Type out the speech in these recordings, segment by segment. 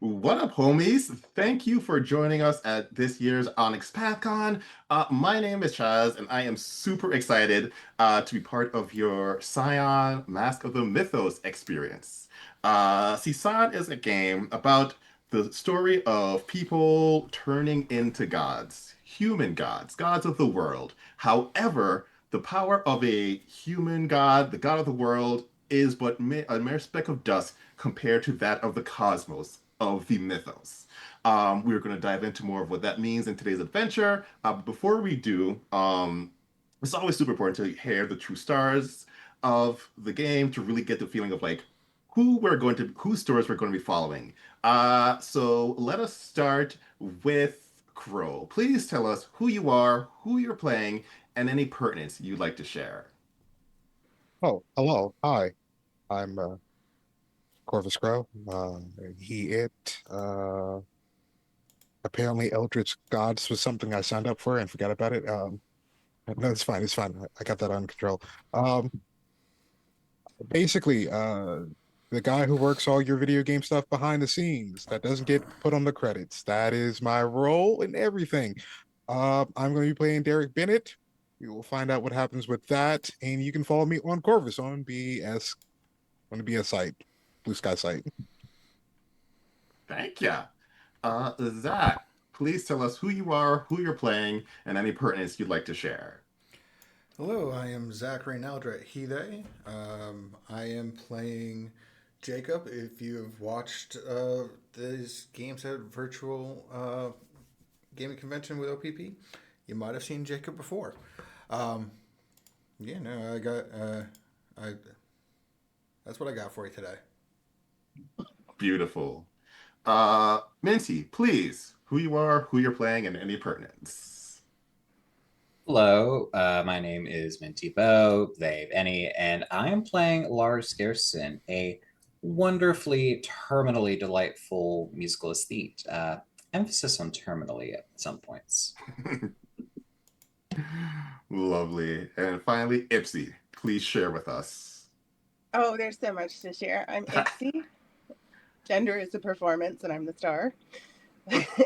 What up, homies? Thank you for joining us at this year's Onyx Con. My name is Chaz, and I am super excited to be part of your Scion Mask of the Mythos experience. Scion is a game about the story of people turning into gods, human gods, gods of the world. However, the power of a human god, the god of the world, is but a mere speck of dust compared to that of the cosmos of the mythos. We're going to dive into more of what that means in today's adventure. But before we do, it's always super important to hear the true stars of the game to really get the feeling of like whose stories we're going to be following. So let us start with Crow. Please tell us who you are, who you're playing, and any pertinence you'd like to share. Oh, hello. Hi. I'm Corvus Crow. He, it. Apparently, Eldritch Gods was something I signed up for and forgot about it. No, it's fine. It's fine. I got that under control. Um, basically, the guy who works all your video game stuff behind the scenes that doesn't get put on the credits. That is my role in everything. I'm going to be playing Derek Bennett. You will find out what happens with that, and you can follow me on Corvus on the BS site, Blue Sky site. Thank you. Zach, please tell us who you are, who you're playing, and any pertinence you'd like to share. Hello, I am Zach Reynaldra at He I am playing Jacob. If you have watched these games at virtual gaming convention with OPP, you might have seen Jacob before. Um, yeah, no, I that's what I got for you today. Beautiful. Minty, please, who you are, who you're playing, and any pertinence. Hello, my name is Minty Bo, they, any, and I am playing Lars Gerson, a wonderfully terminally delightful musical aesthete. Emphasis on terminally at some points. Lovely. And finally, Ipsy, please share with us. Oh, there's so much to share. I'm Ipsy. Gender is a performance, and I'm the star.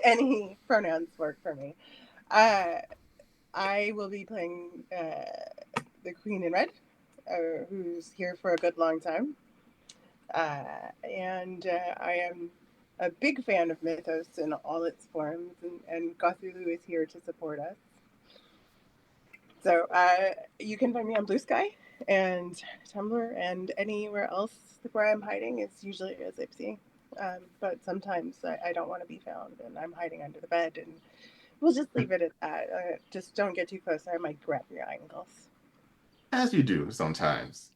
Any pronouns work for me. Uh, I will be playing the Queen in Red, who's here for a good long time. And I am a big fan of Mythos in all its forms, and Gothulu is here to support us. So you can find me on Blue Sky and Tumblr and anywhere else where I'm hiding is usually as Ipsy. But sometimes I don't want to be found and I'm hiding under the bed, and we'll just leave it at that. Just don't get too close. I might grab your ankles. As you do sometimes.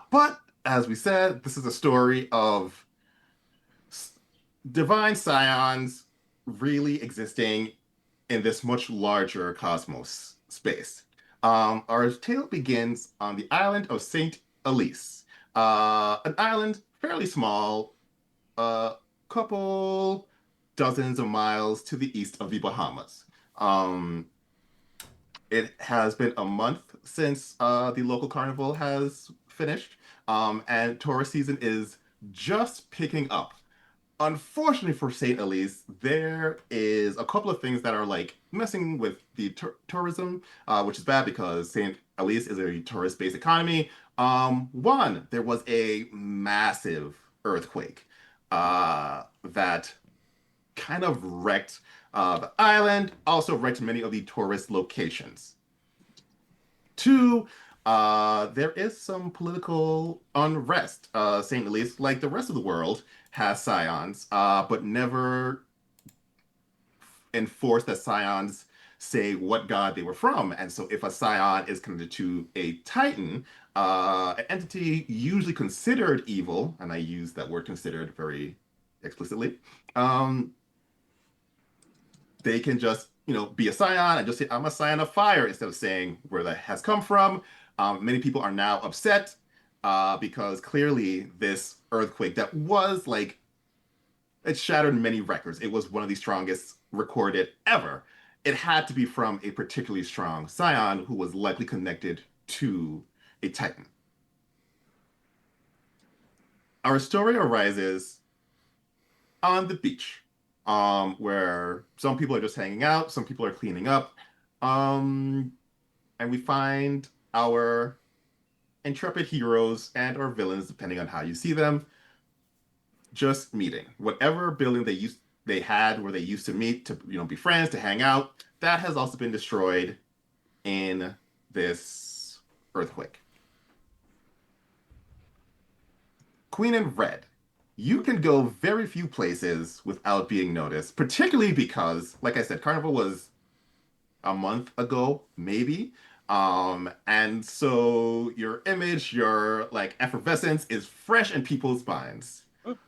But as we said, this is a story of divine scions really existing in this much larger cosmos space. Our tale begins on the island of Saint Elise, an island fairly small, a couple dozens of miles to the east of the Bahamas. Um, it has been a month since the local carnival has finished, and tourist season is just picking up. Unfortunately for St. Elise, there is a couple of things that are like messing with the tourism, which is bad because St. Elise is a tourist-based economy. One, there was a massive earthquake that kind of wrecked the island, also wrecked many of the tourist locations. Two, there is some political unrest. St. Elise, like the rest of the world, has scions, but never enforced that scions say what god they were from. And so if a scion is connected to a titan, an entity usually considered evil, and I use that word considered very explicitly, um, they can just be a scion and just say I'm a scion of fire instead of saying where that has come from. Many people are now upset because clearly this earthquake that was like it shattered many records. It was one of the strongest recorded ever. It had to be from a particularly strong scion who was likely connected to a titan. Our story arises on the beach, where some people are just hanging out, some people are cleaning up, and we find our intrepid heroes and or villains, depending on how you see them, just meeting. Whatever building they had where they used to meet to be friends, to hang out, that has also been destroyed in this earthquake. Queen in Red. You can go very few places without being noticed, particularly because, like I said, Carnival was a month ago, maybe. And so your image, your like effervescence is fresh in people's minds. Okay.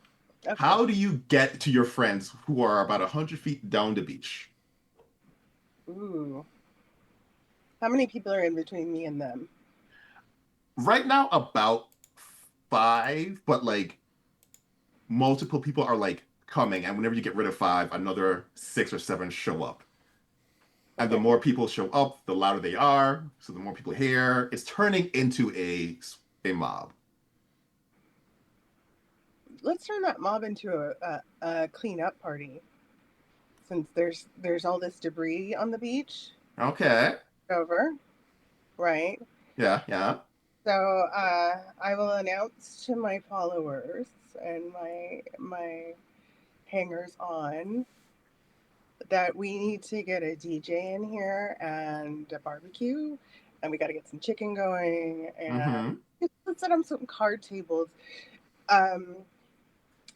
How do you get to your friends who are about 100 feet down the beach? Ooh. How many people are in between me and them? Right now, about 5, but like multiple people are like coming, and whenever you get rid of 5, another 6 or 7 show up. And the Okay. more people show up, the louder they are. So the more people hear. It's turning into a mob. Let's turn that mob into a cleanup party. Since there's all this debris on the beach Okay. over, right? Yeah, yeah. So I will announce to my followers and my hangers on that we need to get a DJ in here and a barbecue, and we got to get some chicken going, and Mm-hmm. let's set up some card tables. Um,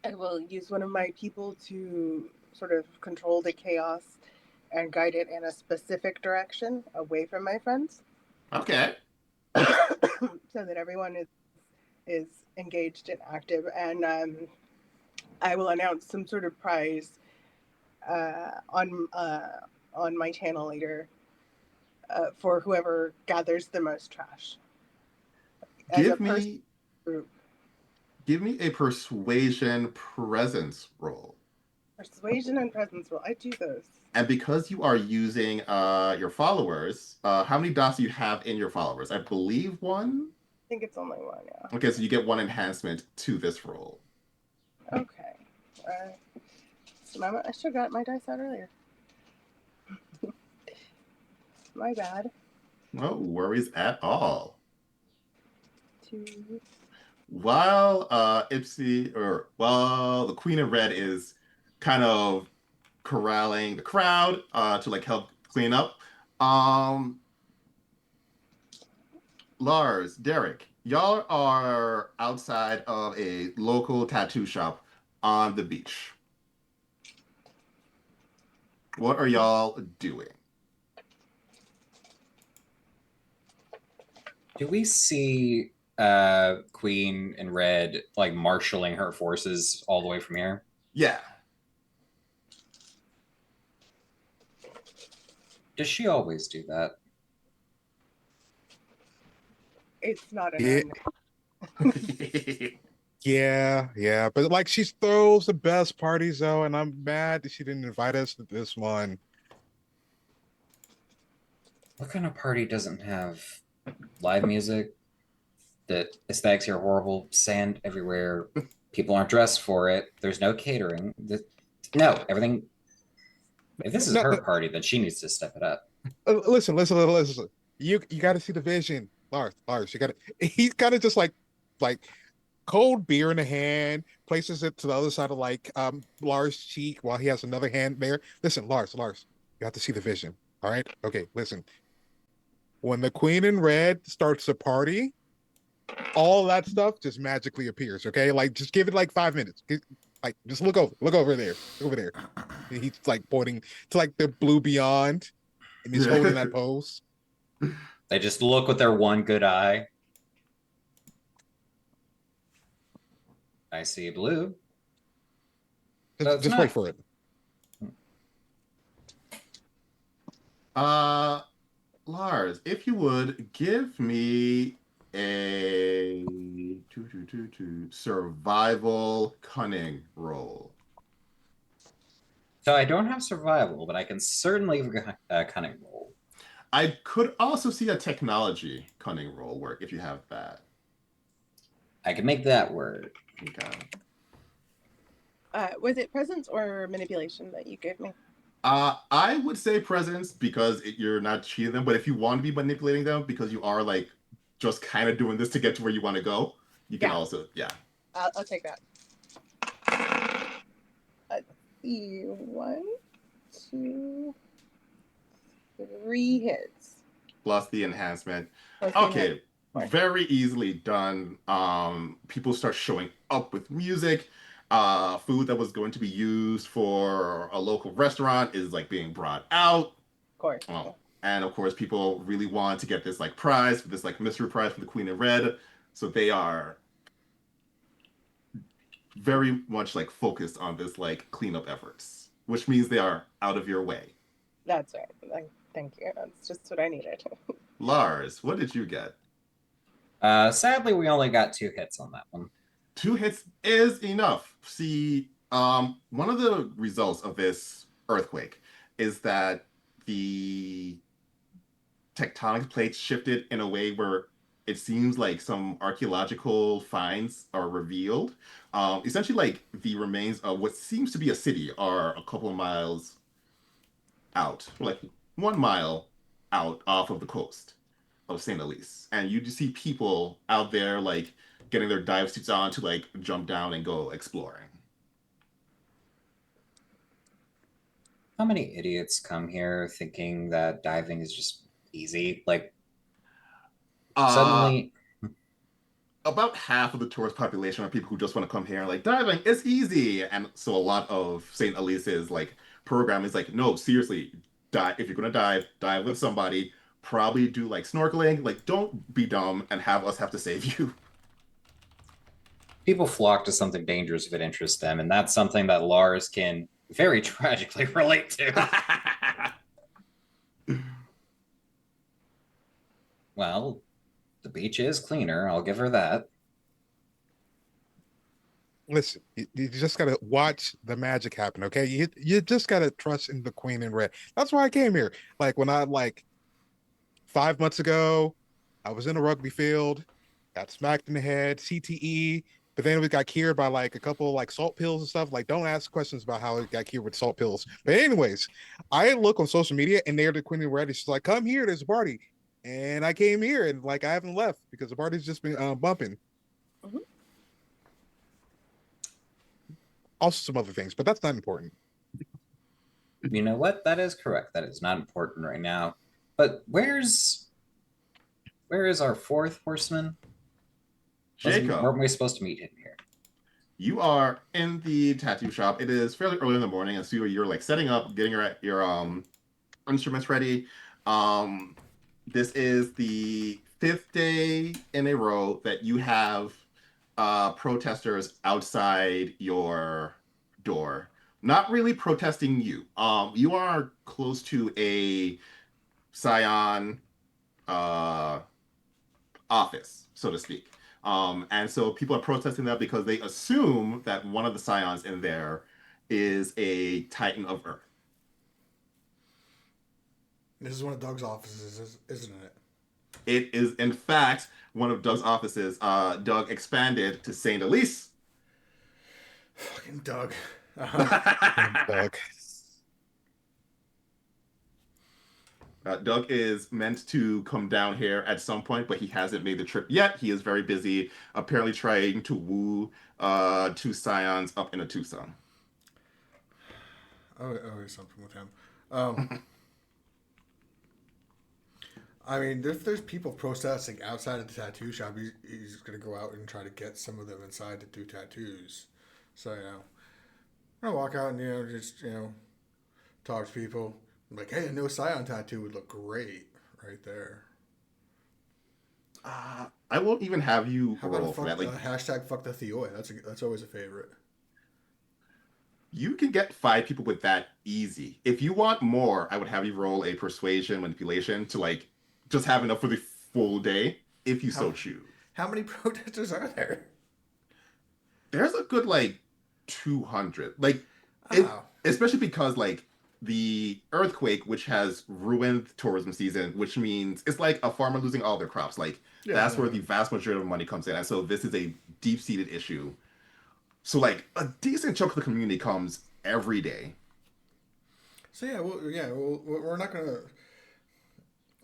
I will use one of my people to sort of control the chaos and guide it in a specific direction away from my friends, Okay. so that everyone is engaged and active. And I will announce some sort of prize on my channel later for whoever gathers the most trash as a Give person me group. give me a persuasion presence roll. Persuasion and presence roll. I do those. And because you are using your followers, how many dots do you have in your followers? I believe 1. I think it's only one. Yeah. Okay, so you get 1 enhancement to this roll. Okay. Just a moment. I should have got my dice out earlier. My bad. No worries at all. 2. While the Queen in Red is kind of corralling the crowd to like help clean up, Lars, Derek, y'all are outside of a local tattoo shop on the beach. What are y'all doing? Do we see Queen in Red like marshaling her forces all the way from here? Yeah. Does she always do that? It's not an Yeah. unknown. Yeah. But like she throws the best parties though, and I'm mad that she didn't invite us to this one. What kind of party doesn't have live music? The aesthetics here are horrible, sand everywhere, people aren't dressed for it, there's no catering. No, everything. If this is No, her party, then she needs to step it up. listen. You got to see the vision, Lars. You got to. He's kind of just like cold beer in a hand, places it to the other side of like Lars' cheek while he has another hand there. Listen, Lars, you have to see the vision. All right, okay. Listen, when the Queen in Red starts the party, all that stuff just magically appears. Okay, like just give it like 5 minutes. Like just look over there, over there. And he's like pointing to like the blue beyond, and he's holding that pose. They just look with their one good eye. I see blue. Just wait for it. Uh, Lars, if you would give me a survival cunning roll. So I don't have survival, but I can certainly cunning roll. I could also see a technology cunning roll work if you have that. I can make that work. Okay. Was it presence or manipulation that you gave me? I would say presence because you're not cheating them, but if you want to be manipulating them because you are like just kind of doing this to get to where you want to go, you can Yeah. also, yeah. I'll take that. Let's see. 1, 2, 3 hits. Plus the enhancement. Plus the Okay, enhancement. very easily done. People start showing up with music. Food that was going to be used for a local restaurant is like being brought out. Of course. Oh, and of course, people really want to get this like prize, this like mystery prize for the Queen in Red. So they are very much like focused on this like cleanup efforts, which means they are out of your way. That's right. Thank you. That's just what I needed. Lars, what did you get? Sadly, we only got 2 hits on that one. 2 hits is enough. See, one of the results of this earthquake is that the tectonic plates shifted in a way where it seems like some archaeological finds are revealed. Essentially, like the remains of what seems to be a city are a couple of miles out, like 1 mile out off of the coast of St. Elise. And you just see people out there like getting their dive suits on to like jump down and go exploring. How many idiots come here thinking that diving is just easy? Like, suddenly, About half of the tourist population are people who just want to come here and like diving. It's easy, and so a lot of St. Elise's like program is like, no, seriously, dive if you're gonna dive with somebody. Probably do like snorkeling. Like, don't be dumb and have us have to save you. people flock to something dangerous if it interests them, and that's something that Lars can very tragically relate to. Well, the beach is cleaner, I'll give her that. Listen, you just gotta watch the magic happen, okay? You just gotta trust in the Queen in Red. That's why I came here. Like when I like 5 months ago, I was in a rugby field, got smacked in the head, CTE, but then we got cured by like a couple like salt pills and stuff. Like, don't ask questions about how it got cured with salt pills. But anyways, I look on social media and they're the Queen in Red. She's like, come here, there's a party. And I came here and like I haven't left because the party's just been bumping. Mhm. Also some other things, but that's not important. You know what? That is correct. That is not important right now. But where is our 4th horseman? Jacob, Weren't we supposed to meet him here? you are in the tattoo shop. It is fairly early in the morning, and so you're like setting up, getting your instruments ready. Um, this is the 5th day in a row that you have protesters outside your door. Not really protesting you. You are close to a Scion uh, office, so to speak. And so people are protesting that because they assume that one of the Scions in there is a Titan of Earth. This is one of Doug's offices, isn't it? It is, in fact, one of Doug's offices. Doug expanded to St. Elise. Fucking Doug. Doug. Doug is meant to come down here at some point, but he hasn't made the trip yet. He is very busy, apparently trying to woo 2 Scions up into Tucson. Oh, there's something with him. I mean, if there's people protesting outside of the tattoo shop, he's going to go out and try to get some of them inside to do tattoos. So, I'm going to walk out and, just, talk to people. I'm like, hey, a no Scion tattoo would look great right there. I won't even have you How roll about for that. Like, hashtag fuck the Theoi? That's always a favorite. you can get 5 people with that easy. If you want more, I would have you roll a persuasion manipulation to like just have enough for the full day, if you so choose. How many protesters are there? There's a good like 200. Like, especially because like the earthquake, which has ruined tourism season, which means it's like a farmer losing all their crops. Like, that's where the vast majority of money comes in. And so this is a deep-seated issue. So like a decent chunk of the community comes every day. So we're not gonna.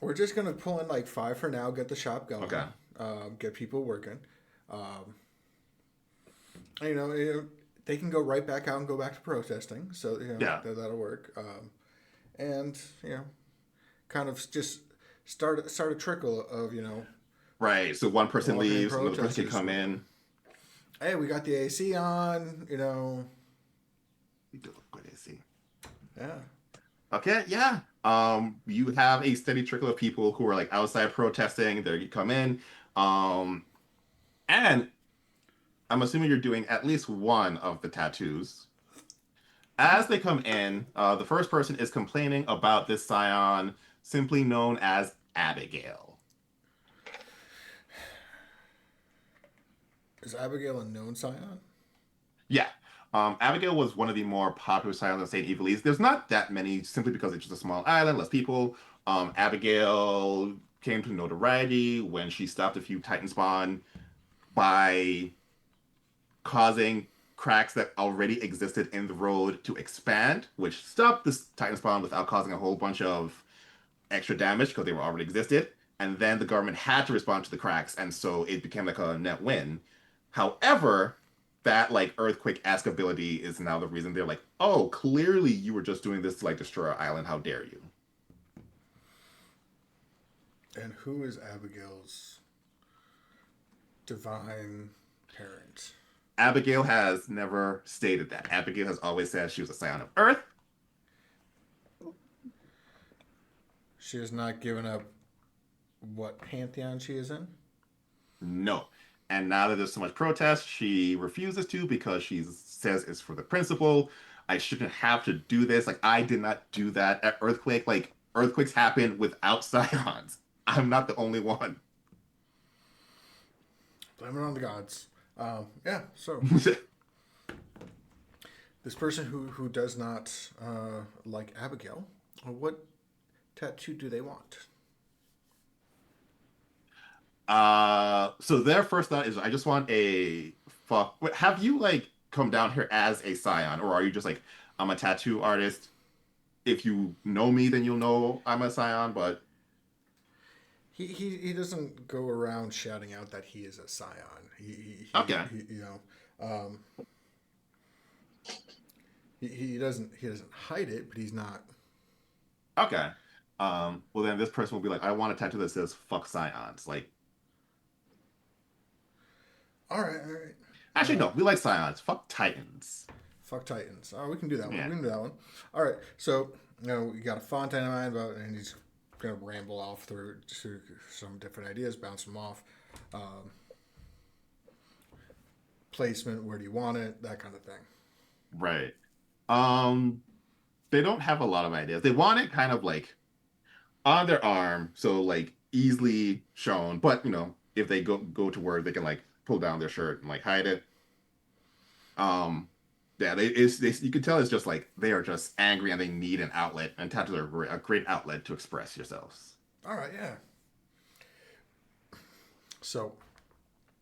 We're just gonna pull in like 5 for now, get the shop going, Okay. get people working. Um, they can go right back out and go back to protesting. So Yeah. that'll work. And kind of just start a trickle of Right. So one person walking in leaves, another person can protesters. come in. Hey, we got the AC on. We do look good, AC. Yeah. Okay, yeah. You have a steady trickle of people who are like outside protesting. They come in. Um, and I'm assuming you're doing at least one of the tattoos. As they come in, the first person is complaining about this Scion, simply known as Abigail. Is Abigail a known Scion? Yeah. Abigail was one of the more popular Scions of St. Evilise. There's not that many simply because it's just a small island, less people. Abigail came to notoriety when she stopped a few Titan spawn by causing cracks that already existed in the road to expand, which stopped this Titan spawn without causing a whole bunch of extra damage because they were already existed. And then the government had to respond to the cracks, and so it became like a net win. However, that like earthquake-esque ability is now the reason they're like, oh, clearly you were just doing this to like destroy our island. How dare you? And who is Abigail's divine parent? Abigail has never stated that. Abigail has always said she was a scion of Earth. She has not given up what pantheon she is in. No. And now that there's so much protest, she refuses to because she says it's for the principle. I shouldn't have to do this. Like, I did not do that at Earthquake. Like, earthquakes happen without scions. I'm not the only one. Blame it on the gods. So this person who does not like Abigail, what tattoo do they want? So their first thought is, I just want a fuck. Have you like come down here as a scion, or are you just like, I'm a tattoo artist? If you know me, then you'll know I'm a scion. But He doesn't go around shouting out that he is a scion. okay, He doesn't hide it, but he's not. okay. Well then this person will be like, I want a tattoo that says "fuck scions." Like, All right. actually, no, we like scions. Fuck titans. Fuck Titans. Oh, we can do that one. Yeah. We can do that one. All right. So we got a Fontaine in mind, and he's gonna ramble off through some different ideas, bounce them off. Placement, where do you want it, that kind of thing. Right. They don't have a lot of ideas. They want it kind of like on their arm, so like easily shown. But if they go to work, they can like pull down their shirt and like hide it. Yeah, you can tell it's just like they are just angry and they need an outlet, and tattoos are a great outlet to express yourselves. All right, yeah. So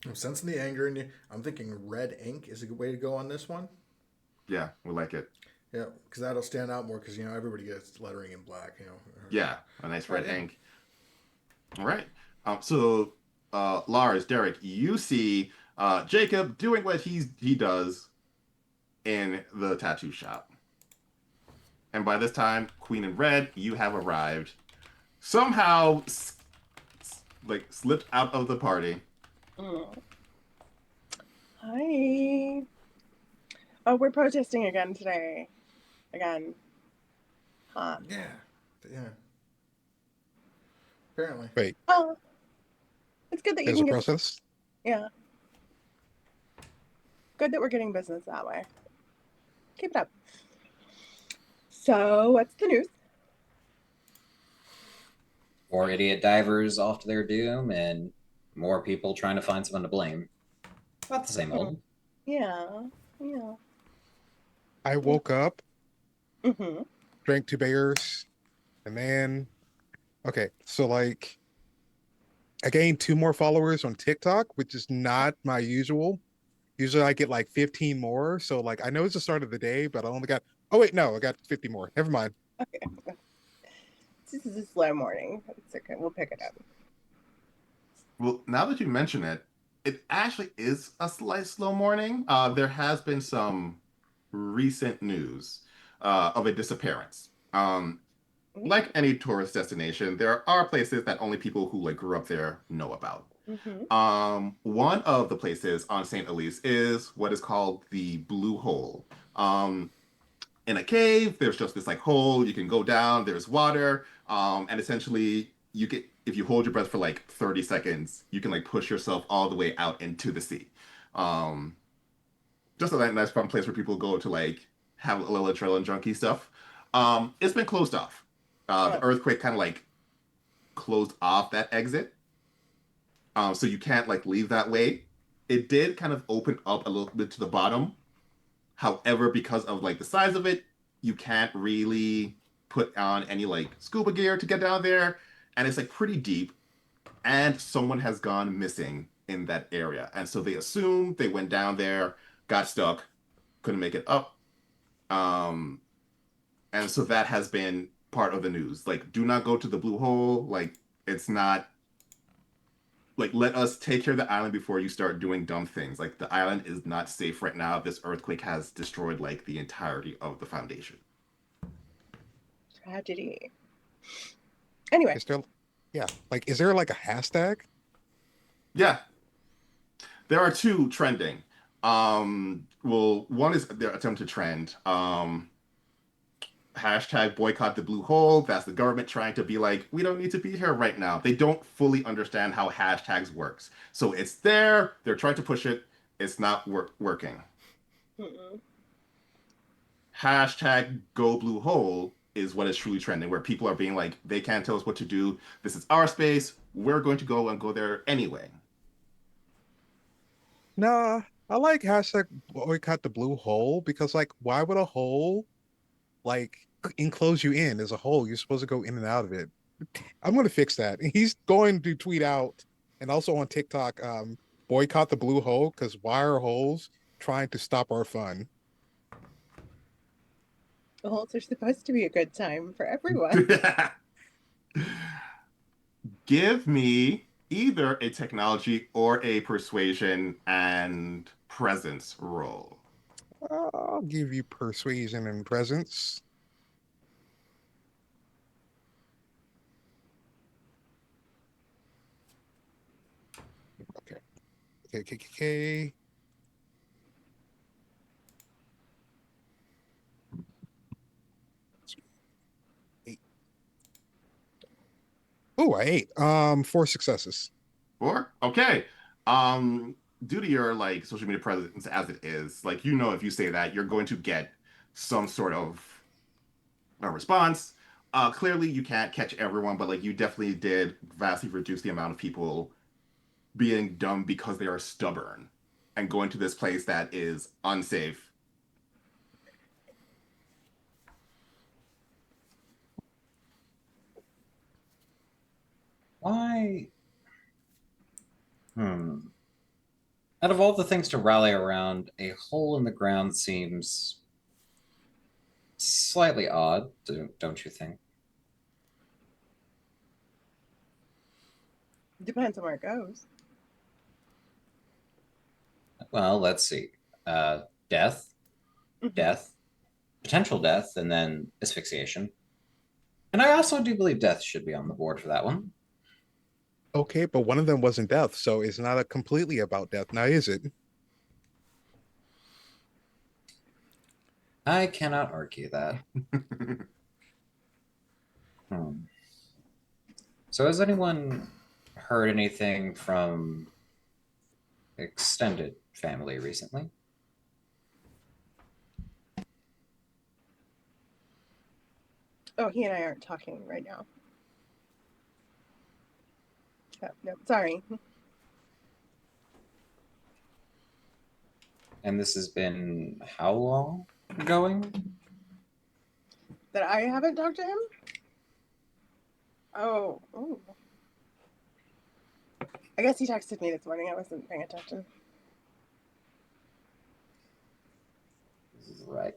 I'm sensing the anger in you. I'm thinking red ink is a good way to go on this one. Yeah, we like it. Yeah, because that'll stand out more because everybody gets lettering in black. Yeah, a nice red ink. All right. So Lars, Derek, you see Jacob doing what he does in the tattoo shop. And by this time, Queen in Red, you have arrived. Somehow, like, slipped out of the party. Hi. Oh, we're protesting again today. Again. Huh. Yeah. Apparently. Wait, Oh. It's good that you there's can a get... process? Yeah. Good that we're getting business that way. Keep it up. So, what's the news? More idiot divers off to their doom, and more people trying to find someone to blame. Not the same old. Yeah. I woke up, Mm-hmm. drank 2 beers, and then okay, so like I gained 2 more followers on TikTok, which is not my usual. Usually I get like 15 more. So like I know it's the start of the day, but I only got, oh wait, no, I got 50 more. Never mind. Okay. This is a slow morning. It's okay. We'll pick it up. Well, now that you mention it, it actually is a slight slow morning. There has been some recent news of a disappearance. Like any tourist destination, there are places that only people who like grew up there know about. Mm-hmm. One of the places on St. Elise is what is called the Blue Hole. In a cave, there's just this like hole. You can go down. There's water, and essentially you get if you hold your breath for like 30 seconds, you can like push yourself all the way out into the sea. Um, just a nice fun place where people go to like have a little adrenaline junkie stuff. It's been closed off. The Oh. earthquake kind of like closed off that exit, so you can't like leave that way. It did kind of open up a little bit to the bottom. However, because of like the size of it, you can't really put on any like scuba gear to get down there, and it's like pretty deep. And someone has gone missing in that area, and so they assume they went down there, got stuck, couldn't make it up. Um, and so that has been part of the news. Like, do not go to the blue hole. Like, it's not like let us take care of the island before you start doing dumb things. Like, the island is not safe right now. This earthquake has destroyed like the entirety of the foundation. Tragedy. Anyway. Is there, yeah, like, is there like a hashtag? Yeah, there are two trending. Well, one is their attempt to trend. Hashtag boycott the blue hole. That's the government trying to be like, we don't need to be here right now. They don't fully understand how hashtags works. So it's there. They're trying to push it. It's not working. Mm-mm. Hashtag go blue hole is what is truly trending, where people are being like, they can't tell us what to do. This is our space. We're going to go and go there anyway. Nah, I like hashtag boycott the blue hole because like why would a hole like enclose you in as a hole? You're supposed to go in and out of it. I'm gonna fix that. He's going to tweet out and also on TikTok, boycott the blue hole because why are holes trying to stop our fun? The holes are supposed to be a good time for everyone. Give me either a technology or a persuasion and presence roll. I'll give you persuasion and presence. Okay. Okay, okay, okay. Eight. Oh, I ate. Four successes. Or okay. Um, due to your like social media presence as it is, like if you say that, you're going to get some sort of a response. Clearly you can't catch everyone, but like you definitely did vastly reduce the amount of people being dumb because they are stubborn and going to this place that is unsafe. Why? Hmm. Out of all the things to rally around, a hole in the ground seems slightly odd, don't you think? Depends on where it goes. Well, let's see. Death, Mhm. death, potential death, and then asphyxiation. And I also do believe death should be on the board for that one. Okay, but one of them wasn't death, so it's not a completely about death now, is it? I cannot argue that. So has anyone heard anything from extended family recently? Oh, he and I aren't talking right now. Oh, no, sorry. And this has been how long going? That I haven't talked to him? Oh. I guess he texted me this morning. I wasn't paying attention. Right.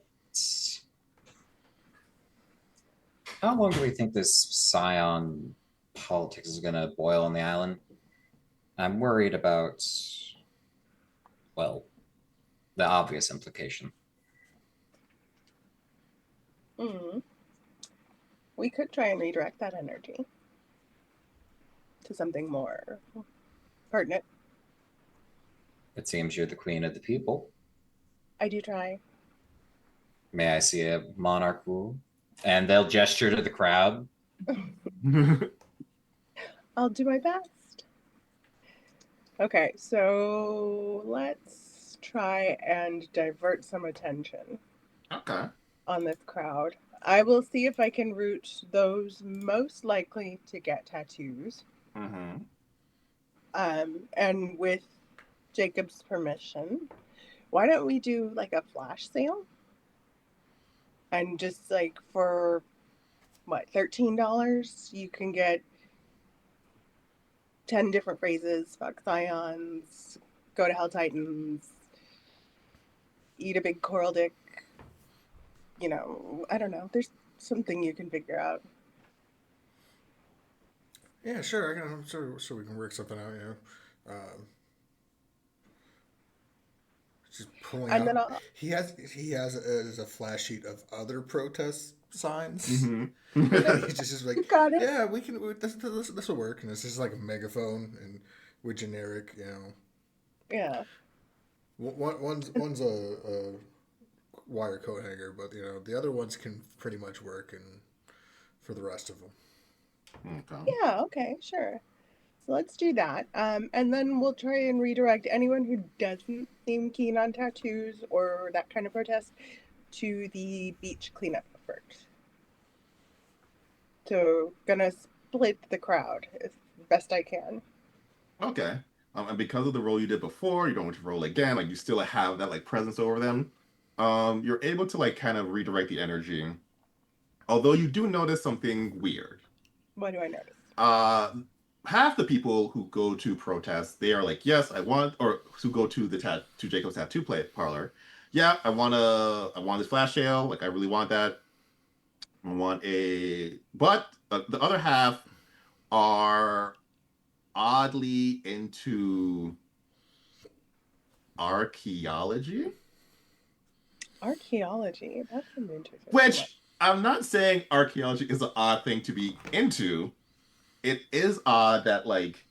How long do we think this Scion politics is going to boil on the island? I'm worried about, well, the obvious implication. We could try and redirect that energy to something more pertinent. It seems you're the queen of the people. I do try. May I see a monarch rule? And they'll gesture to the crowd. I'll do my best. Okay, so let's try and divert some attention Okay. on this crowd. I will see if I can root those most likely to get tattoos. Mm-hmm. And with Jacob's permission, why don't we do like a flash sale? And just like for what, $13, you can get 10 different phrases, fuck Scions, go to Hell Titans, eat a big coral dick. You know, I don't know. There's something you can figure out. Yeah, sure. I'm sure we can work something out. Just pulling And out. then I'll, He has a flash sheet of other protest signs. Mm-hmm. And he's just like, you got it. yeah, we can. This will work. And it's just like a megaphone and with generic, Yeah. One's a wire coat hanger, but the other ones can pretty much work and for the rest of them. Okay. Yeah, okay, sure. So let's do that. And then we'll try and redirect anyone who doesn't seem keen on tattoos or that kind of protest to the beach cleanup effort. So gonna split the crowd as best I can. Okay. And because of the role you did before, you don't want to roll again. Like you still have that like presence over them. You're able to like kind of redirect the energy. Although you do notice something weird. What do I notice? Half the people who go to protest, they are like, yes, I want, or who go to to Jacob's tattoo play parlor. Yeah, I want this flash sale. Like I really want that. I want a, but the other half are oddly into archaeology, Archaeology. That's an interesting one. which I'm not saying archaeology is an odd thing to be into. It is odd that like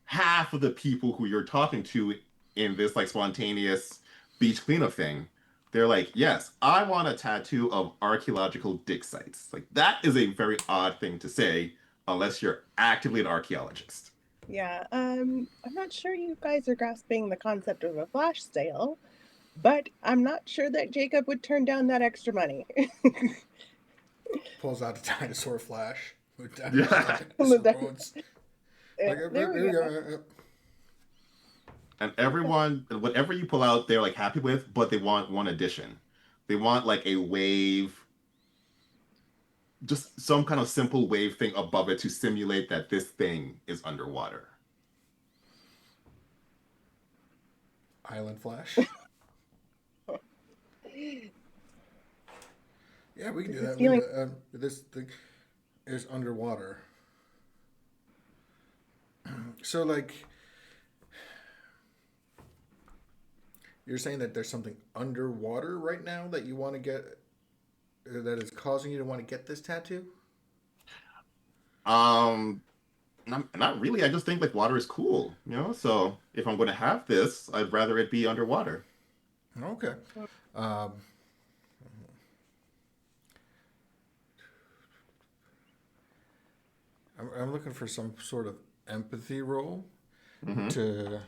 half of the people who you're talking to in this like spontaneous beach cleanup thing, they're like, yes, I want a tattoo of archaeological dig sites. Like that is a very odd thing to say unless you're actively an archaeologist. Yeah, I'm not sure you guys are grasping the concept of a flash sale, but I'm not sure that Jacob would turn down that extra money. Pulls out a dinosaur flash with Yeah. dinosaur bones. Like, There we go. And everyone, whatever you pull out, they're like happy with, but they want one addition. They want like a wave, just some kind of simple wave thing above it to simulate that this thing is underwater. Island flash. Yeah, we can do that. Feeling... This thing is underwater. So, like, you're saying that there's something underwater right now that you want to get, that is causing you to want to get this tattoo? Not really. I just think like water is cool, you know? So if I'm going to have this, I'd rather it be underwater. Okay. Um, I'm looking for some sort of empathy roll Mm-hmm. to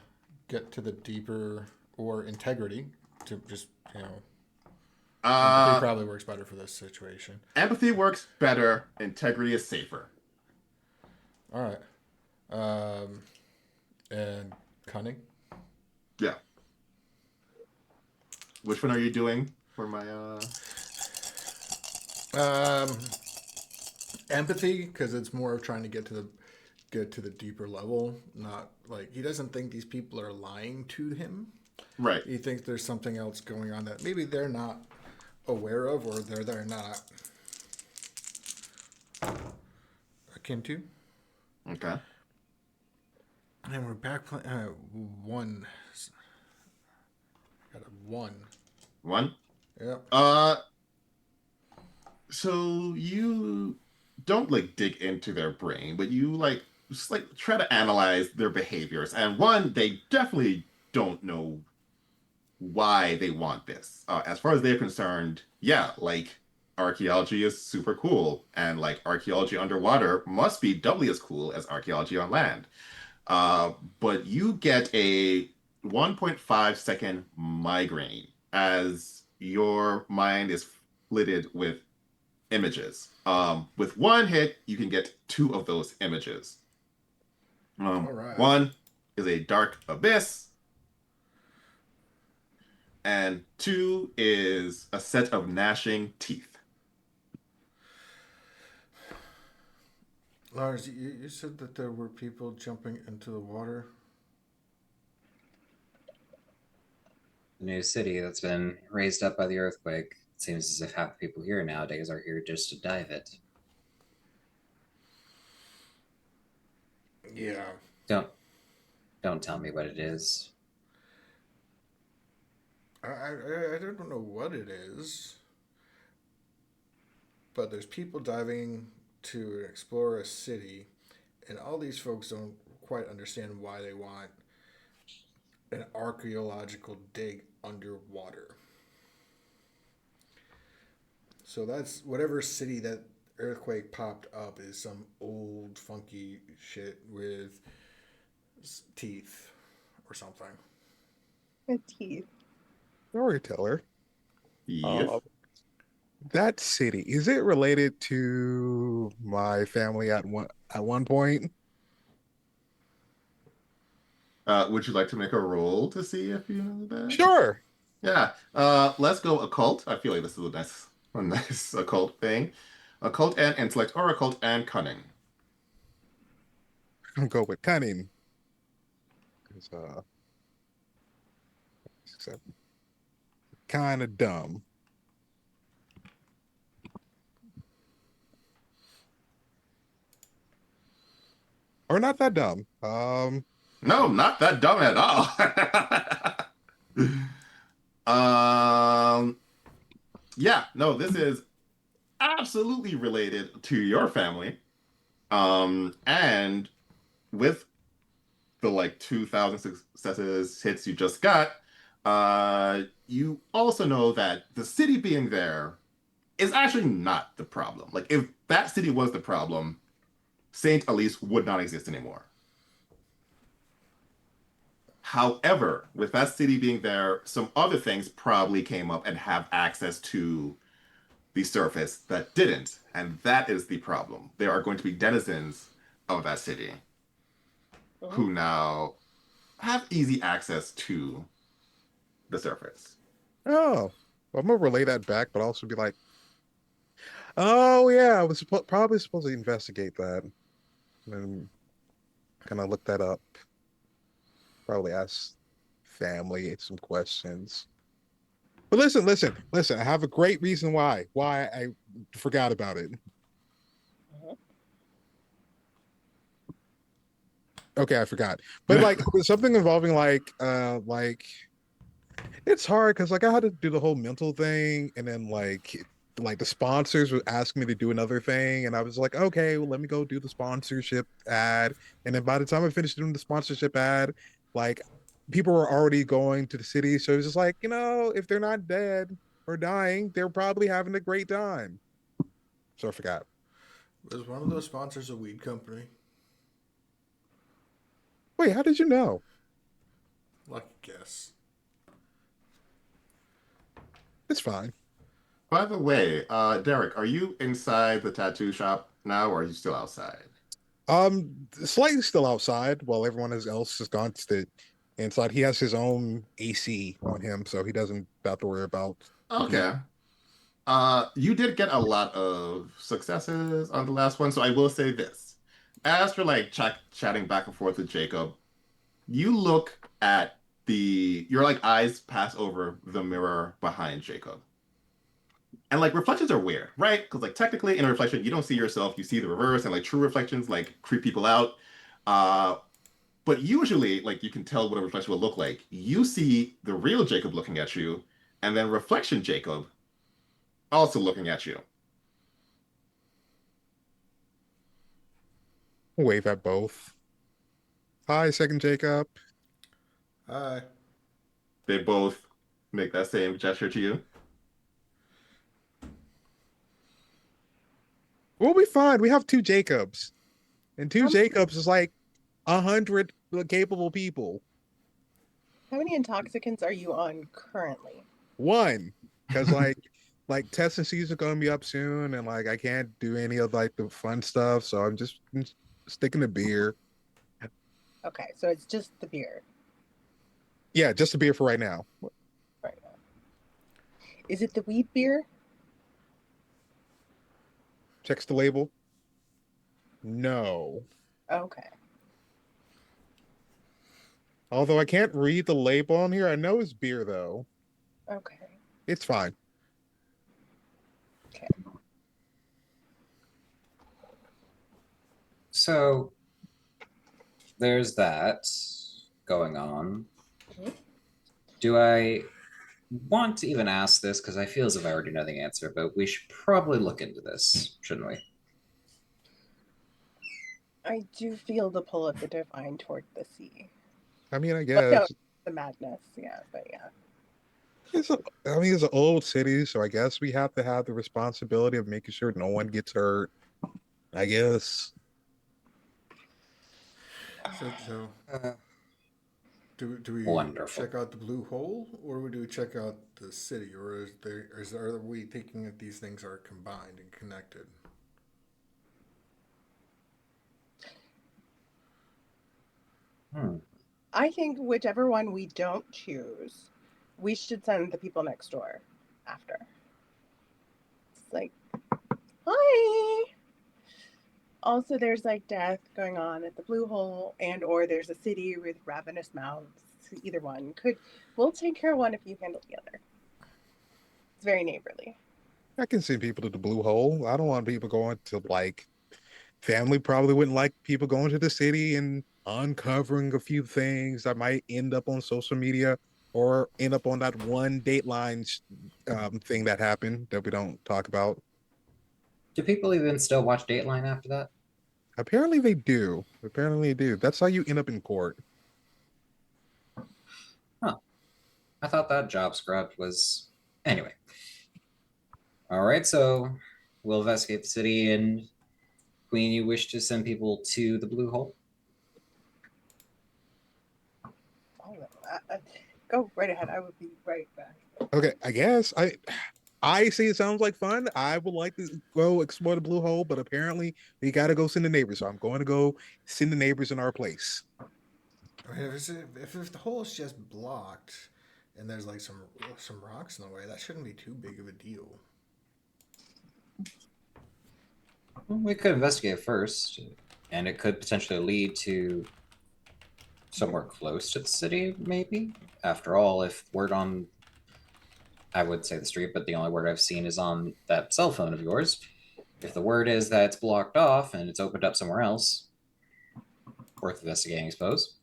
get to the deeper, or integrity to just, empathy probably works better for this situation. Empathy works better. Integrity is safer. All right. And cunning? Yeah. Which one are you doing for my Empathy, because it's more of trying to get to the deeper level. Not like he doesn't think these people are lying to him. Right. You think there's something else going on that maybe they're not aware of, or they're not akin to. Okay. And we're back playing one. Got a one. One. Yep. So you don't like dig into their brain, but you like just like try to analyze their behaviors. And one, they definitely don't know why they want this. As far as they're concerned, yeah, like archaeology is super cool, and like archaeology underwater must be doubly as cool as archaeology on land. Uh, but you get a 1.5-second migraine as your mind is flooded with images. With one hit, you can get two of those images. All right. One is a dark abyss, and two is a set of gnashing teeth. Lars, you said that there were people jumping into the water. The new city that's been raised up by the earthquake. It seems as if half the people here nowadays are here just to dive it. Yeah. Don't tell me what it is. I don't know what it is, but there's people diving to explore a city, and all these folks don't quite understand why they want an archaeological dig underwater. So that's whatever city that earthquake popped up is some old funky shit with teeth or something. The teeth. Storyteller. Yes. That city, is it related to my family at one point? Would you like to make a roll to see if you know that? Sure. Yeah. Let's go occult. I feel like this is a nice occult thing. Occult and intellect, or occult and cunning. I'll go with cunning. 'Cause, kind of dumb. Or not that dumb. No, not that dumb at all. um, yeah, no, this is absolutely related to your family. And with the like 2,000 successes hits you just got, you also know that the city being there is actually not the problem. Like, if that city was the problem, Saint Elise would not exist anymore. However, with that city being there, some other things probably came up and have access to the surface that didn't. And that is the problem. There are going to be denizens of that city who now have easy access to the surface. Oh, well, I'm gonna relay that back, but also be like, oh yeah, I was probably supposed to investigate that and kind of look that up. Probably ask family some questions. But listen. I have a great reason why I forgot about it. Okay, I forgot. But like something involving like it's hard because like I had to do the whole mental thing, and then like the sponsors would ask me to do another thing, and I was like, okay, well, let me go do the sponsorship ad. And then by the time I finished doing the sponsorship ad, like people were already going to the city, so it was just like, if they're not dead or dying, they're probably having a great time. So I forgot. Was one of those sponsors a weed company? Wait, how did you know? Lucky guess. It's fine. By the way, Derek, are you inside the tattoo shop now, or are you still outside? Slightly still outside while everyone else has gone to the inside. He has his own AC on him, so he doesn't have to worry about the heat. Okay. You did get a lot of successes on the last one, so I will say this. As for like chatting back and forth with Jacob, you look at your like eyes pass over the mirror behind Jacob. And like reflections are weird, right? Because like technically in a reflection, you don't see yourself, you see the reverse, and like true reflections like creep people out. Uh, but usually, like you can tell what a reflection will look like. You see the real Jacob looking at you, and then reflection Jacob also looking at you. Wave at both. Hi, second Jacob. Hi. They both make that same gesture to you. We'll be fine. We have two Jacobs, and two Um, Jacobs is like 100 capable people. How many intoxicants are you on currently? One, because like testing season gonna be up soon, and like I can't do any of like the fun stuff, so I'm just sticking to beer. Okay, so it's just the beer Yeah, just a beer for right now. right now. Is it the wheat beer? Checks the label. No. Okay. Although I can't read the label on here, I know it's beer though. Okay. It's fine. Okay. So there's that going on. Mhm. Do I want to even ask this? Because I feel as if I already know the answer, but we should probably look into this, shouldn't we? I do feel the pull of the divine toward the sea. I mean, I Well, no, guess the madness. Yeah, but yeah. I mean, it's an old city, so I guess we have to have the responsibility of making sure no one gets hurt. I guess. So Uh, do we Wonderful. check out the blue hole, or do we check out the city, or are we thinking that these things are combined and connected? Hmm. I think whichever one we don't choose, we should send the people next door after. It's like, hi. Also, there's like death going on at the blue hole, and or there's a city with ravenous mouths. Either one could. We'll take care of one if you handle the other. It's very neighborly. I can send people to the blue hole. I don't want people going to like family probably wouldn't like people going to the city and uncovering a few things that might end up on social media or end up on that one Dateline thing that happened that we don't talk about. Do people even still watch Dateline after that? Apparently they do. Apparently they do. That's how you end up in court. Huh. I thought that job scrub was. Anyway. All right, so we'll investigate the city. And Queen, you wish to send people to the blue hole? Go right ahead. I will be right back. Okay, I guess I see it sounds like fun. I would like to go explore the blue hole, but apparently we got to go send the neighbors. So I'm going to go send the neighbors in our place. I mean, if the hole is just blocked, and there's like some rocks in the way, that shouldn't be too big of a deal. Well, we could investigate first, and it could potentially lead to somewhere close to the city, maybe. After all, if word on, I would say the street, but the only word I've seen is on that cell phone of yours. If the word is that it's blocked off and it's opened up somewhere else, worth investigating, I suppose.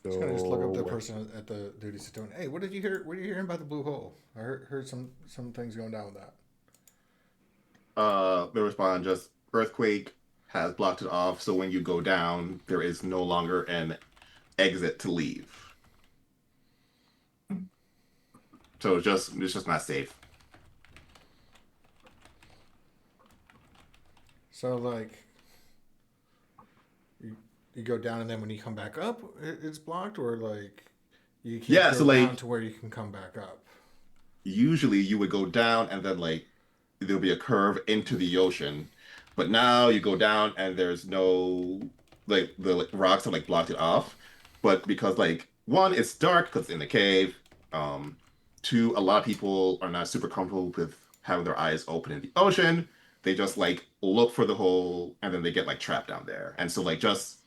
Just gonna just look up the So person at the duty saloon. Hey, what did you hear? What are you hearing about the blue hole? I heard some things going down with that. They respond just earthquake has blocked it off, so when you go down, there is no longer an exit to leave. So it's just not safe. So like, you go down, and then when you come back up, it's blocked, or like you can't Yeah, go so like down to where you can come back up. usually you would go down and then like there'll be a curve into the ocean. But now you go down and there's no like the like, rocks have like blocked it off. But because like one, it's dark because it's in the cave. Two, a lot of people are not super comfortable with having their eyes open in the ocean. they just like look for the hole and then they get like trapped down there. And so like just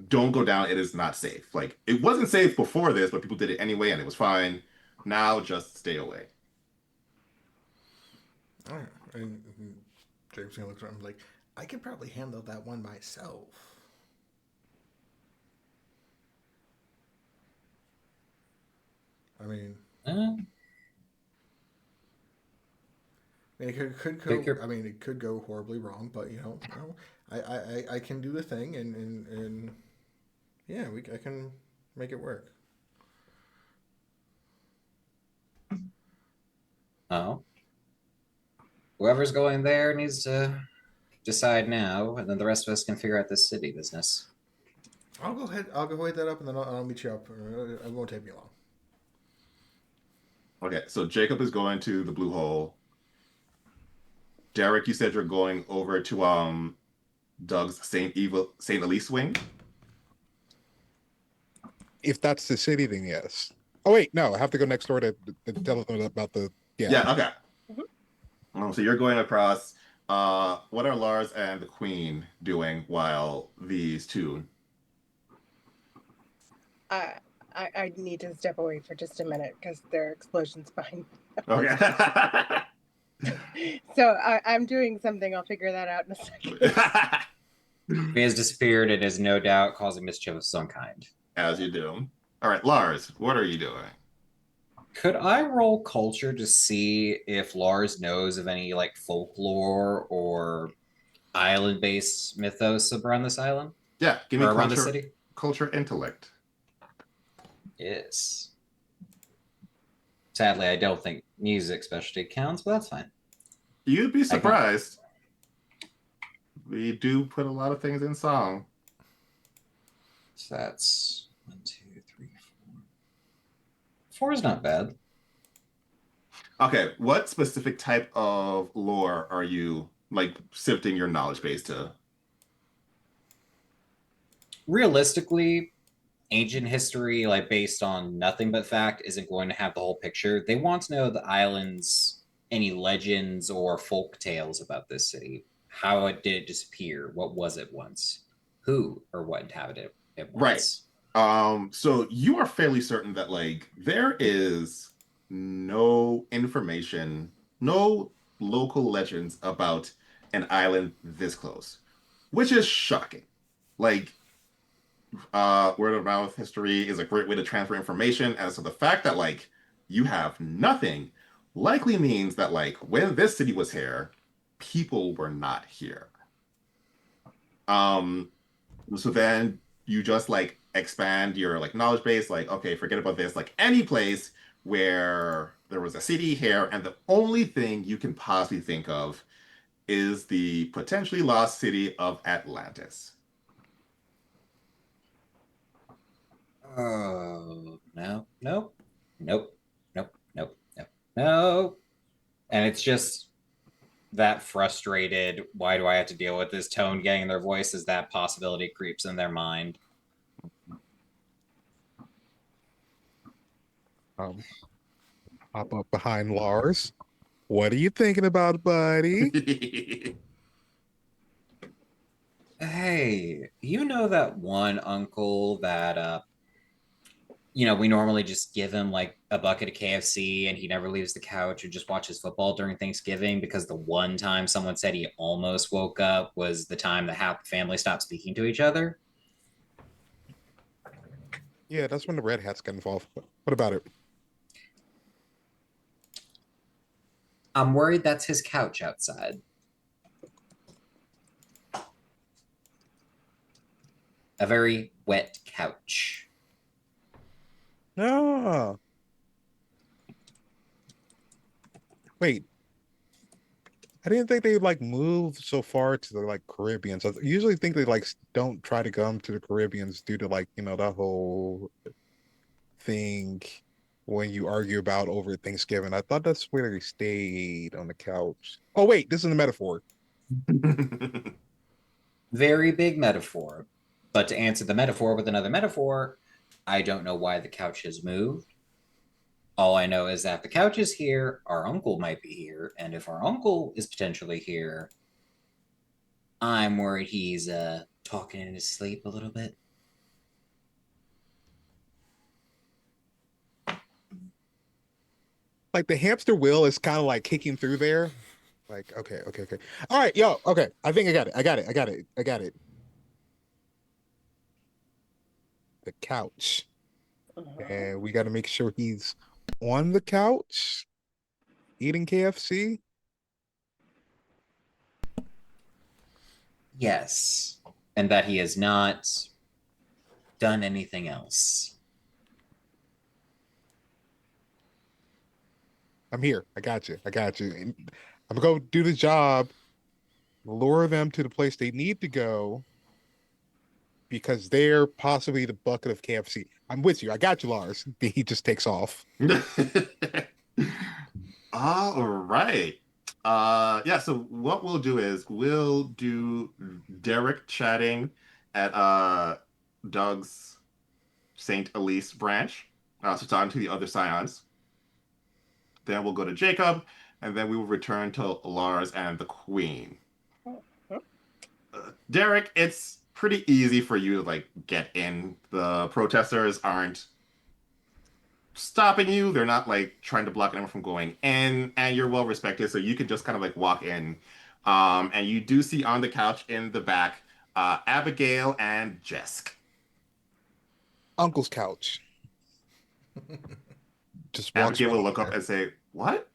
don't go down. It is not safe. Like it wasn't safe before this, but people did it anyway and it was fine. Now just stay away. All right. And James looks around like, I could probably handle that one myself. I mean, Uh, it could Pick go. your- I mean, it could go horribly wrong, but I can do the thing, and yeah, I can make it work. oh. Whoever's going there needs to decide now, and then the rest of us can figure out this city business. I'll go ahead. I'll go weigh that up, and then I'll meet you up. It won't take me long. Okay, so Jacob is going to the blue hole. Derek, you said you're going over to Doug's Saint Elise wing. If that's the city, then yes. Oh wait, no, I have to go next door to tell them about the Yeah, okay. So you're going across. What are Lars and the Queen doing while these two? I need to step away for just a minute because there are explosions behind Okay. me. So I'm doing something. I'll figure that out in a second. He has disappeared and is no doubt causing mischief of some kind. As you do. All right, Lars, what are you doing? Could I roll culture to see if Lars knows of any like folklore or island-based mythos around this island Yeah, give me or around the culture, city? culture, intellect. Yes. Sadly, I don't think music specialty counts, but that's fine. You'd be I can- surprised. We do put a lot of things in song. So that's 1, 2, 3, 4. 4 is not bad. Okay, what specific type of lore are you like sifting your knowledge base to? Realistically, ancient history, like based on nothing but fact, isn't going to have the whole picture. They want to know the island's any legends or folk tales about this city. How it did disappear? What was it once? Who or what inhabited it once? Right. So you are fairly certain that like there is no information, no local legends about an island this close, which is shocking. Like word of mouth history is a great way to transfer information, and so the fact that like you have nothing likely means that like when this city was here, people were not here. Um, so then you just like expand your like knowledge base, like okay, forget about this, like any place where there was a city here, and the only thing you can possibly think of is the potentially lost city of Atlantis. Oh, no, nope, nope, nope, nope, nope, no. And it's just that frustrated, why do I have to deal with this tone getting in their voice as that possibility creeps in their mind. um pop up behind Lars. What are you thinking about, buddy? Hey, you know that one uncle that we normally just give him like a bucket of KFC and he never leaves the couch or just watches football during Thanksgiving because the one time someone said he almost woke up was the time that half the family stopped speaking to each other? Yeah, that's when the red hats get involved. What about it? I'm worried that's his couch outside. A very wet couch. No. Wait, I didn't think they like move so far to the like Caribbean. So I usually think they like don't try to come to the Caribbeans due to like, that whole thing when you argue about over Thanksgiving. I thought that's where they stayed on the couch. Oh wait, this is a metaphor. Very big metaphor. But to answer the metaphor with another metaphor, I don't know why the couch has moved. All I know is that if the couch is here, our uncle might be here. And if our uncle is potentially here, I'm worried he's talking in his sleep a little bit. Like the hamster wheel is kind of like kicking through there. Like, okay, okay, okay. All right, yo, okay. I think I got it. I got it. I got it. I got it. The couch. Uh-huh. And we got to make sure he's on the couch eating KFC. Yes. And that he has not done anything else. I'm here. I got you. I got you. And I'm gonna go do the job, lure them to the place they need to go because they're possibly the bucket of KFC. I'm with you. I got you, Lars. He just takes off. All right. Yeah, so what we'll do is we'll do Derek chatting at Doug's Saint Elise branch. So talking to the other Scions. Then we'll go to Jacob, and then we will return to Lars and the Queen. Derek, it's pretty easy for you to like get in. The protesters aren't stopping you. They're not like trying to block anyone from going in, and you're well respected, so you can just kind of like walk in. And you do see on the couch in the back, Abigail and Jesk. Uncle's couch. Just walks Abigail right will over look up there. and say, "What?"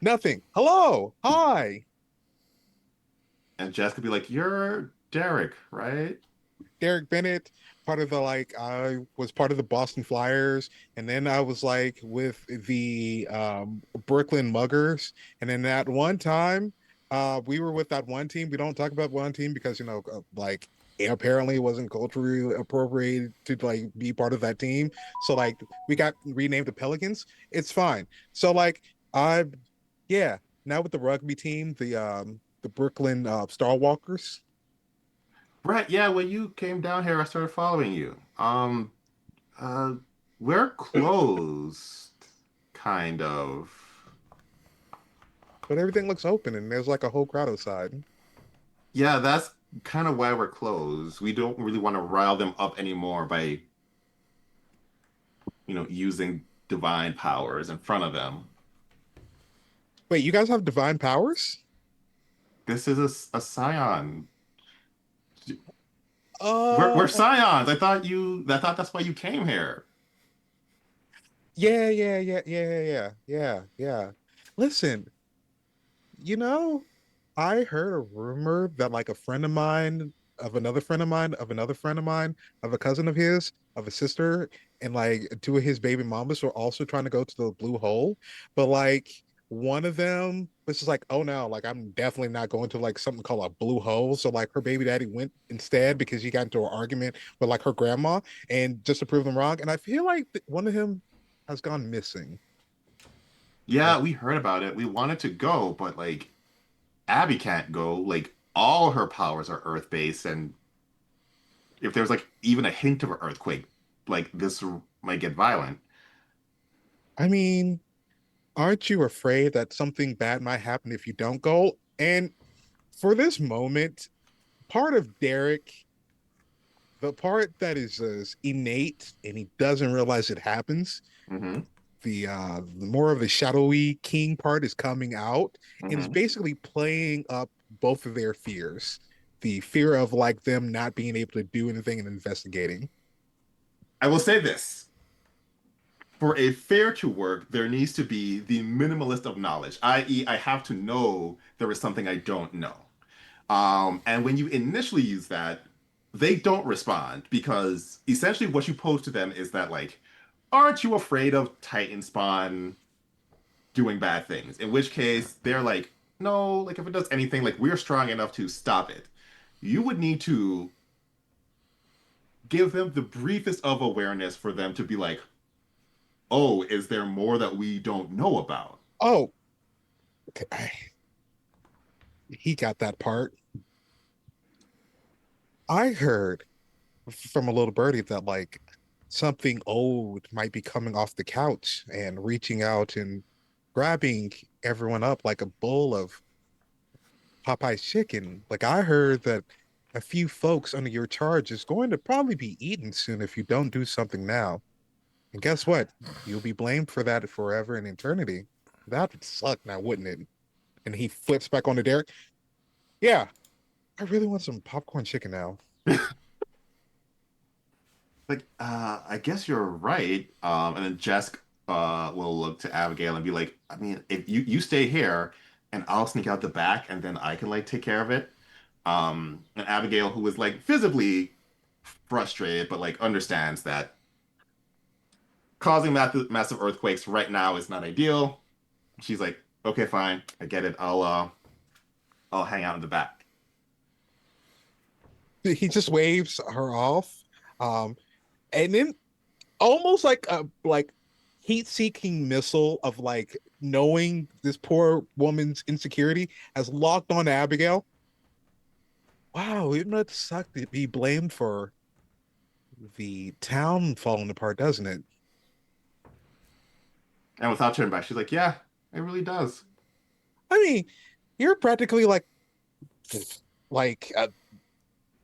Nothing. Hello. Hi. And Jesk could be like, "You're Derek, right?" Derek Bennett, part of the like I was part of the Boston Flyers, and then I was like with the Brooklyn Muggers, and then that one time we were with that one team. We don't talk about one team because like it apparently wasn't culturally appropriate to like be part of that team. So like we got renamed the Pelicans. It's fine. So like I yeah, now with the rugby team, the Brooklyn Starwalkers. Right, yeah, when you came down here, I started following you. Uh, we're closed, kind of. But everything looks open and there's like a whole crowd outside. Yeah, that's kind of why we're closed. We don't really want to rile them up anymore by, using divine powers in front of them. Wait, you guys have divine powers? This is a Scion. We're Oh, Scions. I thought that's why you came here. yeah, yeah, yeah, yeah, yeah, yeah, yeah. Listen, you know, I heard a rumor that like a friend of mine, of another friend of mine, of another friend of mine, of a cousin of his, of a sister, and like two of his baby mamas were also trying to go to the blue hole. But like one of them was just like, oh no, like I'm definitely not going to like something called a blue hole. So like her baby daddy went instead because he got into an argument with like her grandma and just to prove them wrong. And I feel like one of him has gone missing. Like, Yeah, we heard about it. We wanted to go, but like Abby can't go. Like all her powers are Earth-based, and if there's like even a hint of an earthquake, like this might get violent. I mean, aren't you afraid that something bad might happen if you don't go? And for this moment, part of Derek, the part that is innate and he doesn't realize it happens, Hmm. the more of the shadowy king part is coming out and is Hmm. basically playing up both of their fears. The fear of like them not being able to do anything and investigating. I will say this. For a fair to work, there needs to be the minimalist of knowledge, i.e., I have to know there is something I don't know. And when you initially use that, they don't respond because essentially what you pose to them is that, like, aren't you afraid of Titan spawn doing bad things? In which case, they're like, no, like, if it does anything, like, we're strong enough to stop it. You would need to give them the briefest of awareness for them to be like, oh, is there more that we don't know about? Oh, okay. He got that part. I heard from a little birdie that like something old might be coming off the couch and reaching out and grabbing everyone up like a bowl of Popeye's chicken. Like I heard that a few folks under your charge is going to probably be eaten soon if you don't do something now. And guess what? You'll be blamed for that forever and eternity. That would suck now, wouldn't it? And he flips back on to Derek. Yeah, I really want some popcorn chicken now. Like, I guess you're right. And then Jesk will look to Abigail and be like, I mean, if you stay here and I'll sneak out the back and then I can like take care of it. And Abigail, who is like visibly frustrated, but like understands that causing massive earthquakes right now is not ideal. She's like, okay, fine, I get it. I'll hang out in the back. He just waves her off. Um, and then almost like a heat-seeking missile of like knowing this poor woman's insecurity has locked on to Abigail. Wow, it must suck to be blamed for the town falling apart, doesn't it? And without turning back, she's like, yeah, it really does. I mean, you're practically like a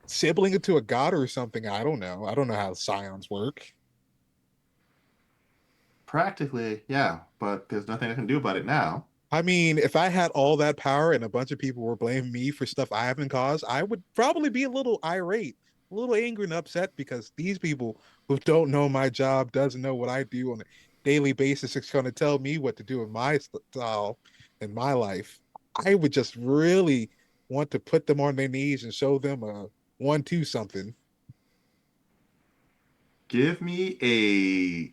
sibling to a god or something. I don't know. I don't know how scions work. Practically, yeah, but there's nothing I can do about it now. I mean, if I had all that power and a bunch of people were blaming me for stuff I haven't caused, I would probably be a little irate, a little angry and upset because these people who don't know my job, doesn't know what I do on a daily basis, is going to tell me what to do in my style in my life. I would just really want to put them on their knees and show them a 1-2 something. Give me a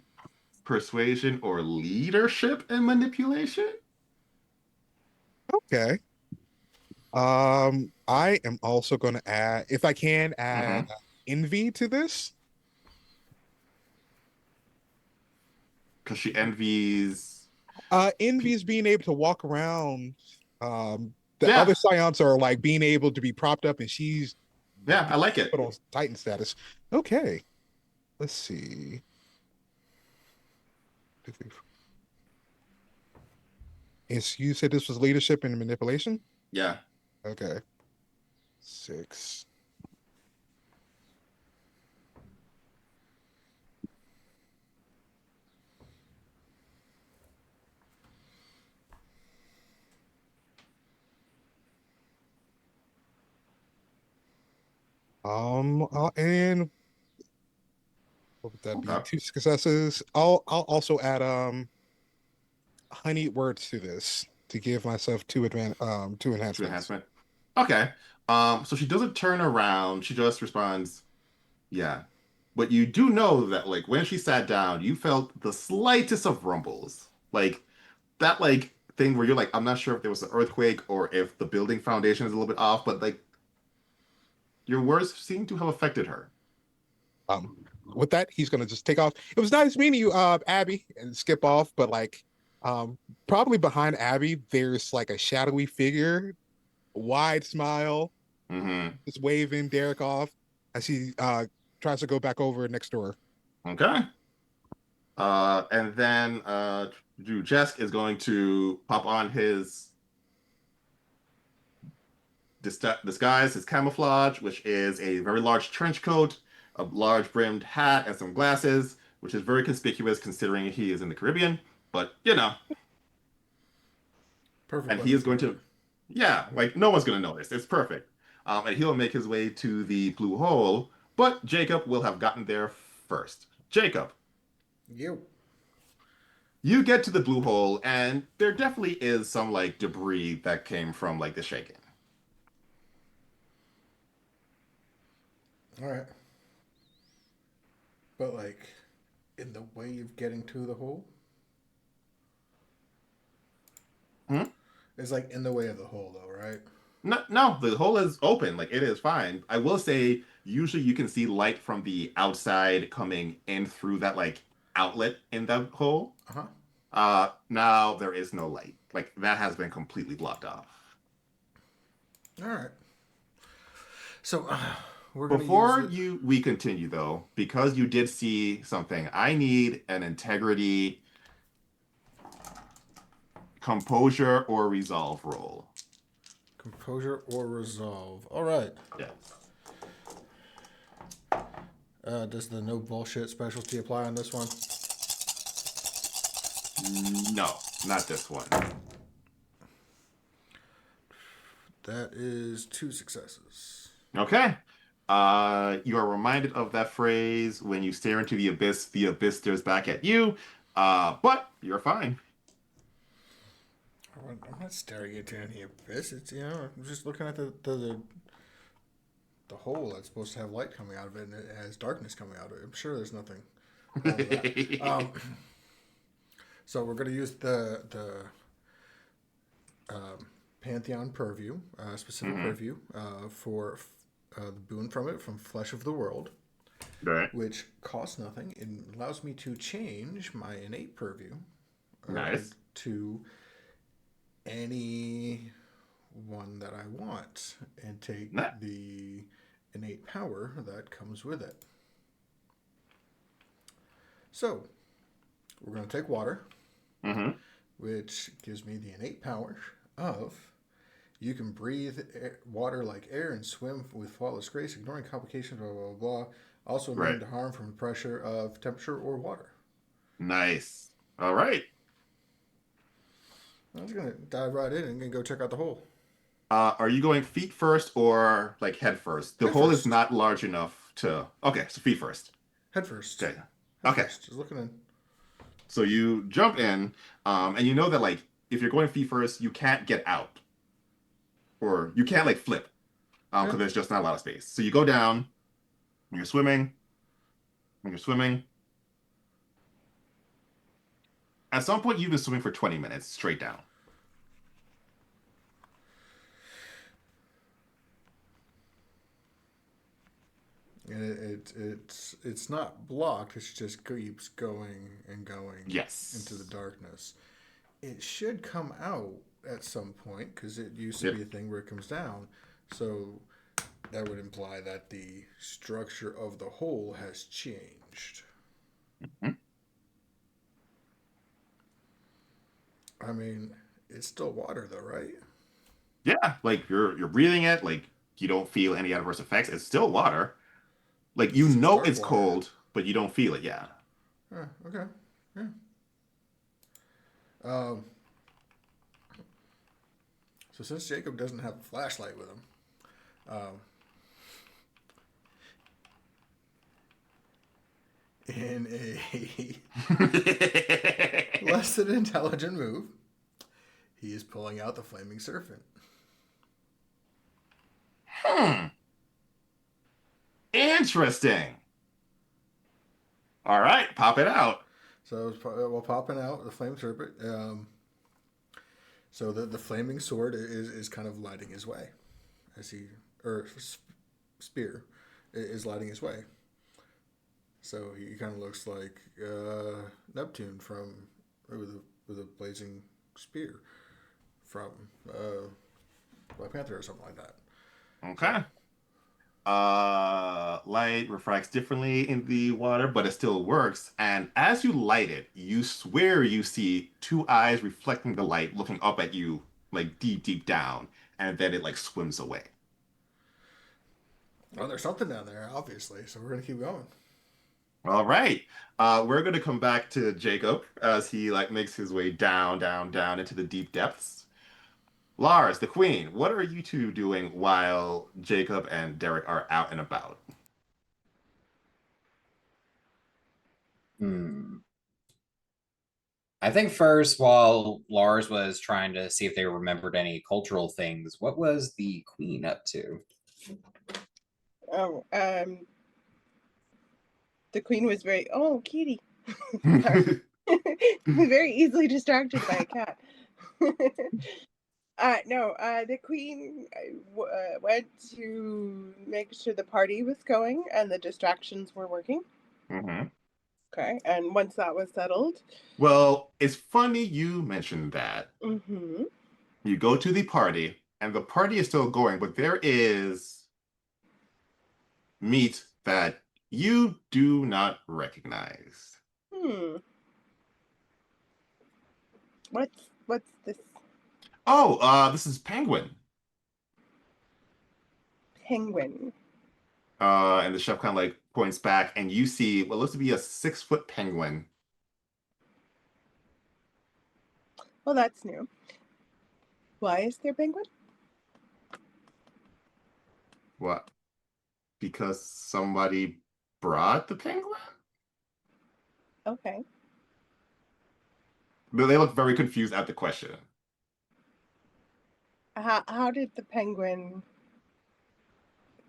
persuasion or leadership and manipulation. Okay. I am also going to add, if I can, add Mm-hmm. envy to this. Because she envies. Envy Pe- is being able to walk around. The yeah, other scions are like being able to be propped up, and she's yeah, I like it. put on Titan status. Okay, let's see. Is you said this was leadership and manipulation? Yeah. Okay, 6. And what would that be? Okay. 2 successes. I'll also add honeyed words to this to give myself 2 True enhancements. enhancement. Okay. So she doesn't turn around. She just responds, yeah. But you do know that like when she sat down, you felt the slightest of rumbles. Like that like thing where you're like, I'm not sure if there was an earthquake or if the building foundation is a little bit off, but like your words seem to have affected her. Um, with that, he's gonna just take off. It was nice meeting you, Abby, and skip off. But like, probably behind Abby, there's like a shadowy figure, wide smile, Mm-hmm. just waving Derek off as he tries to go back over next door. Okay. And then Drew Jesk is going to pop on his disguise, his camouflage, which is a very large trench coat, a large brimmed hat, and some glasses, which is very conspicuous considering he is in the Caribbean. But, you know, Perfect and weather he is for going it. to, yeah, like no one's going to notice. It's perfect. And he'll make his way to the blue hole, but Jacob will have gotten there first. Jacob, You. you get to the blue hole, and there definitely is some like debris that came from like the shaking. All right. But like, in the way of getting to the hole, Hmm? it's like in the way of the hole, though, right? No, no, the hole is open. Like it is fine. I will say, usually you can see light from the outside coming in through that like outlet in the hole. Uh huh. Now there is no light. Like that has been completely blocked off. All right. So we're gonna use Before the. we continue though, because you did see something, I need an integrity, composure, or resolve roll. Composure or resolve. All right. Yeah. Does the no bullshit specialty apply on this one? No, not this one. That is 2 successes. Okay. You are reminded of that phrase when you stare into the abyss stares back at you. But you're fine. I'm not staring into any abyss. It's, I'm just looking at the hole that's supposed to have light coming out of it, and it has darkness coming out of it. I'm sure there's nothing wrong with that. So we're going to use the Pantheon purview, specific purview, for the boon from it, from Flesh of the World, Right. which costs nothing. It allows me to change my innate purview Nice. to any one that I want and take Nice. the innate power that comes with it. So we're going to take water, which gives me the innate power of you can breathe water like air and swim with flawless grace, ignoring complications, blah, blah, blah. Also immune to harm from the pressure of temperature or water. Nice. All right. I'm just going to dive right in and gonna go check out the hole. Are you going feet first or like head first? The Head hole first. is not large enough to. Okay, so feet first. Head first. Okay. Head Okay. first. Just looking in. So you jump in, and you know that like if you're going feet first, you can't get out, or you can't like flip, because there's just not a lot of space. So you go down. When you're swimming. At some point, you've been swimming for 20 minutes straight down. And it's not blocked. It just keeps going and going. Yes. Into the darkness. It should come out at some point because it used to be a thing where it comes down. So that would imply that the structure of the hole has changed. I mean, it's still water though, right? Yeah, like you're breathing it, like you don't feel any adverse effects. It's still water. Like you know dark it's water. cold, but you don't feel it. Yeah. Okay. Yeah. So since Jacob doesn't have a flashlight with him, in a less than intelligent move, he is pulling out the flaming serpent. Interesting. All right, pop it out. So while popping out the flame serpent, so the flaming sword is kind of lighting his way, as spear is lighting his way. So he kind of looks like Neptune from with a blazing spear from Black Panther or something like that. Okay. Light refracts differently in the water, but it still works. And as you light it, you swear you see 2 eyes reflecting the light, looking up at you, like deep, deep down, and then it like swims away. Well, there's something down there, obviously. So we're gonna keep going. All right. We're gonna come back to Jacob as he like makes his way down, down, down into the deep depths. Lars, the Queen, what are you two doing while Jacob and Derek are out and about? I think first, while Lars was trying to see if they remembered any cultural things, what was the Queen up to? Oh, the Queen was kitty. Sorry. Very easily distracted by a cat. The Queen went to make sure the party was going and the distractions were working. Okay, and once that was settled. Well, it's funny you mentioned that. You go to the party, and the party is still going, but there is meat that you do not recognize. What's this? Oh, this is Penguin. penguin? And the chef kind of like points back, and you see what looks to be a 6-foot penguin. Well, that's new. Why is there penguin? What? Because somebody brought the penguin? Okay. They look very confused at the question. How did the penguin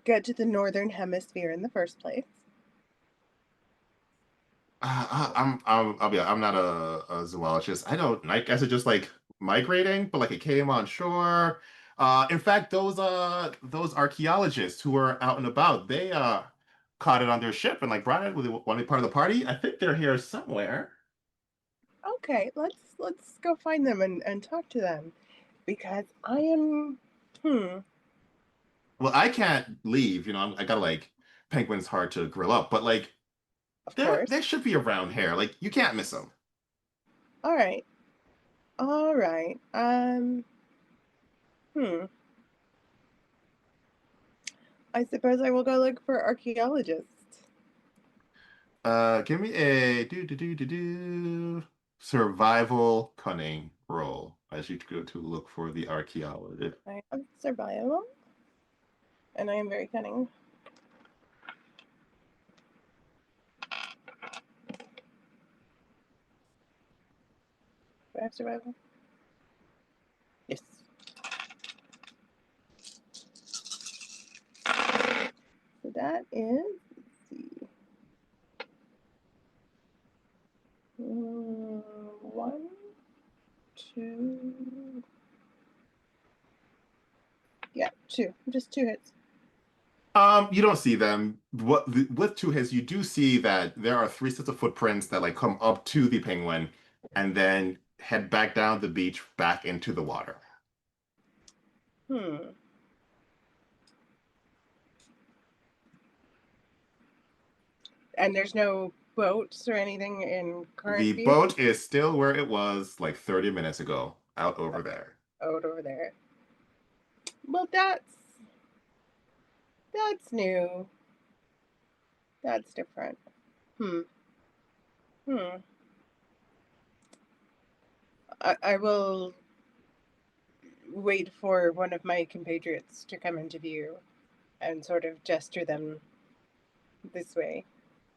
get to the northern hemisphere in the first place? I'll be. I'm not a zoologist. I don't. I guess it's just like migrating, but like it came on shore. In fact, those archaeologists who were out and about, they caught it on their ship and like brought it with one part of the party. I think they're here somewhere. Okay, let's go find them and talk to them because I am Well, I can't leave. I gotta like penguins hard to grill up, but like of they course. should be around here. Like you can't miss them. All right. All right. Hmm. I suppose I will go look for archaeologists. Give me a do survival cunning roll as you go to look for the archaeologist. I have survival, and I am very cunning. Do I have survival? Yes. So that is, let's see, 1, 2, yeah, 2, just 2 hits. You don't see them. With two hits, you do see that there are 3 sets of footprints that like come up to the penguin and then head back down the beach back into the water. Hmm. And there's no boats or anything in current The view? boat is still where it was like 30 minutes ago, out over Okay. there. Out over there. Well, that's new. That's different. Hmm. Hmm. I will wait for one of my compatriots to come into view and sort of gesture them this way.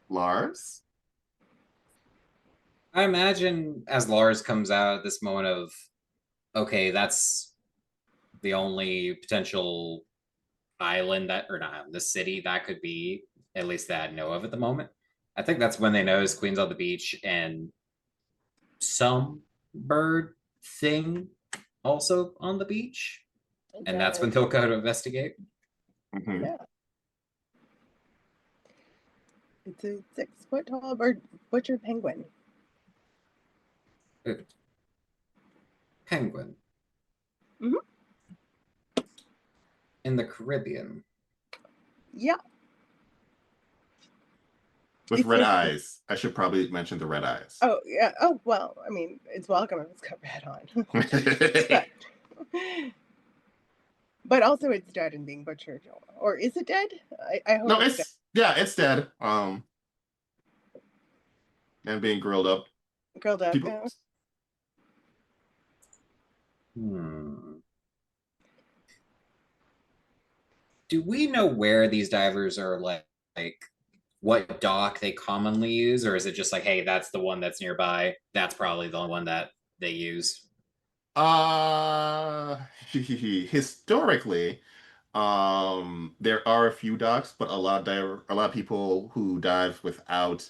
Lars? I imagine as Lars comes out at this moment of, okay, that's the only potential island that, or not, the city that could be, at least that I know of at the moment. I think that's when they notice Queen's on the beach and some bird thing also on the beach. And that's when they'll go to investigate. Mhm. Yeah. It's a 6-foot tall bird butcher penguin. Penguin. Mhm. In the Caribbean. Yeah. With red eyes. I should probably mention the red eyes. Oh, yeah. Oh, well, I mean, it's welcome if it's got red on. but also it's dead and being butchered. Or is it dead? I hope No, it's dead. it's dead. And being grilled up. Grilled up. People. Do we know where these divers are like what dock they commonly use, or is it just like, hey, that's the one that's nearby? That's probably the one that they use. Historically, there are a few docks, but a lot of people who dive without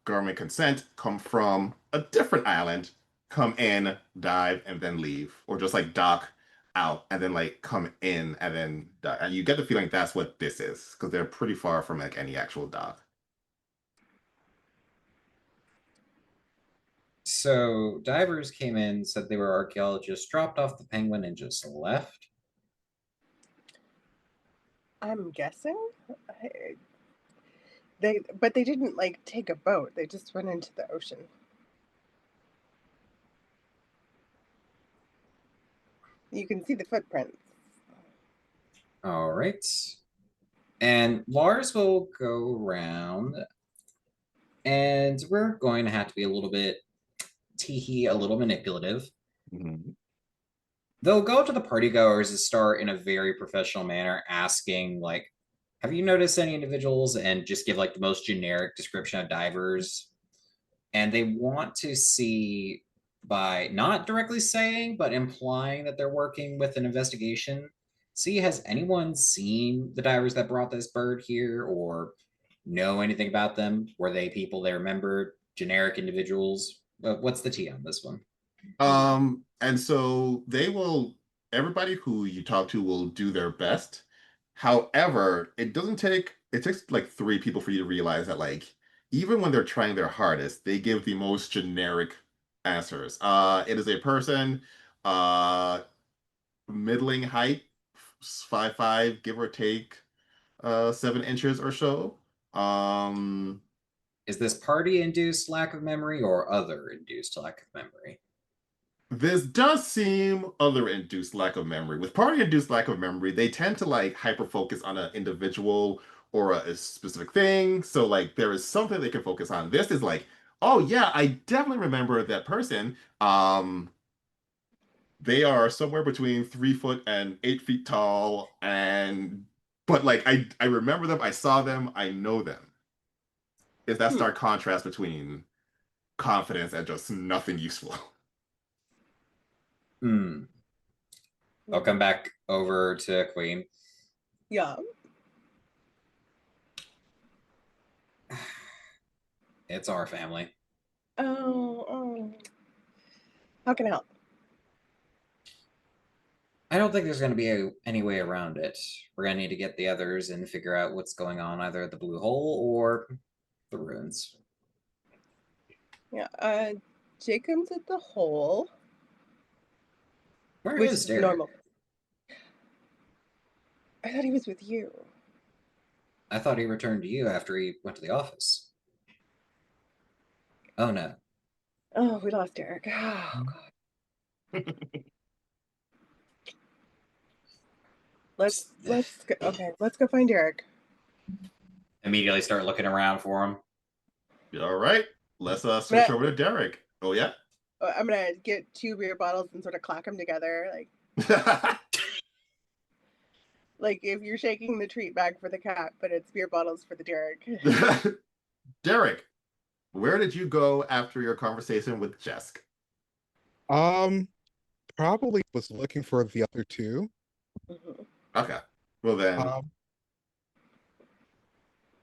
government consent come from a different island, come in, dive, and then leave, or just like dock out and then like come in and then die. And you get the feeling that's what this is, because they're pretty far from like any actual dock. So divers came in, said they were archaeologists, dropped off the penguin, and just left. I'm guessing. But they didn't like take a boat. They just went into the ocean. You can see the footprints. All right. And Lars will go around, and we're going to have to be a little bit teehee, a little manipulative. Mhm. They'll go to the partygoers and start in a very professional manner, asking, like, have you noticed any individuals? And just give like the most generic description of divers. And they want to see by not directly saying, but implying that they're working with an investigation. See, has anyone seen the divers that brought this bird here or know anything about them? Were they people they remembered, generic individuals? What's the tea on this one? And so everybody who you talk to will do their best. However, it takes like three people for you to realize that, like, even when they're trying their hardest, they give the most generic answers. It is a person, uh, middling height, 5'5", give or take, 7 inches or so. Um, Is this party induced lack of memory or other induced lack of memory? This does seem other-induced lack of memory. With party-induced lack of memory, they tend to like hyper-focus on an individual or a specific thing. So like there is something they can focus on. This is like, oh yeah, I definitely remember that person. They are somewhere between 3 foot and 8 feet tall, and but like I remember them, I saw them, I know them. Is that stark contrast between confidence and just nothing useful? Hmm. I'll come back over to Queen. Yeah. It's our family. Oh. How can I help? I don't think there's going to be any way around it. We're going to need to get the others and figure out what's going on, either at the Blue Hole or the ruins. Yeah. Jacob's at the hole, Where which is is Derek? normal. I thought he was with you. I thought he returned to you after he went to the office. Oh no. Oh, we lost Derek. Oh God. Let's go. Okay, let's go find Derek. Immediately start looking around for him. All right, let's switch over to Derek. Oh yeah. I'm gonna get 2 beer bottles and sort of clack them together, like if you're shaking the treat bag for the cat, but it's beer bottles for the Derek. Derek, where did you go after your conversation with Jesk? Probably was looking for the other two. Mhm. Okay. Well then, Um,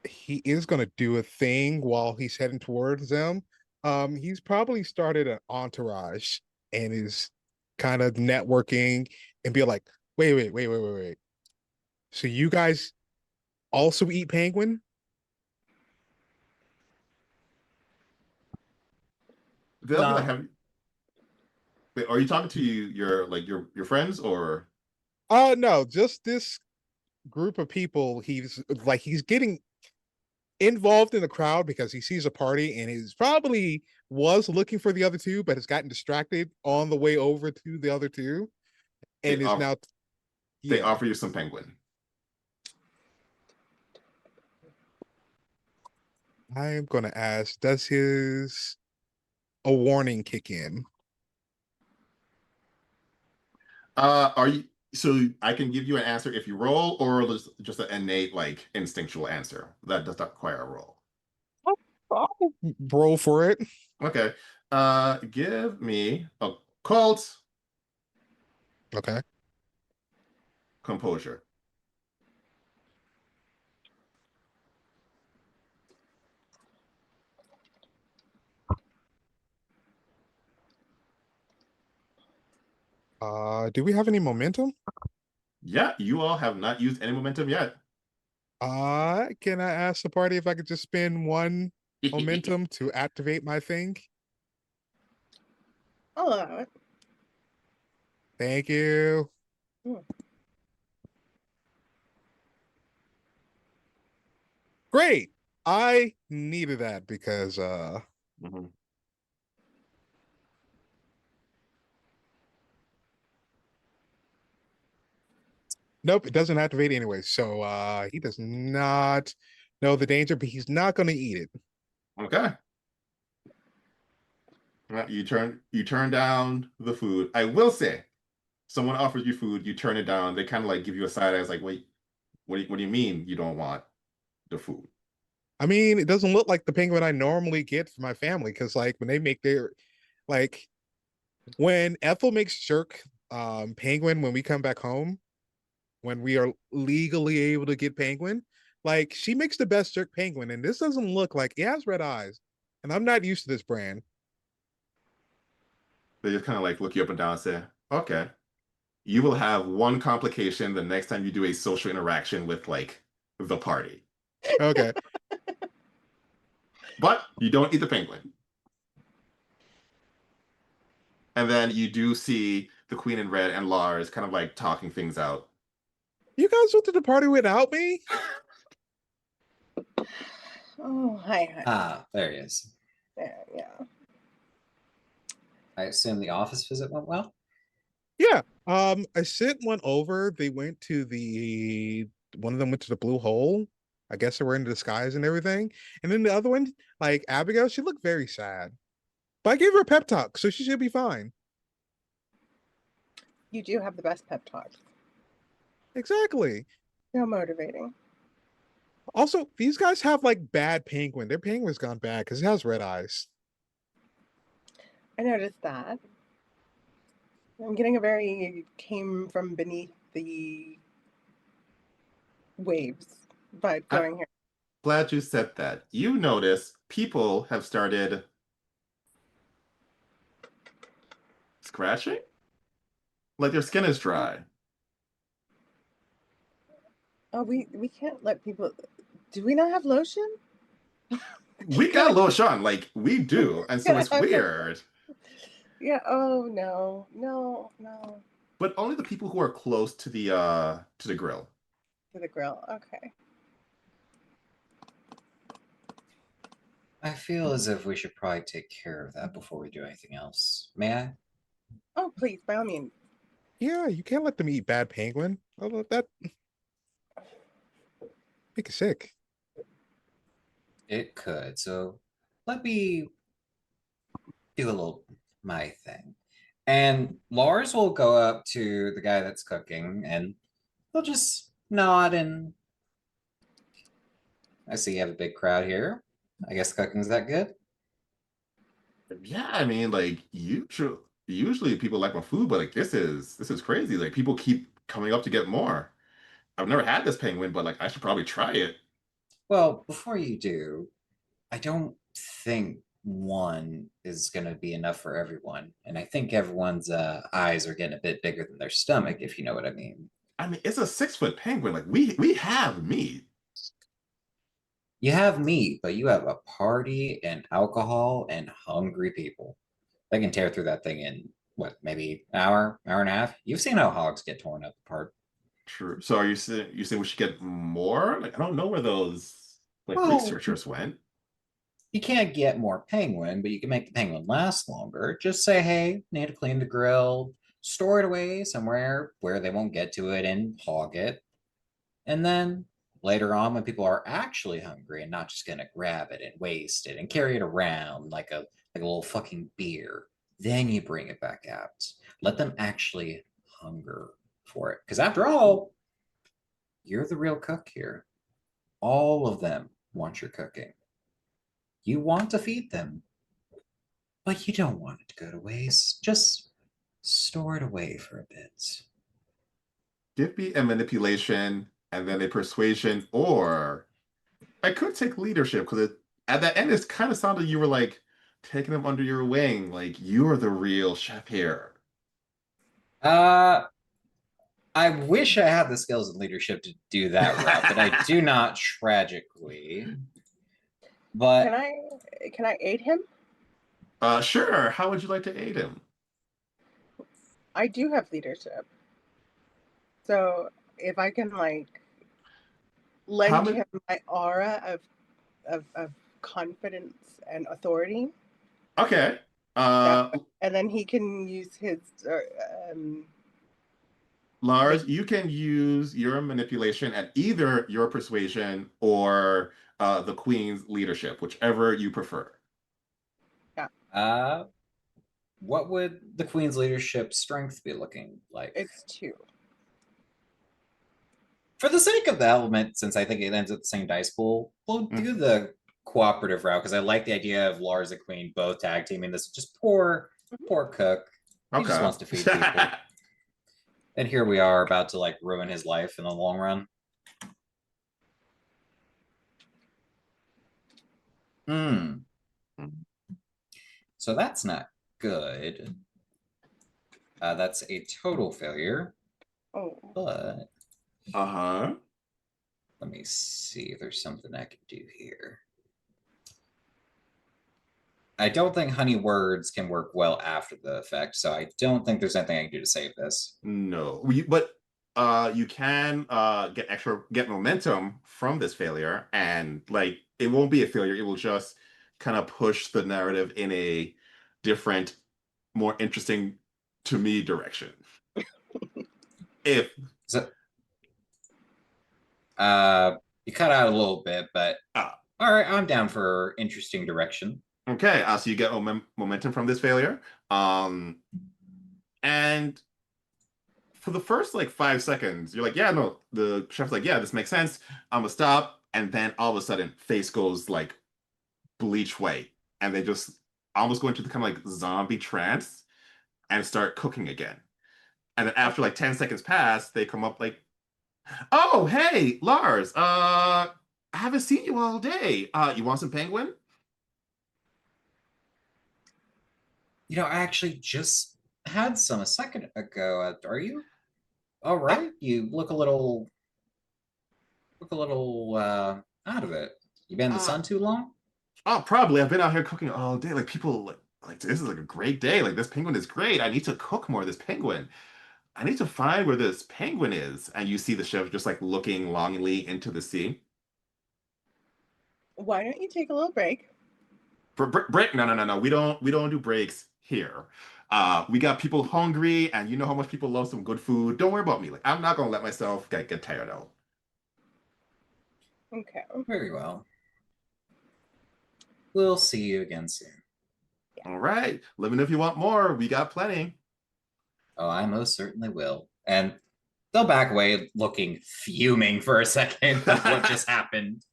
he is gonna do a thing while he's heading towards them. He's probably started an entourage and is kind of networking and be like, wait. So you guys also eat penguin? they'll be like, No. have wait, are you talking to your friends or No, just this group of people. He's getting involved in the crowd because he sees a party and he's probably was looking for the other two, but has gotten distracted on the way over to the other two they and is offer now, they yeah. offer you some penguin? I'm gonna ask, does his a warning kick in? Are you so I can give you an answer if you roll, or just an innate like instinctual answer that does not require a roll. I'll roll for it. Okay. Give me a cult Okay. composure. Do we have any momentum? Yeah, you all have not used any momentum yet. Can I ask the party if I could just spend one momentum to activate my thing? I'll allow it. Thank you. Hmm. Great. I needed that because Mhm. Nope, it doesn't activate anyway. So he does not know the danger, but he's not going to eat it. Okay. Well, you turn down the food. I will say, someone offers you food, you turn it down. They kind of like give you a side eye. It's like, wait, what do you mean you don't want the food? I mean, it doesn't look like the penguin I normally get for my family because, like, when they make their, like, when Ethel makes jerk penguin when we come back home, when we are legally able to get penguin, like, she makes the best jerk penguin, and this doesn't look like it has red eyes, and I'm not used to this brand. They just kind of like look you up and down and say, okay, you will have one complication the next time you do a social interaction with like the party, Okay. but you don't eat the penguin. And then you do see the Queen in Red and Lars kind of like talking things out. You guys went to the party without me? Oh, hi. Ah, there he is. Yeah. I assume the office visit went well. Yeah. I sent one over. They went to the one of them went to the blue hole. I guess they were in disguise and everything. And then the other one, like Abigail, she looked very sad. But I gave her a pep talk, so she should be fine. You do have the best pep talks. Exactly. So motivating. Also, these guys have like bad penguin. Their penguin's gone bad because it has red eyes. I noticed that. I'm getting a very came from beneath the waves vibe I'm going here. glad you said that. You notice people have started scratching? Like their skin is dry. Oh, we can't let people. Do we not have lotion? We got lotion, like we do, and so Can I it's have some? weird. Yeah. Oh no. But only the people who are close to the grill. To the grill. Okay. I feel as if we should probably take care of that before we do anything else. May I? Oh, please, by all means. Yeah, you can't let them eat bad penguin. Oh, that make you sick. It could. So let me do a little my thing. And Lars will go up to the guy that's cooking and they'll just nod and I see you have a big crowd here. I guess cooking's that good. Yeah, I mean, like usually people like my food, but like this is crazy. Like people keep coming up to get more. I've never had this penguin, but like I should probably try it. Well, before you do, I don't think one is going to be enough for everyone. And I think everyone's eyes are getting a bit bigger than their stomach, if you know what I mean. I mean, it's a 6 foot penguin. Like we have meat. You have meat, but you have a party and alcohol and hungry people. They can tear through that thing in what, maybe an hour, hour and a half. You've seen how hogs get torn up apart. True. So are you saying we should get more? Like I don't know where those like Well, researchers went. you can't get more penguin, but you can make the penguin last longer. Just say, hey, need to clean the grill, store it away somewhere where they won't get to it and hog it. And then later on, when people are actually hungry and not just gonna grab it and waste it and carry it around like a little fucking beer, then you bring it back out. Let them actually hunger for it. Because after all, you're the real cook here. All of them want your cooking. You want to feed them, but you don't want it to go to waste. Just store it away for a bit. Give me a manipulation and then a persuasion, or I could take leadership because at that end it kind of sounded you were like taking them under your wing, like you're the real chef here. Uh, I wish I had the skills and leadership to do that route, but I do not tragically. Can But I aid him? Sure. How would you like to aid him? I do have leadership. So if I can like How lend many? him my aura of confidence and authority, Okay. that Uh, and then he can use his Lars, you can use your manipulation at either your persuasion or the queen's leadership, whichever you prefer. Uh, what would the queen's leadership strength be looking like? It's 2. For the sake of the element, since I think it ends at the same dice pool, we'll do the cooperative route because I like the idea of Lars and Queen both tag teaming this. Just poor cook. He just Okay. wants to feed people. And here we are about to like ruin his life in the long run. So that's not good. That's a total failure. Oh. But Uh-huh. let me see if there's something I can do here. I don't think honey words can work well after the effect, so I don't think there's anything I can do to save this. No. But you can get momentum from this failure, and like it won't be a failure, it will just kind of push the narrative in a different, more interesting to me direction. If So, you cut out a little bit, but all right, I'm down for interesting direction. Okay, so you get momentum from this failure. And for the first like 5 seconds, you're like, yeah, no, the chef's like, yeah, this makes sense. I'm gonna stop. And then all of a sudden, face goes like bleach white, and they just almost go into the kind of like zombie trance and start cooking again. And then after like 10 seconds pass, they come up like, oh, hey, Lars, I haven't seen you all day. You want some penguin? You know, I actually just had some a second ago. Are you all right? You look a little out of it. You been in the sun too long? Oh, probably. I've been out here cooking all day. Like people like this is like a great day. Like this penguin is great. I need to cook more of this penguin. I need to find where this penguin is. And you see the chef just like looking longingly into the sea. Why don't you take a little break? For break? No, no, no, no. We don't do breaks here. We got people hungry, and you know how much people love some good food. Don't worry about me. Like I'm not gonna let myself get tired out. Okay. Very well. We'll see you again soon. All right. Let me know if you want more. We got plenty. Oh, I most certainly will. And they'll back away looking fuming for a second of what just happened.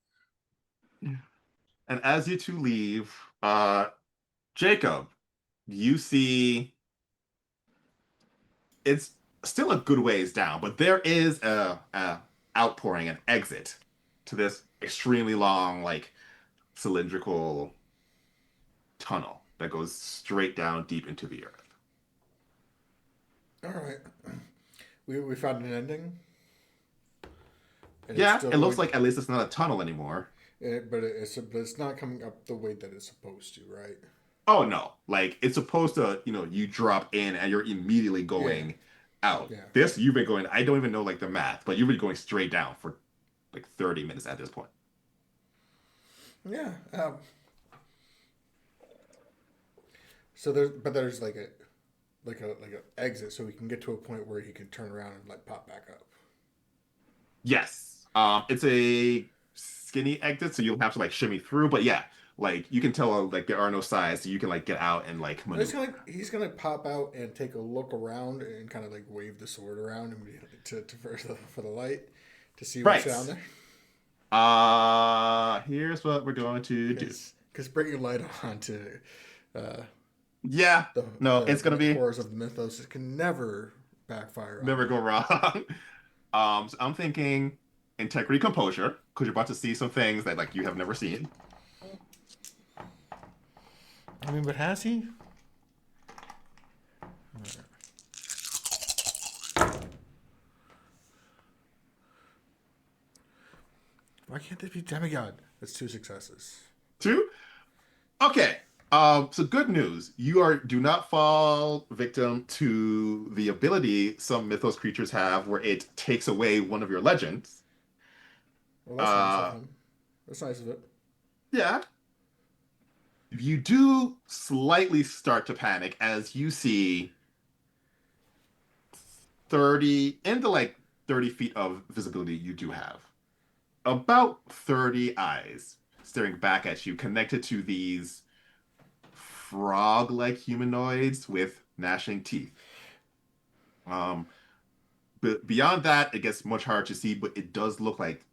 And as you two leave, Jacob, you see it's still a good ways down, but there is a outpouring, an exit to this extremely long, like cylindrical tunnel that goes straight down deep into the earth. All right. We found an ending. And it's Yeah, still it looks going- like at least it's not a tunnel anymore. but it's not coming up the way that it's supposed to, right? Oh no, like it's supposed to, you drop in and you're immediately going out. Yeah. This you've been going, I don't even know like the math, but you've been going straight down for like 30 minutes at this point. Yeah. There's like a exit, so we can get to a point where he can turn around and like pop back up. Yes. It's a skinny exit, so you'll have to like shimmy through, but yeah, like you can tell like there are no sides, so you can like get out and like maneuver. He's gonna pop out and take a look around and kind of like wave the sword around and for the light to see what's Right. down there. Here's what we're going to do. Because bringing light on to Yeah. No, it's gonna be horrors of the mythos. It can never backfire. never go wrong. So I'm thinking integrity composure, because you're about to see some things that like you have never seen. I mean, but has he? Why can't this be demigod? That's 2 successes. 2? Okay. So good news. Do not fall victim to the ability some Mythos creatures have where it takes away one of your legends. Well, that's nice of him. That's nice of it. Yeah. You do slightly start to panic as you see 30 into like 30 feet of visibility you do have. About 30 eyes staring back at you, connected to these frog-like humanoids with gnashing teeth. Um, but beyond that, it gets much harder to see, but it does look like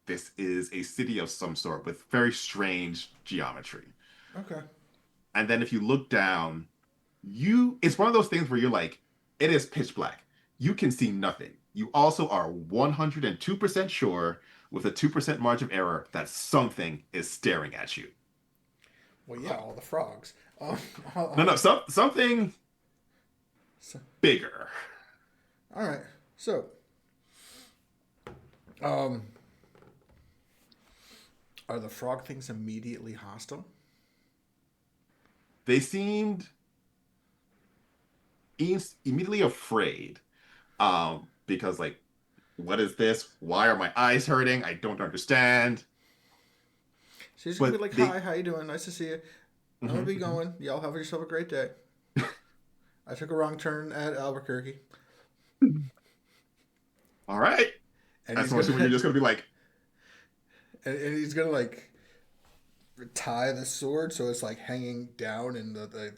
this is a city of some sort with very strange geometry. Okay. And then if you look down, it's one of those things where you're like, it is pitch black. You can see nothing. You also are 102% sure with a 2% margin of error that something is staring at you. Well, yeah, all the frogs. No, something bigger. All right. So, are the frog things immediately hostile? They seemed immediately afraid. Because like, what is this? Why are my eyes hurting? I don't understand. She's gonna be like, "Hi, how you doing? Nice to see you. I'm gonna be going. Y'all have yourself a great day." I took a wrong turn at Albuquerque. All right. And that's when you're just gonna be like, and he's gonna like tie the sword so it's like hanging down in the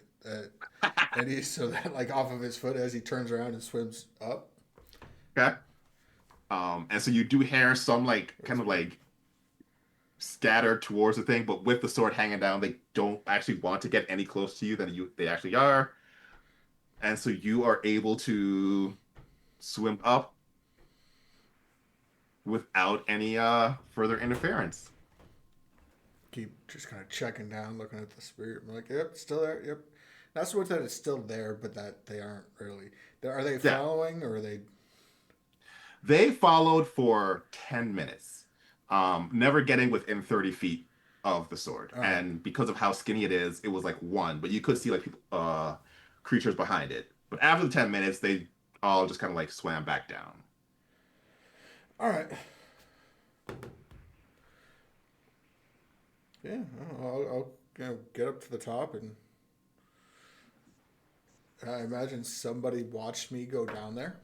and he's so that like off of his foot as he turns around and swims up. okay. And so you do hear some like kind of like scatter towards the thing, but with the sword hanging down, they don't actually want to get any closer to you than they actually are. And so you are able to swim up without any further interference. Keep just kind of checking down, looking at the spirit. I'm like, yep, still there. Yep. Not so much that it's still there, but that they aren't really. Are they following or are they? They followed for 10 minutes, never getting within 30 feet of the sword. Right. And because of how skinny it is, it was like one, but you could see like people, creatures behind it. But after the 10 minutes, they all just kind of like swam back down. All right. Yeah, I'll get up to the top, and I imagine somebody watched me go down there.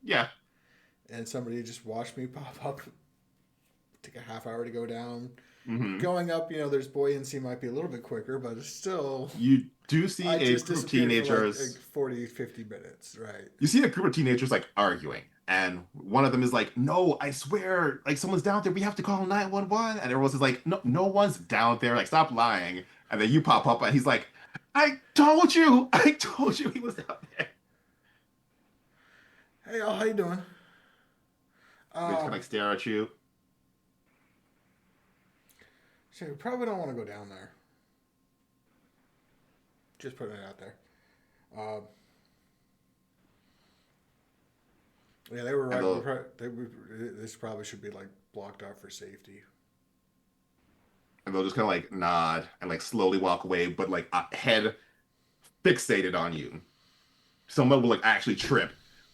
Yeah. And somebody just watched me pop up. Take a half hour to go down. Mm-hmm. Going up, there's buoyancy might be a little bit quicker, but it's still... You do see a group of teenagers... For like 40, 50 minutes, right? You see a group of teenagers like arguing. And one of them is like, no, I swear, like someone's down there. We have to call 911. And everyone's like, no one's down there. Like, stop lying. And then you pop up and he's like, I told you he was down there. Hey, y'all, how you doing? They just kind of like stare at you. So we probably don't want to go down there. Just putting it out there. Yeah, they were right. This probably should be like blocked off for safety. And they'll just kind of like nod and like slowly walk away, but like a head fixated on you. Someone will like actually trip,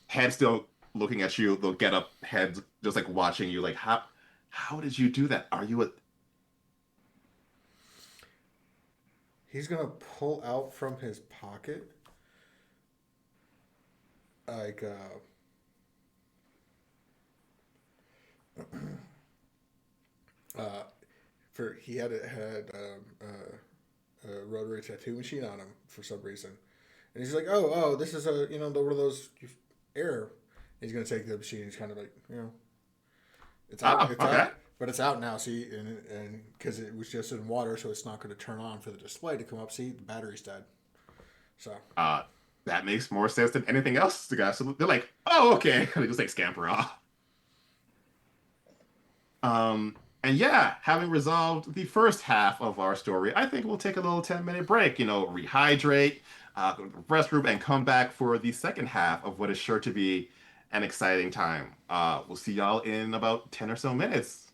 head still looking at you. They'll get up, head just like watching you. Like, how did you do that? Are you a... He's gonna pull out from his pocket like he had a rotary tattoo machine on him for some reason, and he's like, oh, this is a one of those air. He's gonna take the machine. He's kind of like, it's out, out, but it's out now. See, and because it was just in water, so it's not going to turn on for the display to come up. See, the battery's dead. So that makes more sense than anything else. The guys, so they're like, oh, okay, they just like scamper off. And yeah, having resolved the first half of our story, I think we'll take a little 10-minute break, rehydrate, go to the restroom, and come back for the second half of what is sure to be an exciting time. We'll see y'all in about 10 or so minutes.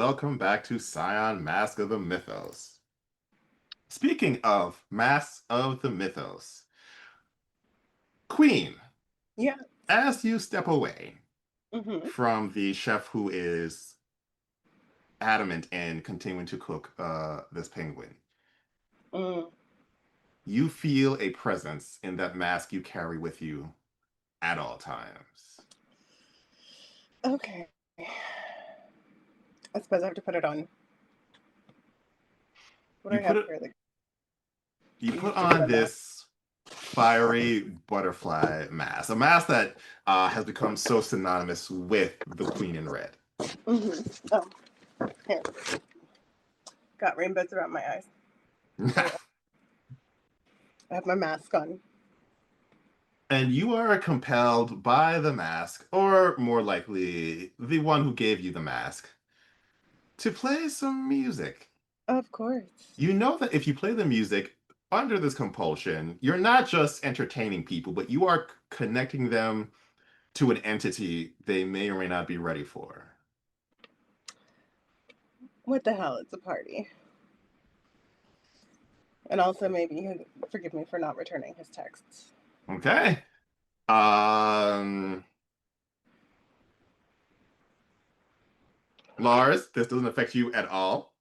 welcome back to Scion Mask of the Mythos. Speaking of Masks of the Mythos, Queen, Yeah. as you step away Mm-hmm. from the chef who is adamant in continuing to cook this penguin, Mm. you feel a presence in that mask you carry with you at all times. Okay. I suppose I have to put it on. What do You I put have it, here? you You put just on said that. this fiery butterfly mask, a mask that has become so synonymous with the Queen in Red. Mm-hmm. Oh, here. Got rainbows around my eyes. There we go. I have my mask on. And you are compelled by the mask, or more likely, the one who gave you the mask, to play some music. Of course. You know that if you play the music under this compulsion, you're not just entertaining people, but you are connecting them to an entity they may or may not be ready for. What the hell? It's a party. And also, maybe he'll forgive me for not returning his texts. Okay. Um, Lars, this doesn't affect you at all.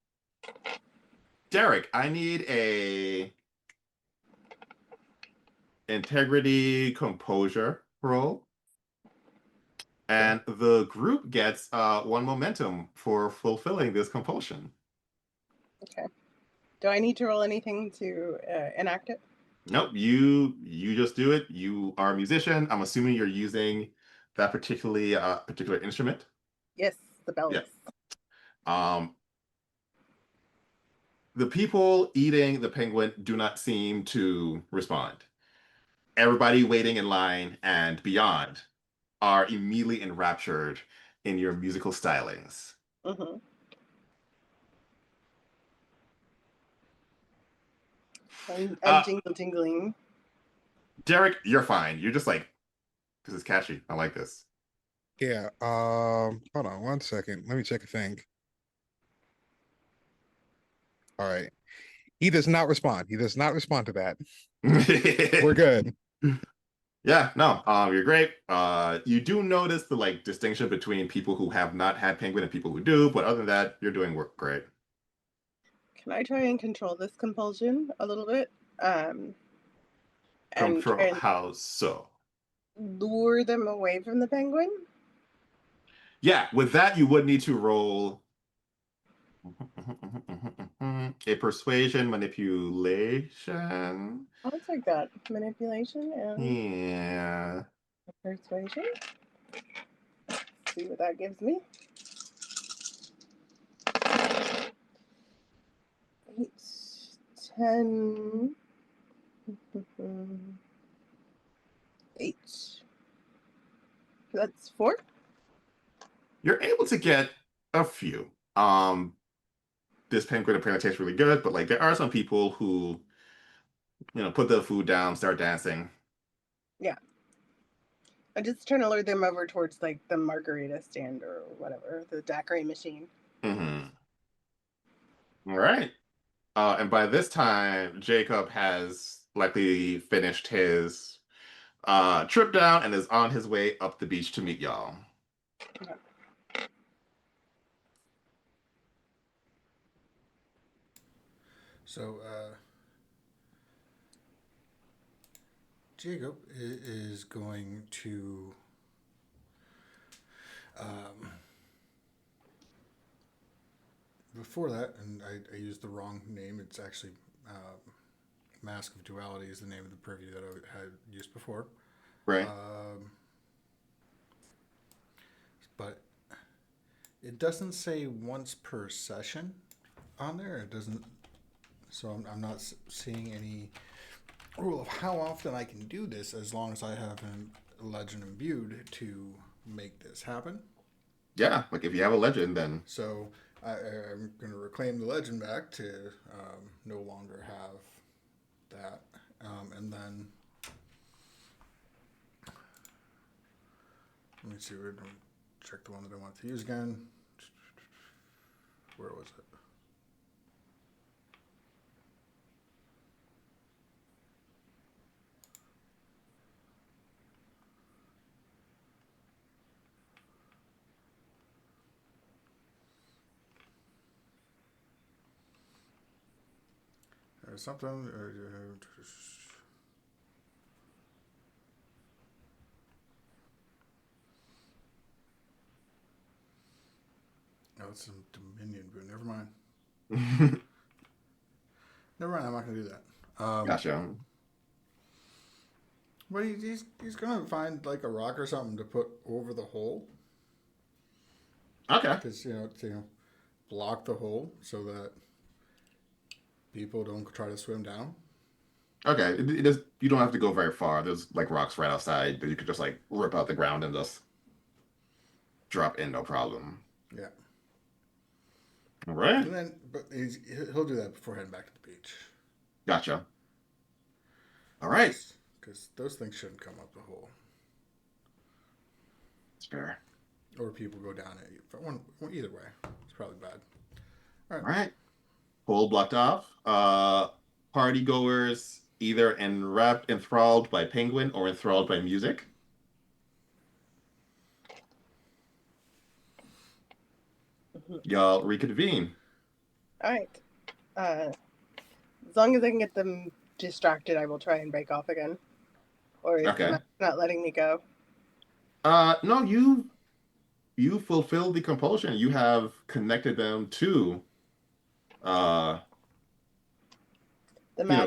Derek, I need a integrity composure roll. And the group gets one momentum for fulfilling this compulsion. Okay. Do I need to roll anything to enact it? Nope, you just do it. You are a musician. I'm assuming you're using that particular instrument. Yes, the Yeah. bells. Um, the people eating the penguin do not seem to respond. Everybody waiting in line and beyond are immediately enraptured in your musical stylings. Mm-hmm. I'm Uh, jingling. Derek, you're fine. You're just like, this is catchy. I like this. Yeah. Hold on one second. Let me check a thing. All right. He does not respond. He does not respond to that. We're good. Yeah, no, you're great. You do notice the like distinction between people who have not had penguin and people who do, but other than that, you're doing work great. Can I try and control this compulsion a little bit? And try Control and how so? lure them away from the penguin? Yeah, with that you would need to roll a persuasion manipulation. I'll take that. Manipulation and Yeah. persuasion. See what that gives me. 8, 10, 8. That's 4. You're able to get a few. This penguin apparently tastes really good, but like there are some people who, put the food down, start dancing. Yeah. I'm just trying to lure them over towards like the margarita stand or whatever, the daiquiri machine. Mm-hmm. All right. And by this time, Jacob has likely finished his trip down and is on his way up the beach to meet y'all. Okay. So, Jacob is going to before that, and I used the wrong name. It's actually Mask of Duality is the name of the preview that I had used before. Right. But it doesn't say once per session on there. It doesn't. So I'm not seeing any rule of how often I can do this as long as I have a legend imbued to make this happen. Yeah, like if you have a legend, then. So I'm going to reclaim the legend back to no longer have that. And then let me see. We're going to check the one that I want to use again. Where was it? There's something. No, it's some Dominion, but never mind. Never mind. I'm not gonna do that. Gotcha. But he's gonna find like a rock or something to put over the hole. Okay. Because to block the hole so that people don't try to swim down. Okay. You don't have to go very far. There's like rocks right outside that you could just like rip out the ground and just drop in, no problem. Yeah. All right. And then, but he'll do that before heading back to the beach. Gotcha. All right. Because those things shouldn't come up the hole. It's fair. Or people go down it. Either way, it's probably bad. All right. Hole blocked off. Party goers either enthralled by penguin or enthralled by music. Y'all reconvene. All right. As long as I can get them distracted, I will try and break off again. Or is Okay. not letting me go? No, you fulfilled the compulsion. You have connected them to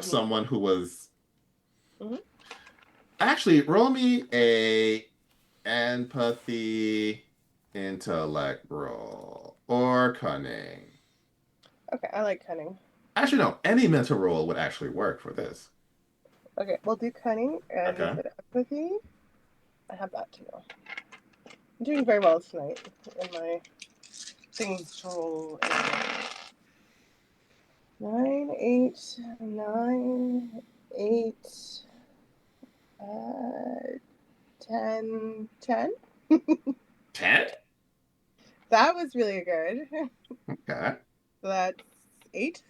someone who was actually roll me a empathy intellect roll or cunning. Okay, I like cunning. Actually, no, any mental roll would actually work for this. Okay, we'll do cunning and Okay. is it empathy? I have that too. I'm doing very well tonight in my things to roll. 9, 8, 9, 8, 10, 10. 10? That was really good. Okay. So that's 8.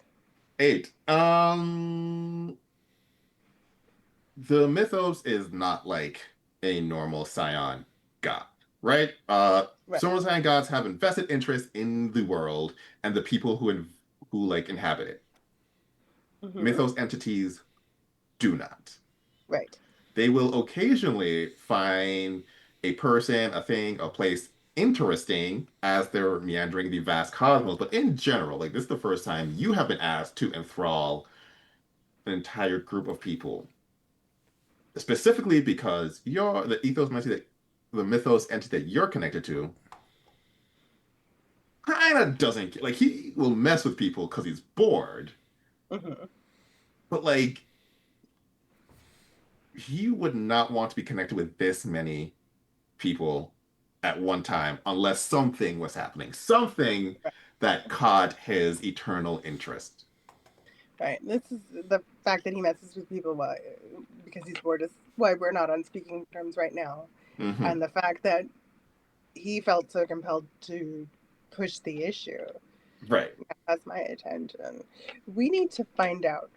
8. The Mythos is not like a normal Scion god, right? Right. Some Scion gods have invested interest in the world and the people who like inhabit it. Mythos entities do not. Right. They will occasionally find a person, a thing, a place interesting as they're meandering the vast cosmos, but in general, like this is the first time you have been asked to enthrall an entire group of people. Specifically because the ethos entity the Mythos entity that you're connected to kind of doesn't like he will mess with people because he's bored, but like he would not want to be connected with this many people at one time unless something was happening, something that caught his eternal interest. Right. This is the fact that he messes with people because he's bored is why we're not on speaking terms right now. Mm-hmm. And the fact that he felt so compelled to push the issue. Right. Has my attention. We need to find out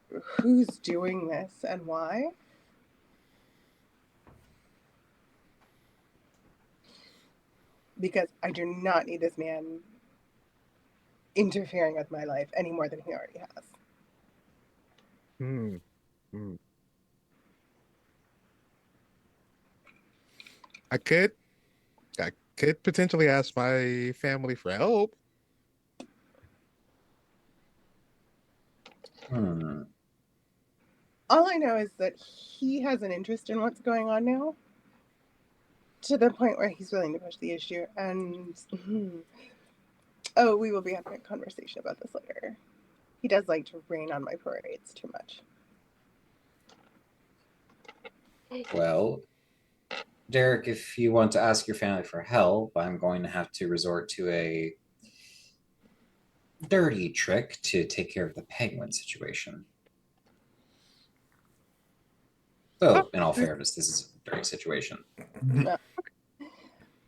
who's doing this and why. Because I do not need this man interfering with my life any more than he already has. I could potentially ask my family for help. All I know is that he has an interest in what's going on now, to the point where he's willing to push the issue. And we will be having a conversation about this later. He does like to rain on my parades too much. Well, Derek, if you want to ask your family for help, I'm going to have to resort to a dirty trick to take care of the penguin situation. Though, in all fairness, this is a dirty situation.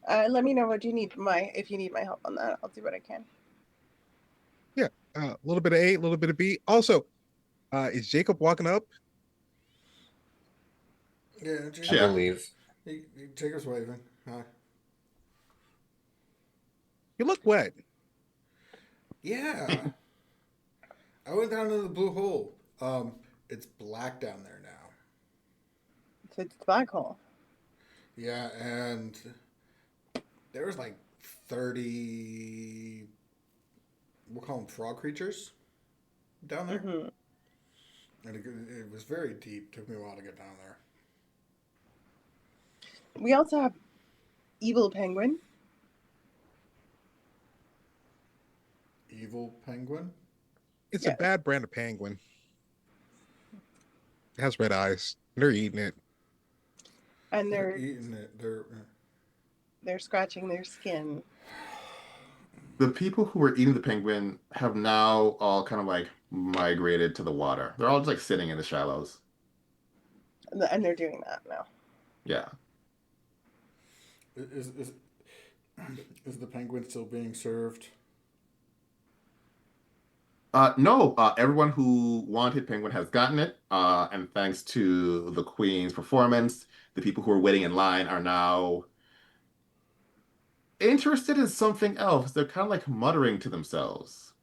Let me know what you need. If you need my help on that, I'll do what I can. A little bit of A, a little bit of B. Also, is Jacob walking up? Yeah, I Jacob, Yeah. believe. Jacob's waving. Hi. You look wet. Yeah. I went down into the blue hole. It's black down there now. So it's the black hole. Yeah, and there was like 30, we'll call them frog creatures down there. Hmm. And it was very deep. Took me a while to get down there. We also have evil penguin. Evil penguin? It's a Yes. bad brand of penguin. It has red eyes. They're eating it. And They're they're eating it. they're scratching their skin. The people who were eating the penguin have now all kind of like migrated to the water. They're all just like sitting in the shallows. And they're doing that now. Yeah. Is the penguin still being served? No, everyone who wanted penguin has gotten it. And thanks to the queen's performance, the people who are waiting in line are now interested in something else. They're kind of like muttering to themselves.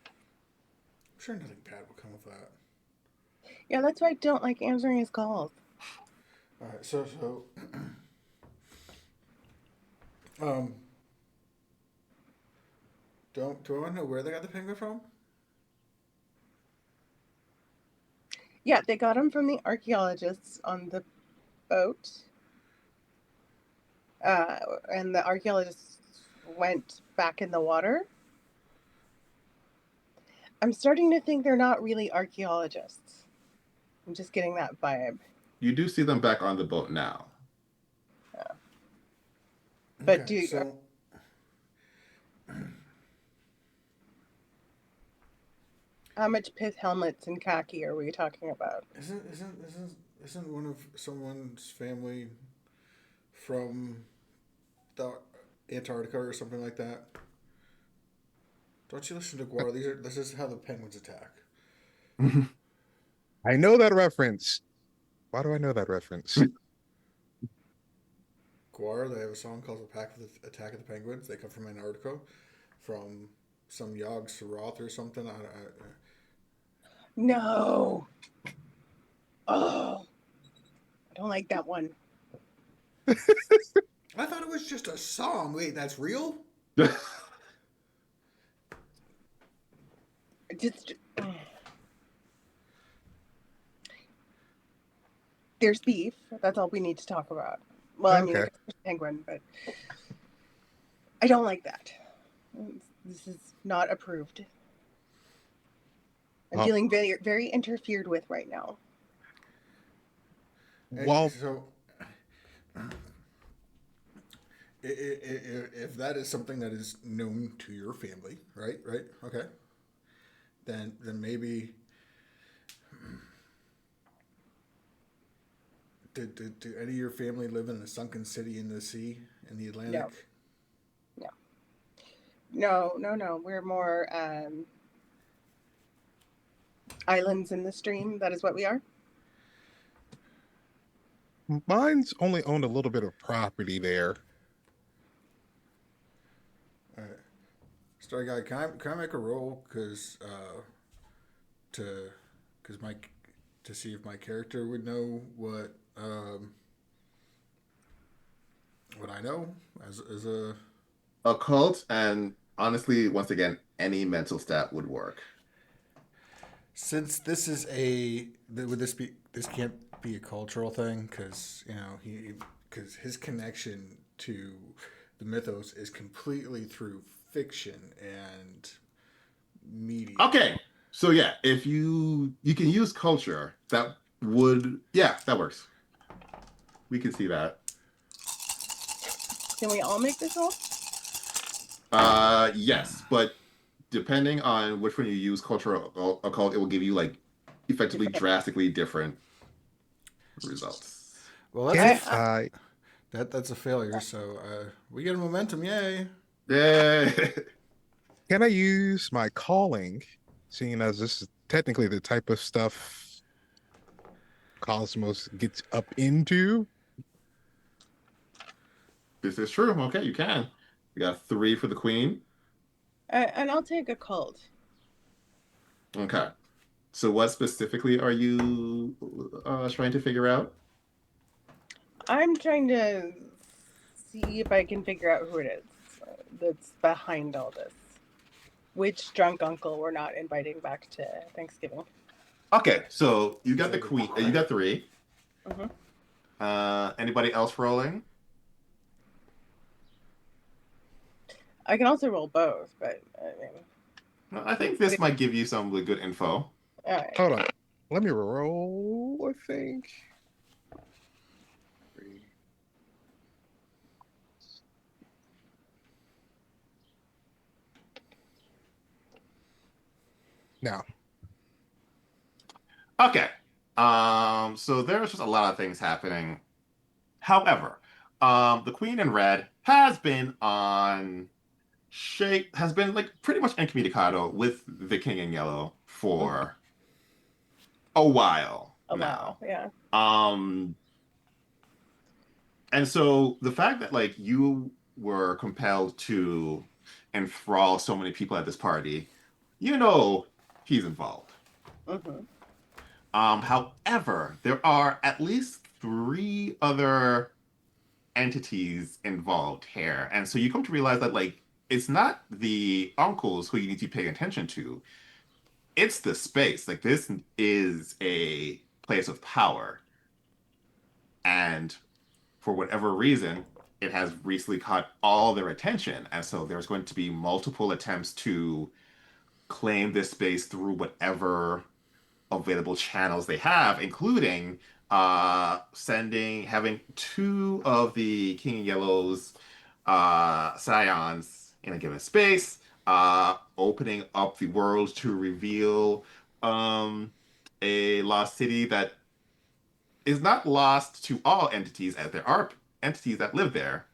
I'm sure nothing bad will come of that. Yeah, that's why I don't like answering his calls. All right, so um, do I want to know where they got the penguin from? Yeah, they got him from the archaeologists on the boat. And the archaeologists went back in the water. I'm starting to think they're not really archaeologists. I'm just getting that vibe. You do see them back on the boat now. But Okay, so how much pith helmets and khaki are we talking about? isn't one of someone's family from the Antarctica or something like that? Don't you listen to Guar? This is how the penguins attack. I know that reference. Why do I know that reference? Guar, they have a song called Attack of the Penguins. They come from Antarctica, from some Yog Sothoth or something. No. Oh, I don't like that one. I thought it was just a song. Wait, that's real? Just there's beef. That's all we need to talk about. Well, I mean, Okay. it's penguin, but I don't like that. This is not approved. I'm Well- feeling very, very interfered with right now. Well, So, if that is something that is known to your family, right, okay, then maybe. Do any of your family live in a sunken city in the sea in the Atlantic? No. We're more islands in the stream. That is what we are. mine's only owned a little bit of property there. All right. Story guy, can I make a roll to see if my character would know what I know as a Occult, and honestly, once again, any mental stat would work. since this is this can't be a cultural thing because because his connection to the mythos is completely through fiction and media. Okay, so yeah, if you can use culture, that works. We can see that. Can we all make this roll? Yes, but depending on which one you use, cultural occult, it will give you like effectively drastically different results. Well, Can that's I? that's a failure. So we get a momentum. Yay! Yeah. Can I use my calling, seeing as this is technically the type of stuff Cosmos gets up into? This is true. Okay, you can. We got 3 for the queen. And I'll take a cult. Okay. So what specifically are you trying to figure out? I'm trying to see if I can figure out who it is that's behind all this. Which drunk uncle we're not inviting back to Thanksgiving? Okay, so you got the David. queen. You got 3. Hmm. Anybody else rolling? I can also roll both, but I mean, Well, I think this might give you some really good info. all right. Hold on. Let me roll, I think. Now, Okay. So there's just a lot of things happening. However, the Queen in Red has been like pretty much incommunicado with the King in Yellow for a while A now. while, yeah. Um, and so the fact that like you were compelled to enthrall so many people at this party, you know he's involved. Hmm. However, there are at least 3 other entities involved here. And so you come to realize that like it's not the uncles who you need to be paying attention to. It's the space. Like this is a place of power. And for whatever reason, it has recently caught all their attention. And so there's going to be multiple attempts to claim this space through whatever available channels they have, including having 2 of the King of Yellow's Scions in a given space, opening up the world to reveal um, a lost city that is not lost to all entities, as there are entities that live there,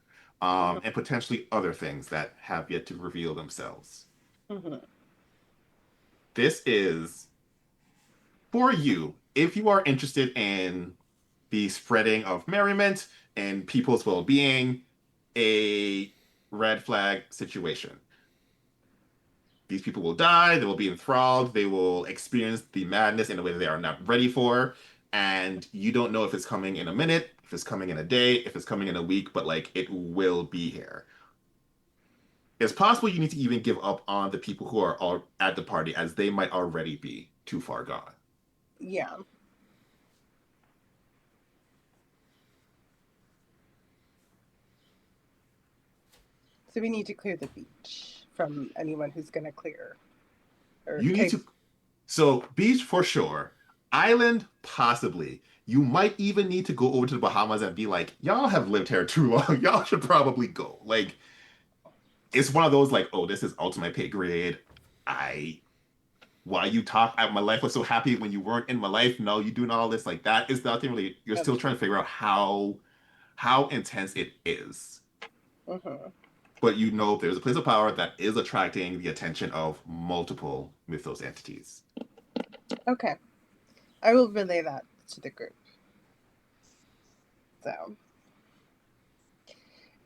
Hmm. and potentially other things that have yet to reveal themselves. Hmm. This is for you, if you are interested in the spreading of merriment and people's well being, a red flag situation. These people will die, they will be enthralled, they will experience the madness in a way that they are not ready for. And you don't know if it's coming in a minute, if it's coming in a day, if it's coming in a week, but like it will be here. It's possible you need to even give up on the people who are all at the party, as they might already be too far gone. Yeah. So we need to clear the beach from anyone who's going to clear. Or You need to So beach for sure. Island, possibly. You might even need to go over to the Bahamas and be like, y'all have lived here too long. Y'all should probably go. Like, it's one of those like, oh, this is ultimate pay grade. I Why you talk my life was so happy when you weren't in my life. No, you doing all this like that is nothing really. You're that's still true. trying to figure out how intense it is. Hmm. But you know there's a place of power that is attracting the attention of multiple Mythos entities. Okay. I will relay that to the group. So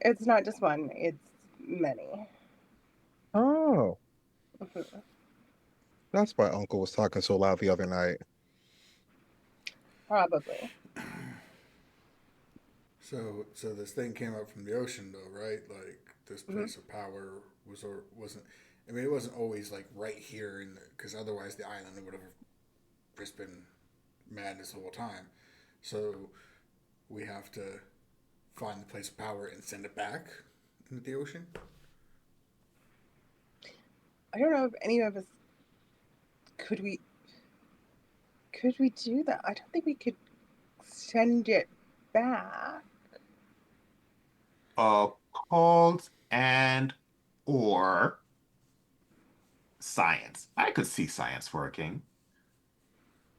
it's not just one, it's many. oh, Hmm. that's why Uncle was talking so loud the other night. Probably. So this thing came up from the ocean, though, right? Like this Hmm. place of power was or wasn't. I mean, it wasn't always like right here, in because otherwise the island would have just been madness the whole time. So we have to find the place of power and send it back into the ocean. I don't know if any of us could we do that. I don't think we could send it back. Called and or science. I could see science working.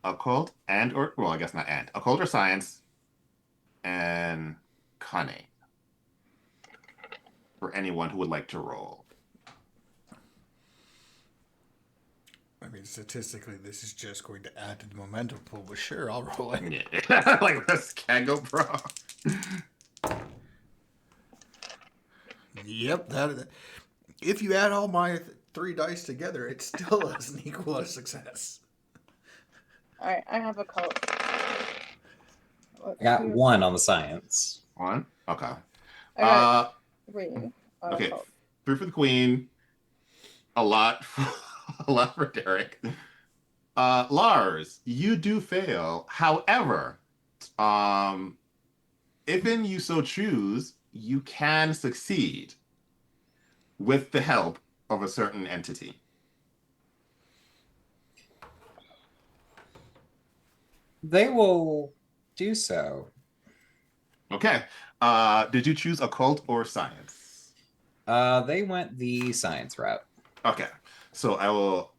Occult and or well, I guess not and. Occult or science and cunning. for anyone who would like to roll. I mean, statistically, this is just going to add to the momentum pool, but sure, I'll roll it. Yeah. Like, this can go bro. Yep, that. If you add all my 3 dice together, it still doesn't equal a success. All right, I have a cult. I got 1 on the science. 1? Okay. I got 3 on a Okay. cult. 3 for the queen. A lot a lot for Derek. Lars, you do fail. However, if in you so choose, you can succeed with the help of a certain entity. They will do so. Okay. Did you choose occult or science? They went the science route. Okay. So I will.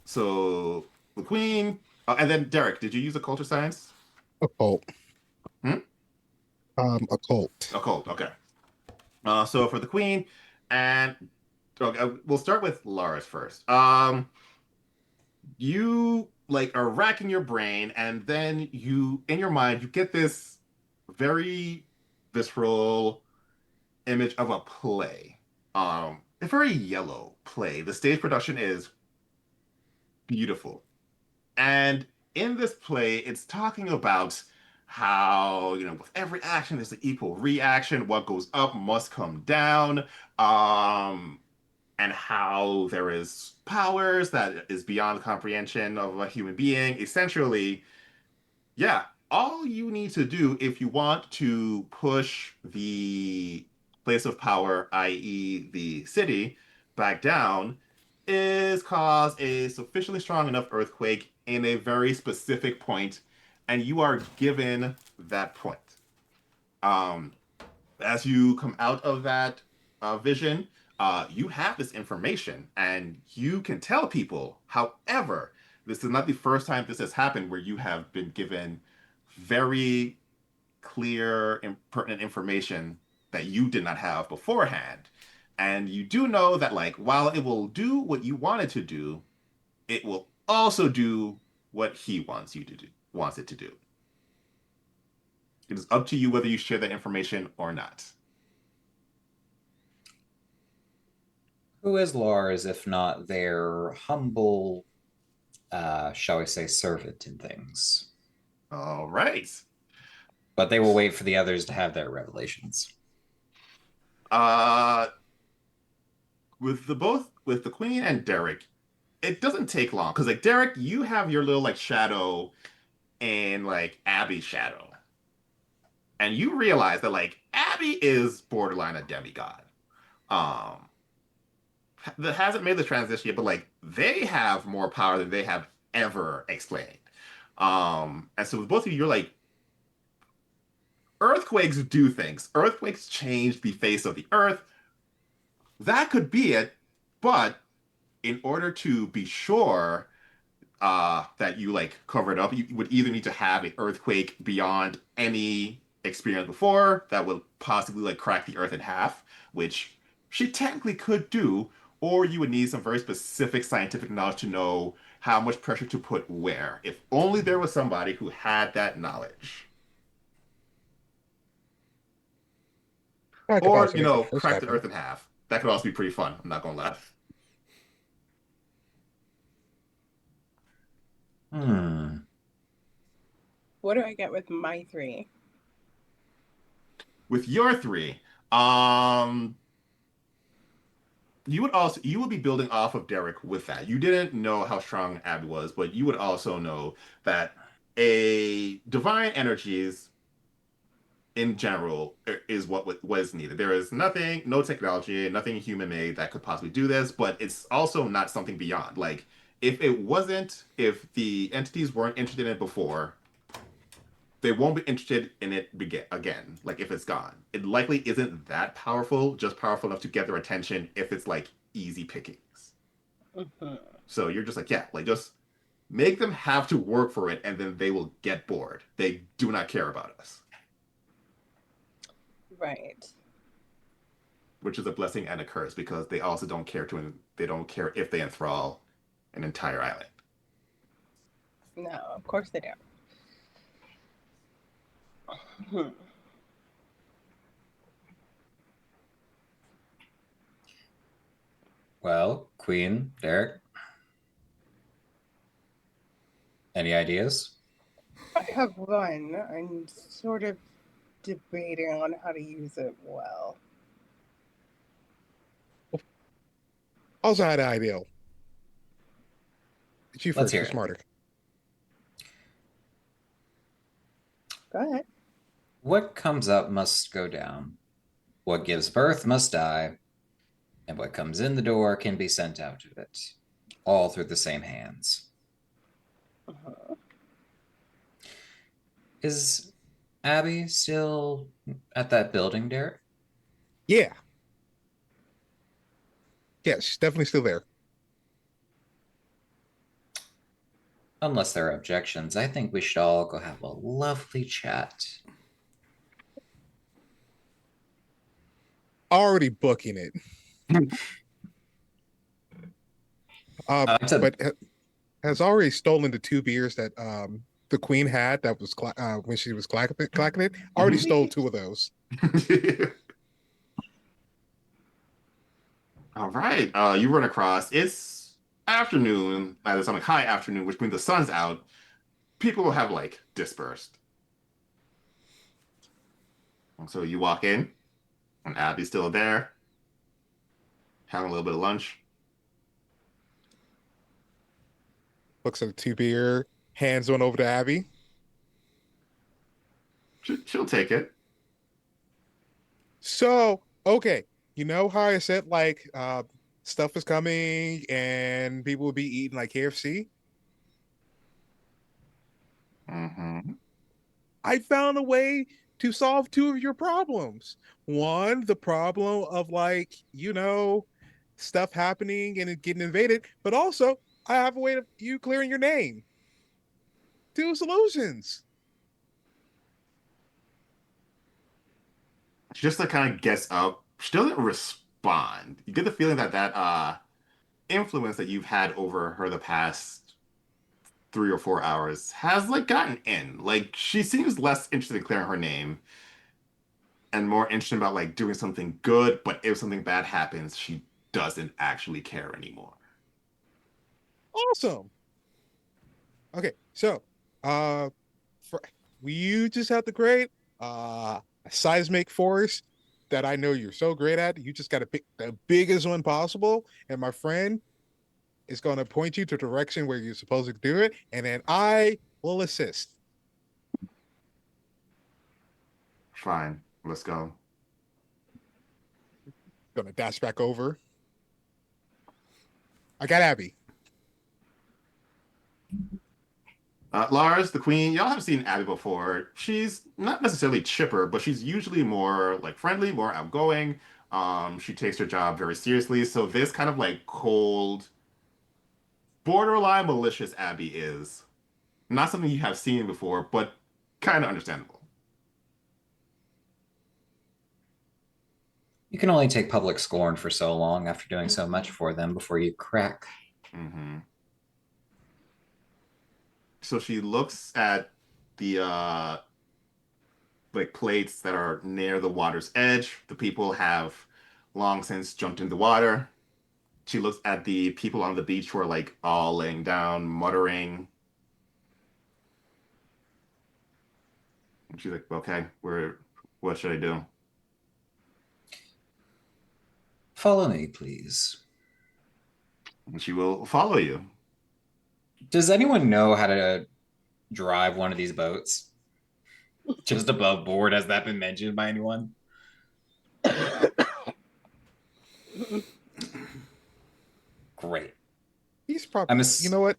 So the queen, and then Derek, did you use occult or science? Occult. Hmm? Occult. Occult. Okay. So for the queen, and okay, we'll start with Lars first. You like are racking your brain, and then you, in your mind, you get this very visceral image of a play. A very yellow play. The stage production is beautiful. And in this play, it's talking about how, with every action, there's an equal reaction. What goes up must come down. Um, and how there is powers that is beyond the comprehension of a human being. Essentially, yeah, all you need to do if you want to push the place of power, i.e., the city, back down, is cause a sufficiently strong enough earthquake in a very specific point, and you are given that point. Um, as you come out of that vision, you have this information and you can tell people. However, this is not the first time this has happened where you have been given very clear and pertinent information that you did not have beforehand. And you do know that, like, while it will do what you want it to do, it will also do what he wants it to do. It is up to you whether you share that information or not. Who is Lars if not their humble, shall we say, servant in things? All right. But they will wait for the others to have their revelations. Uh, with the Queen and Derek, it doesn't take long because like Derek, you have your little like shadow and like Abby's shadow, and you realize that like Abby is borderline a demigod. Um, that hasn't made the transition yet, but like they have more power than they have ever explained. And so with both of you, you're like earthquakes do things. Earthquakes change the face of the earth. That could be it, but in order to be sure that you like cover it up, you would either need to have an earthquake beyond any experience before that would possibly like crack the earth in half, which she technically could do, or you would need some very specific scientific knowledge to know how much pressure to put where. If only there was somebody who had that knowledge. I could Or, possibly make the first crack the happen. earth in half. That could also be pretty fun. I'm not gonna lie. What do I get with my 3? With your 3, you would be building off of Derek with that. You didn't know how strong Abby was, but you would also know that a divine energies in general is what was needed. There is nothing, no technology, nothing human made that could possibly do this, but it's also not something beyond. Like if the entities weren't interested in it before, they won't be interested in it again. Like if it's gone, it likely isn't that powerful, just powerful enough to get their attention if it's like easy pickings. Mm-hmm. So you're just like, yeah, like just make them have to work for it, and then they will get bored. They do not care about us. Right. which is a blessing and a curse because they also don't care if they enthrall an entire island. No, of course they don't. Well, Queen, Derek, any ideas? I have one. I'm sort of debating on how to use it well. Also had an idea. It's you Let's first. hear You're it. smarter. Go ahead. What comes up must go down. What gives birth must die. And what comes in the door can be sent out of it, all through the same hands. Uh-huh. Is Abby still at that building, Derek? Yeah. Yeah, she's definitely still there. Unless there are objections, I think we should all go have a lovely chat. Already booking it. To But has already stolen the 2 beers that the queen had that was when she was clacking it. Already stole 2 of those. All right. You run across. It's afternoon. It's on a high afternoon, which means the sun's out. People have like dispersed. And so you walk in, and Abby's still there, having a little bit of lunch. Looks at the 2 beer, hands one over to Abby. She'll take it. So, okay, you know how I said like stuff is coming and people will be eating like KFC? Hmm. I found a way to solve 2 of your problems. One, the problem of like, stuff happening and it getting invaded, but also I have a way of you clearing your name. 2 solutions. She just like kind of gets up. She doesn't respond. You get the feeling that influence that you've had over her the past 3 or 4 hours has like gotten in. Like she seems less interested in clearing her name and more interested about like doing something good, but if something bad happens, she doesn't actually care anymore. Awesome. Okay, so uh for you just have to create a seismic force that I know you're so great at. You just gotta pick the biggest one possible, and my friend is gonna point you to the direction where you're supposed to do it, and then I will assist. Fine, let's go. Gonna dash back over. I got Abby. Lars, the queen, y'all have seen Abby before. She's not necessarily chipper, but she's usually more like friendly, more outgoing. She takes her job very seriously. So this kind of like cold, borderline malicious Abby is not something you have seen before, but kind of understandable. You can only take public scorn for so long after doing so much for them before you crack. Hmm. So she looks at the like plates that are near the water's edge. The people have long since jumped in the water. She looks at the people on the beach who are like all laying down, muttering. And she's like, "Okay, what should I do?" Follow me, please. And she will follow you. Does anyone know how to drive one of these boats? Just above board, has that been mentioned by anyone? Great. He's I'm probably, you ass- know what?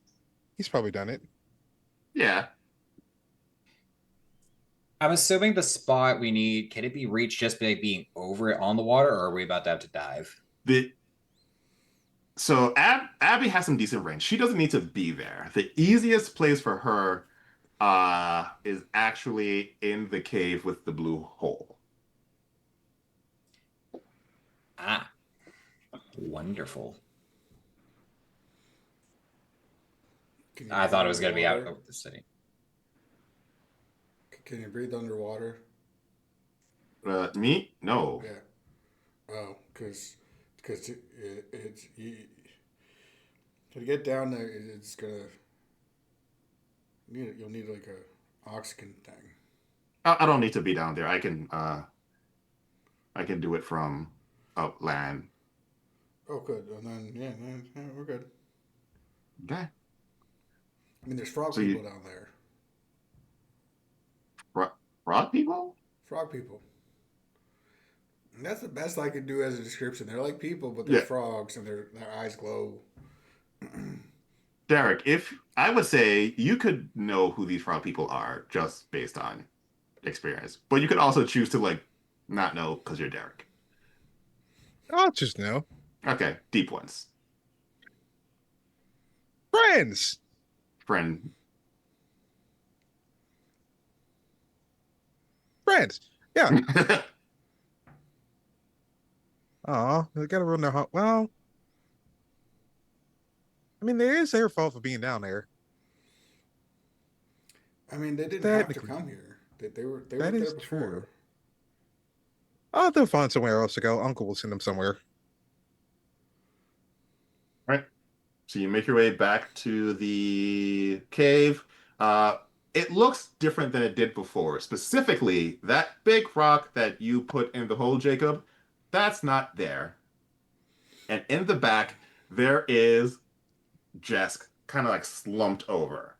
He's probably done it. Yeah. I'm assuming the spot we need, can it be reached just by being over it on the water, or are we about to have to dive? The Abby has some decent range. She doesn't need to be there. The easiest place for her is actually in the cave with the blue hole. Ah, wonderful. Can you I breathe thought it was going to be out underwater? over the city. Can you breathe underwater? Me? No. Yeah. Oh, because it's you, to get down there, it's gonna you'll need like a oxygen thing. I don't need to be down there. I can do it from up land. Oh, good. And then yeah, we're good. Okay. I mean, there's frog So people you down there. ro- rock people? Frog people. And that's the best I could do as a description. They're like people, but they're Yeah. frogs, and their eyes glow. Derek, if I would say you could know who these frog people are just based on experience, but you could also choose to like not know because you're Derek. I'll just know. Okay, deep ones. Friends. Friend. Friends. Yeah. Oh, they gotta ruin their heart. Well, I mean, there is their fault for being down there. I mean, they didn't have to Technically, come here. They were that there is before. true. Oh, they'll find somewhere else to go. Uncle will send them somewhere. Right. So you make your way back to the cave. Uh, it looks different than it did before. Specifically, that big rock that you put in the hole, Jacob, that's not there. And in the back, there is Jesk, kind of like slumped over.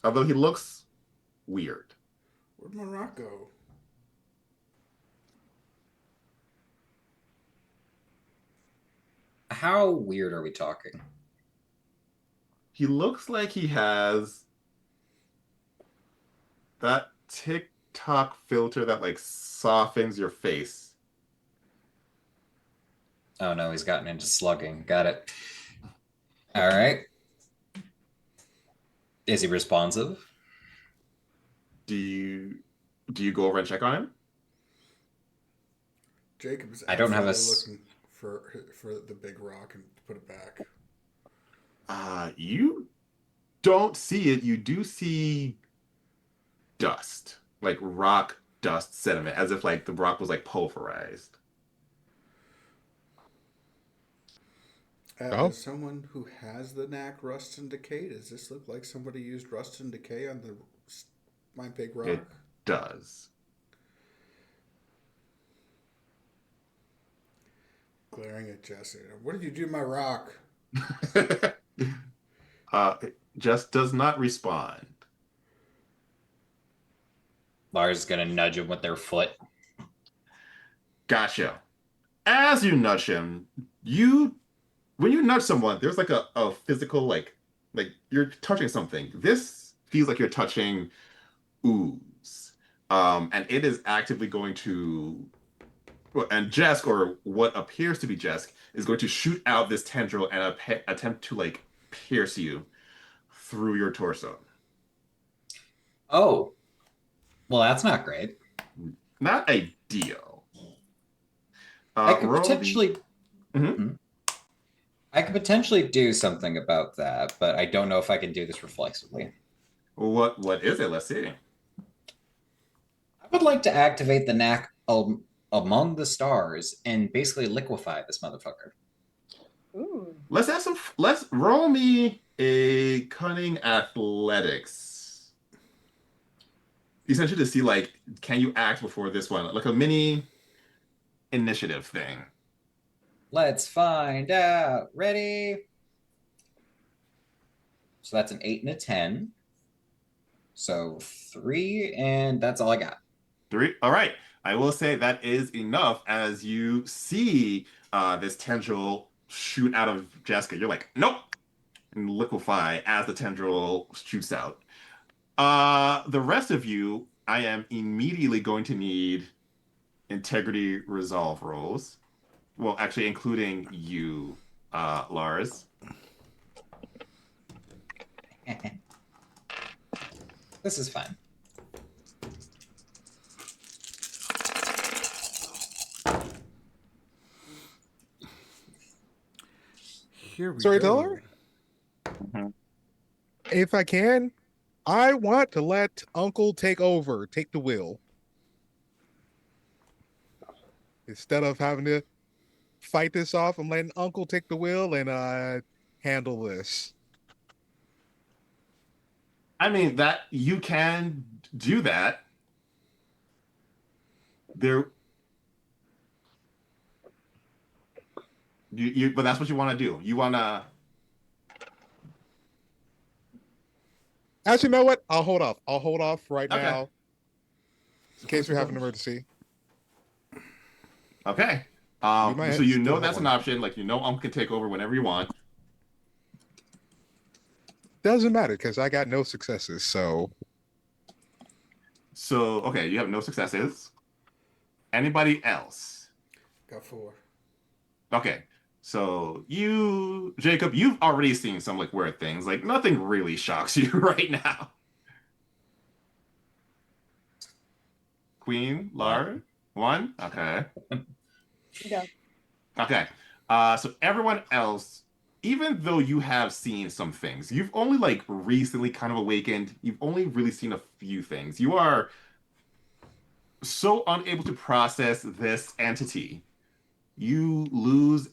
Although he looks weird. Where'd my rock go? How weird are we talking? He looks like he has that TikTok filter that like softens your face. Oh no, he's gotten into slugging. Got it. All right. Is he responsive? Do you do you go over and check on him? Jacob is I don't have a. absolutely looking for the big rock and put it back. You don't see it. You do see dust, like rock dust sediment, as if like the rock was like pulverized. Oh, As someone who has the knack rust and decay, does this look like somebody used rust and decay on my big It rock? does. Glaring at Jesse. What did you do to my rock? It just does not respond. Lars is gonna nudge him with their foot. Gotcha. As you nudge him, you when you nudge someone, there's like a physical like you're touching something. This feels like you're touching ooze. And it is actively going to and Jesk, or what appears to be Jesk, is going to shoot out this tendril and attempt to like pierce you through your torso. Oh, well, that's not great. Not ideal. I could Roll the. potentially. Mhm. Hmm? I could potentially do something about that, but I don't know if I can do this reflexively. What is it? Let's see. I would like to activate the knack among the stars and basically liquefy this motherfucker. Ooh. Let's roll me a cunning athletics. Essentially to see like can you act before this one? Like a mini initiative thing. Let's find out. Ready? So that's an 8 and a 10. So 3, and that's all I got. 3. All right. I will say that is enough as you see this tendril shoot out of Jessica. You're like, nope, and liquefy as the tendril shoots out. The rest of you, I am immediately going to need integrity resolve rolls. Well, actually, including you, Lars. This is fine. here we Storyteller? go. If I can, I want to let Uncle take over, take the wheel. Instead of having to fight this off, I'm letting Uncle take the wheel and handle this. I mean, that you can do that. There, but that's what you want to do. You want to. Actually, you know what? I'll hold off. I'll hold off right Okay. now in case we have an emergency. Okay. We might So you still know have that's an one. option. Like you know, can take over whenever you want. Doesn't matter because I got no successes. So So okay, you have no successes. Anybody else? Got 4. Okay. So you, Jacob, you've already seen some like weird things. Like nothing really shocks you right now. Queen, Lar, one. Okay. Yeah. Okay. So everyone else, even though you have seen some things, you've only like recently kind of awakened. You've only really seen a few things. You are so unable to process this entity, you lose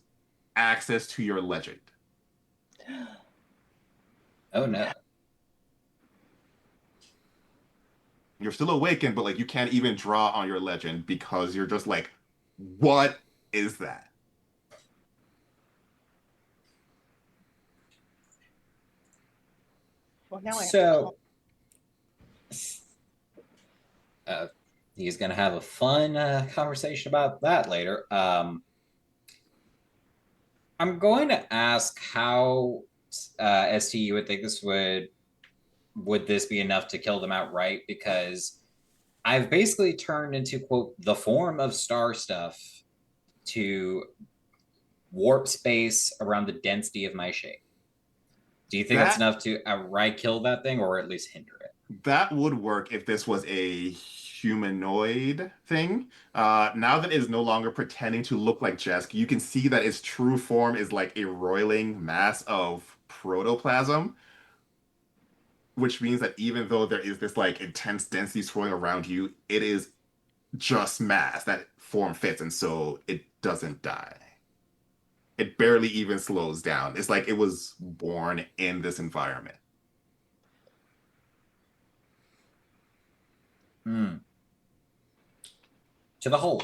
access to your legend. Oh no. You're still awakened, but like you can't even draw on your legend because you're just like, what is that? Well, now I have to So call. he's going to have a fun conversation about that later. I'm going to ask how ST you would think this would this be enough to kill them outright? Because I've basically turned into quote the form of star stuff to warp space around the density of my shape. Do you think that's That enough to outright kill that thing, or at least hinder it? that would work if this was a humanoid thing. Now that it is no longer pretending to look like Jesk, you can see that its true form is like a roiling mass of protoplasm, which means that even though there is this like intense density swirling around you, it is just mass that form fits, and so it doesn't die. It barely even slows down. It's like it was born in this environment. Hmm. To the hole.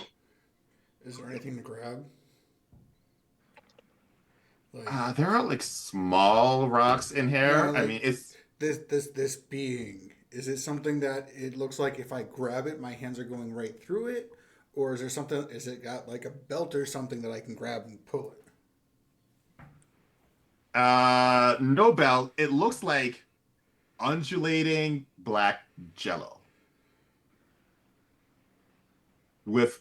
Is there anything to grab? Like There are like small rocks in no, here. I like mean, it's this being. Is it something that it looks like if I grab it, my hands are going right through it, or is there something? Is it got like a belt or something that I can grab and pull it? no belt. It looks like undulating black jello with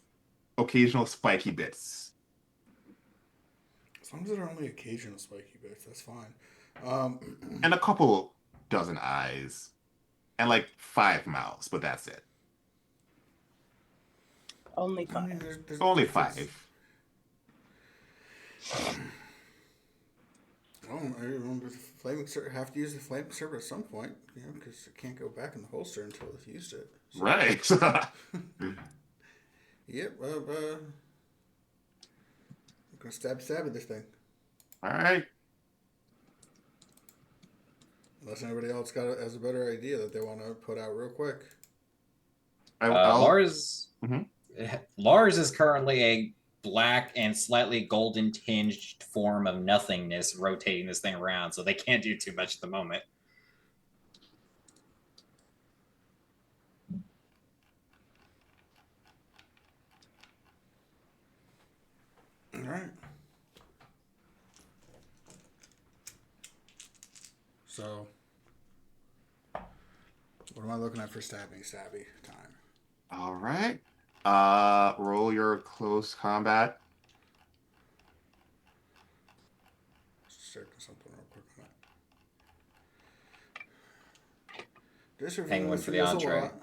occasional spiky bits As long as there are only occasional spiky bits, that's fine. and a couple dozen eyes and like 5 mouths, but that's it. Only I mean, 5. Only if it's- 5. Well, have to use the flaming serpent at some point, because it can't go back in the holster until it's used it. So, Right. yep. I'm gonna stab at this thing. All right. Unless anybody else has a better idea that they want to put out real quick. Lars. Mhm. Lars is currently a black and slightly golden tinged form of nothingness rotating this thing around, so they can't do too much at the moment. All right. So, what am I looking at for stabby time? All right. Roll your close combat. Just checking something real quick on that. This review Penguin for the is a entree. lot.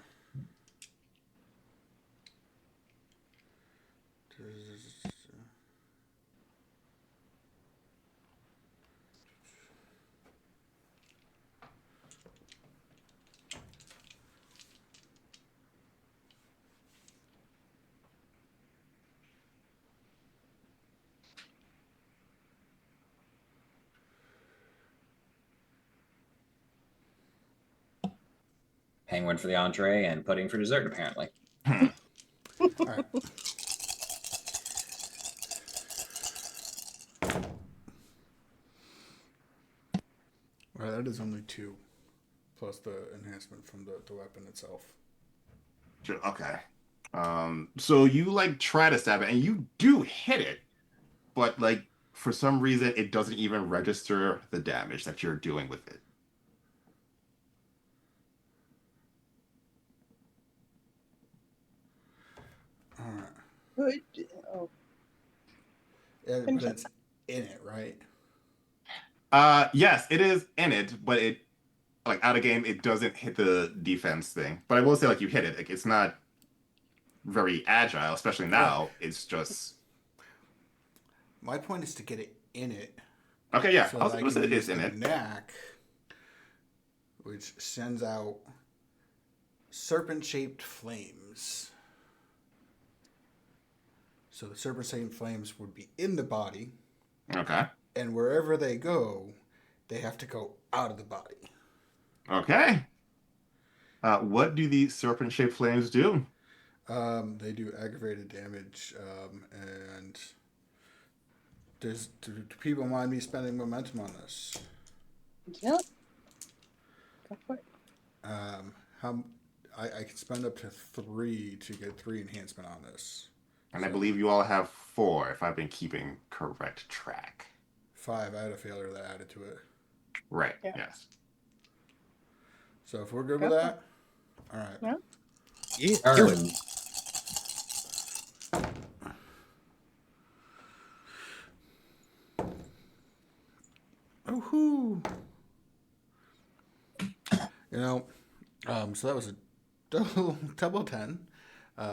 Penguin for the entree and pudding for dessert, apparently. All right. Well, that is only 2, plus the enhancement from the weapon itself. Sure, okay. So you like try to stab it, and you do hit it, but like for some reason it doesn't even register the damage that you're doing with it. All right. Good. Oh, Yeah, but Finish it's in it, right? Yes, it is in it, but it like out of game it doesn't hit the defense thing. But I will say like you hit it. Like it's not very agile, especially Right. now. It's just My point is to get it in it, okay. Yeah, so I was that I gonna can say use it's in the it. knack, which sends out serpent-shaped flames. So the serpent-shaped flames would be in the body, Okay. and wherever they go, they have to go out of the body. Okay. What do the serpent-shaped flames do? They do aggravated damage, and do people mind me spending momentum on this? yep. Go for it. How I can spend up to 3 to get 3 enhancement on this. And I So, believe you all have 4, if I've been keeping correct track. 5. I had a failure that added to it. Right. Yeah. Yes. So if we're good Go with for that, all right. Yeah. Yeah, do it. Turn. Woohoo! You know, so that was a double 10.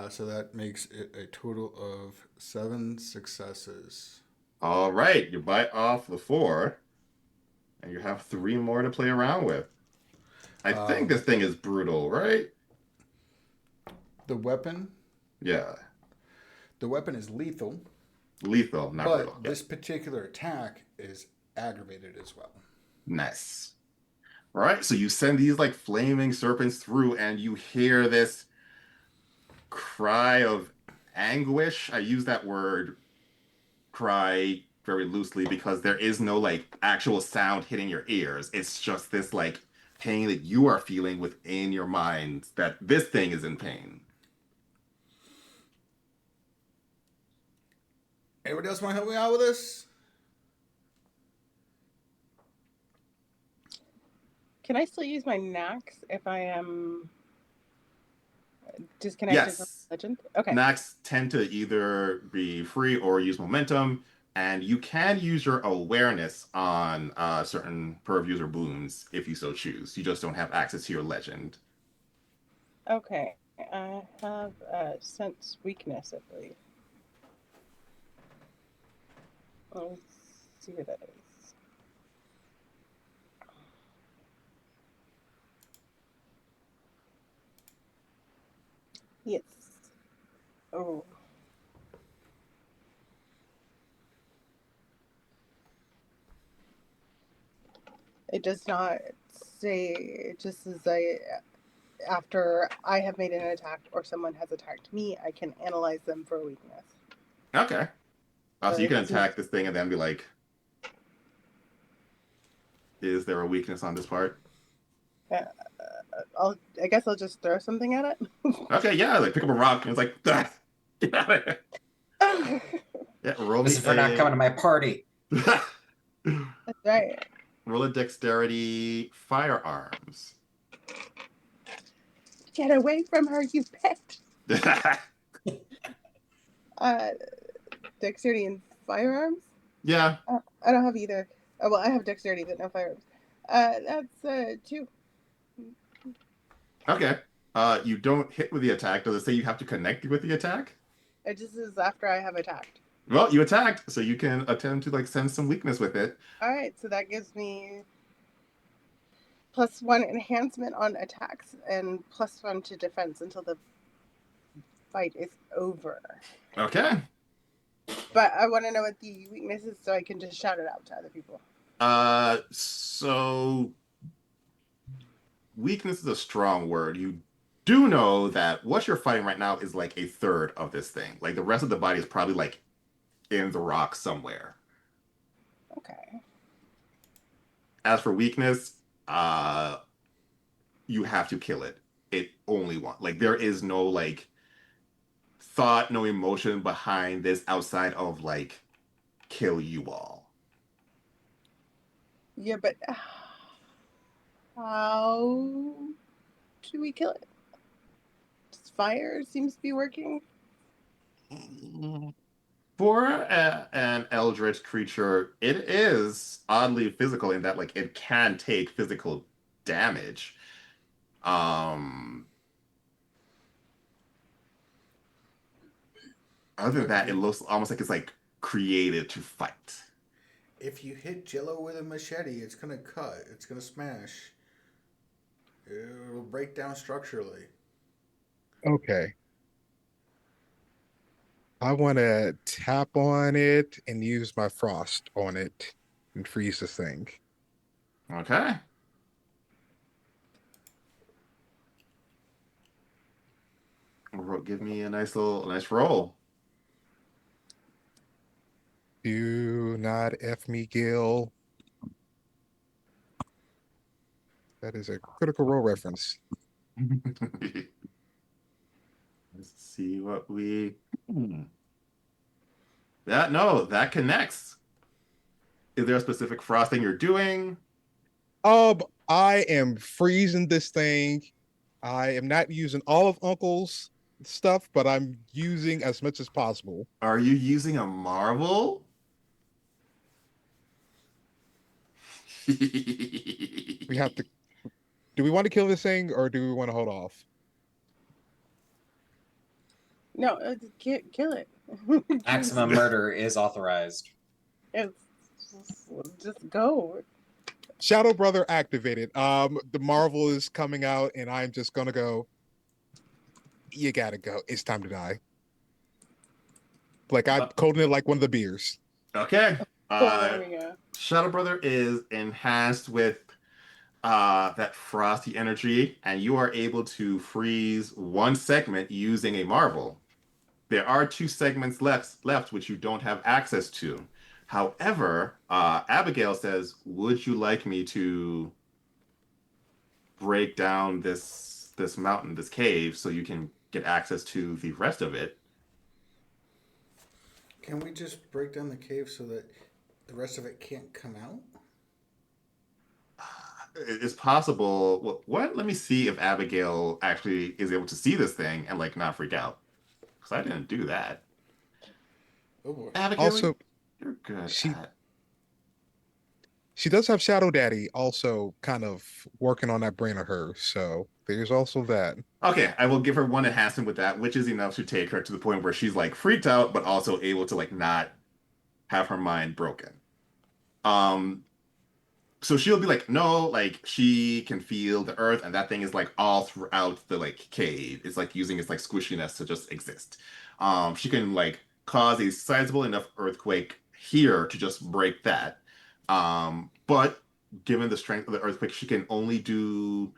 So that makes it a total of 7 successes. All right. You bite off the 4, and you have 3 more to play around with. I think this thing is brutal, right? The weapon Yeah. is lethal, Lethal, not but brutal. this particular attack is aggravated as well. Nice. All right. So you send these like flaming serpents through, and you hear this cry of anguish. I use that word cry very loosely because there is no like actual sound hitting your ears. It's just this like pain that you are feeling within your mind that this thing is in pain. Anybody else want to help me out with this? Can I still use my knacks if I am disconnected from Yes. legend? Okay. Knacks tend to either be free or use momentum, and you can use your awareness on certain purviews or boons if you so choose. You just don't have access to your legend. Okay. I have sense weakness, I believe. Let's see what that is. Yes. Oh. It does not say, it just says after I have made an attack or someone has attacked me, I can analyze them for a weakness. Okay. So you it can doesn't- attack this thing and then be like, is there a weakness on this part? I guess I'll just throw something at it. Okay, yeah, like pick up a rock and it's like, "Ah, get out of here." Yeah, roll This me is for not coming to my party. That's right. roll a dexterity firearms. Get away from her, you pet. Dexterity and firearms? Yeah, I don't have either. Oh, well, I have dexterity, but no firearms. That's 2. okay. You don't hit with the attack. Does it say you have to connect with the attack? It just is after I have attacked. Well, you attacked, so you can attempt to like sense some weakness with it. All right, so that gives me +1 enhancement on attacks and +1 to defense until the fight is over. Okay. But I want to know what the weakness is so I can just shout it out to other people. So weakness is a strong word. You do know that what you're fighting right now is like a third of this thing. Like the rest of the body is probably like in the rock somewhere. Okay. As for weakness, uh, you have to kill it. It only one. Like there is no like thought, no emotion behind this outside of like kill you all. Yeah, but how do we kill it? Just fire seems to be working. For an eldritch creature, it is oddly physical in that like it can take physical damage. Um, Other than Look, that, it looks almost like it's like created to fight. if you hit Jello with a machete, it's gonna cut. It's gonna smash. It'll break down structurally. Okay. I want to tap on it and use my frost on it and freeze this thing. Okay. Give me a nice roll. Do not F me, Gil. That is a critical role reference. Let's see what we. That no, that connects. Is there a specific frosting you're doing? I am freezing this thing. I am not using all of Uncle's stuff, but I'm using as much as possible. Are you using a marble? We have to. Do we want to kill this thing or do we want to hold off? No, kill it. Maximum murder is authorized. It's just go. Shadow Brother activated. The Marvel is coming out, and I'm just gonna go. You gotta go. It's time to die. Like I'm coding it like one of the beers. Okay. Oh, there we go. Shadow Brother is enhanced with that frosty energy, and you are able to freeze one segment using a marble. There are two segments left which you don't have access to. However, Abigail says, "Would you like me to break down this mountain, this cave, so you can get access to the rest of it?" Can we just break down the cave so that the rest of it can't come out? It's possible. What? Let me see if Abigail actually is able to see this thing and like not freak out. Because I didn't do that. Oh boy. Abigail, Also, you're good she at. she does have Shadow Daddy also kind of working on that brain of hers. So there's also that. Okay, I will give her one enhancement with that, which is enough to take her to the point where she's like freaked out, but also able to like not have her mind broken. Um, so she'll be like, no, like she can feel the earth, and that thing is like all throughout the like cave. It's like using its like squishiness to just exist. She can like cause a sizable enough earthquake here to just break that. But given the strength of the earthquake, she can only do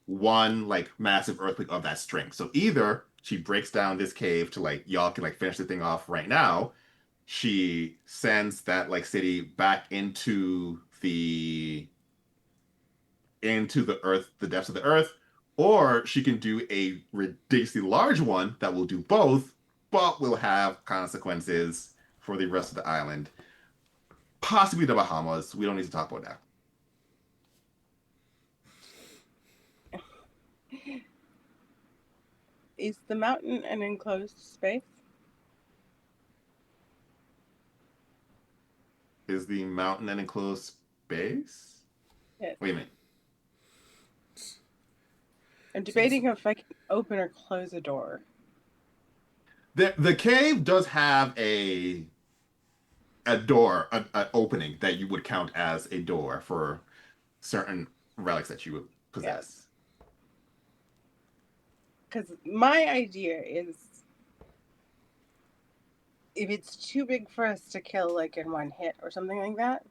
one like massive earthquake of that strength. So either she breaks down this cave to like y'all can like finish the thing off right now. She sends that like city back into the earth, the depths of the earth, or she can do a ridiculously large one that will do both, but will have consequences for the rest of the island. Possibly the Bahamas. We don't need to talk about that. Is the mountain an enclosed space? Is the mountain an enclosed space? Yes. Wait a minute. I'm debating if I can open or close a door. The cave does have a door, an opening that you would count as a door for certain relics that you would possess. Because my idea is if it's too big for us to kill like in one hit or something like that,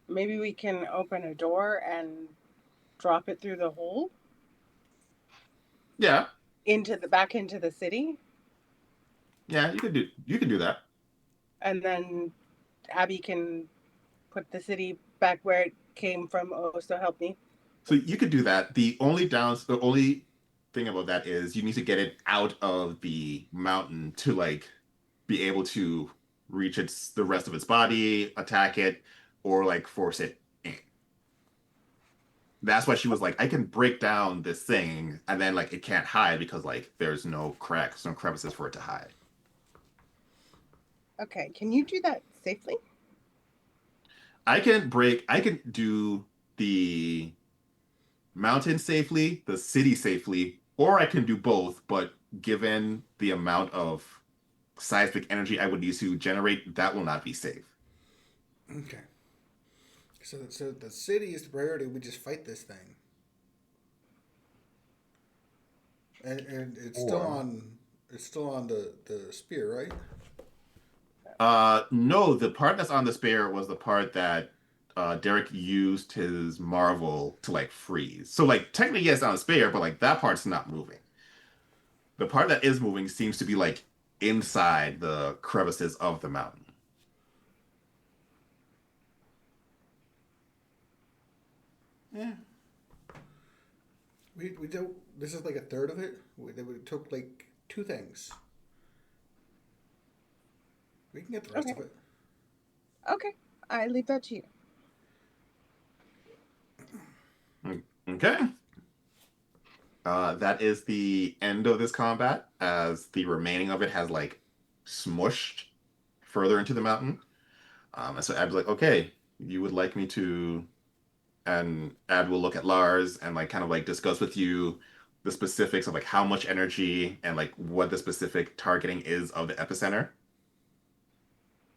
maybe we can open a door and drop it through the hole Yeah, back into the city, yeah, you could do that. and then Abby can put the city back where it came from. Oh, so help me. So you could do that. The only thing about that is you need to get it out of the mountain to like be able to reach the rest of its body, attack it, or like force it in. That's why she was like, I can break down this thing, and then like it can't hide because like there's no cracks, no crevices for it to hide. Okay, can you do that safely? I can do the mountain safely, the city safely, or I can do both, but given the amount of seismic energy I would need to generate, that will not be safe. Okay. So the city is the priority. We just fight this thing, and Or it's still on the spear, right? No, the part that's on the spare was the part that Derek used his Marvel to like freeze. So like technically yes, on the spare, but like that part's not moving. The part that is moving seems to be like inside the crevices of the mountain. Yeah. We don't. This is like a third of it. We took like two things. We can get the rest Okay. of it. Okay, I leave that to you. Okay. That is the end of this combat, as the remaining of it has like smushed further into the mountain. And so Ab's like, okay, you would like me to, and Ab will look at Lars and like kind of like discuss with you the specifics of like how much energy and like what the specific targeting is of the epicenter.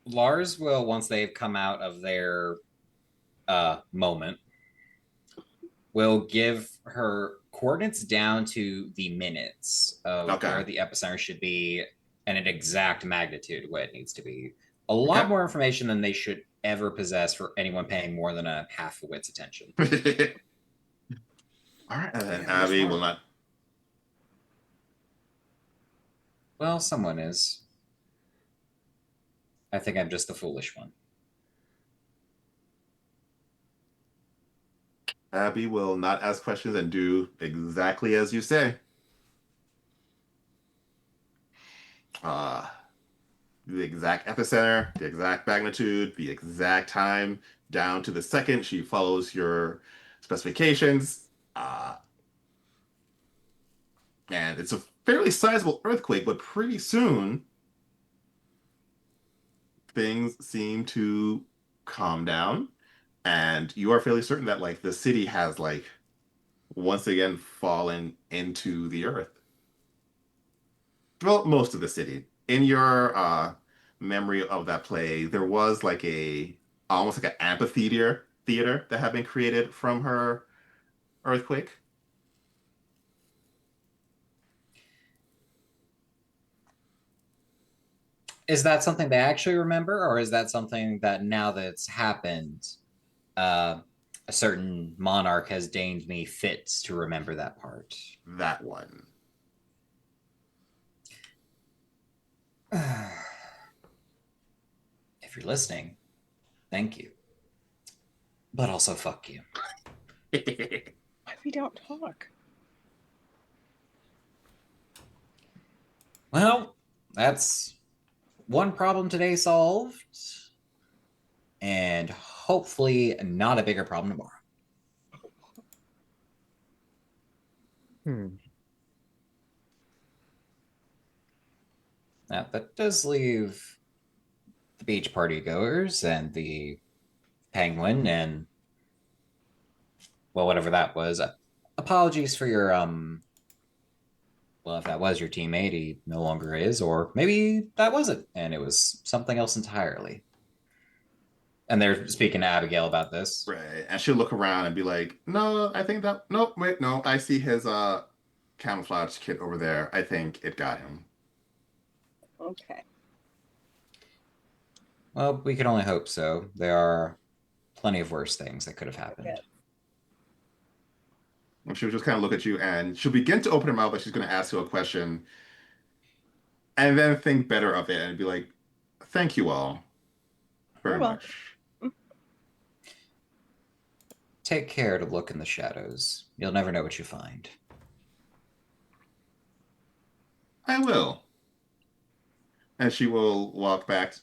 Lars will, once they've come out of their moment, will give her coordinates down to the minutes of Okay. where the epicenter should be and an exact magnitude where it needs to be. A lot Okay. more information than they should ever possess for anyone paying more than a half a wit's attention. All right, and then Damn, you're Abby will smart. not. Well, someone is. I think I'm just the foolish one. Abby will not ask questions and do exactly as you say. Uh, the exact epicenter, the exact magnitude, the exact time, down to the second. She follows your specifications. And it's a fairly sizable earthquake, but pretty soon things seem to calm down. And you are fairly certain that like the city has like once again fallen into the earth. Well, most of the city. In your memory of that play, there was like a almost like an amphitheater that had been created from her earthquake. Is that something they actually remember, or is that something that now that it's happened, uh, a certain monarch has deigned me fit to remember that part? That one. If you're listening, thank you. But also, fuck you. But we don't talk. Well, that's one problem today solved, and hopefully not a bigger problem tomorrow. Now, that does leave the beach party goers and the penguin and, well, whatever that was. Apologies for your well, if that was your teammate, he no longer is, or maybe that wasn't, and it was something else entirely. And they're speaking to Abigail about this. Right. And she'll look around and be like, no, I think that nope, wait, no, I see his camouflage kit over there. I think it got him. Okay. Well, we can only hope so. There are plenty of worse things that could have happened. Yes. And she'll just kind of look at you and she'll begin to open her mouth like she's going to ask you a question and then think better of it and be like, thank you all You're very welcome. much. Take care to look in the shadows. You'll never know what you find. I will. And she will walk back,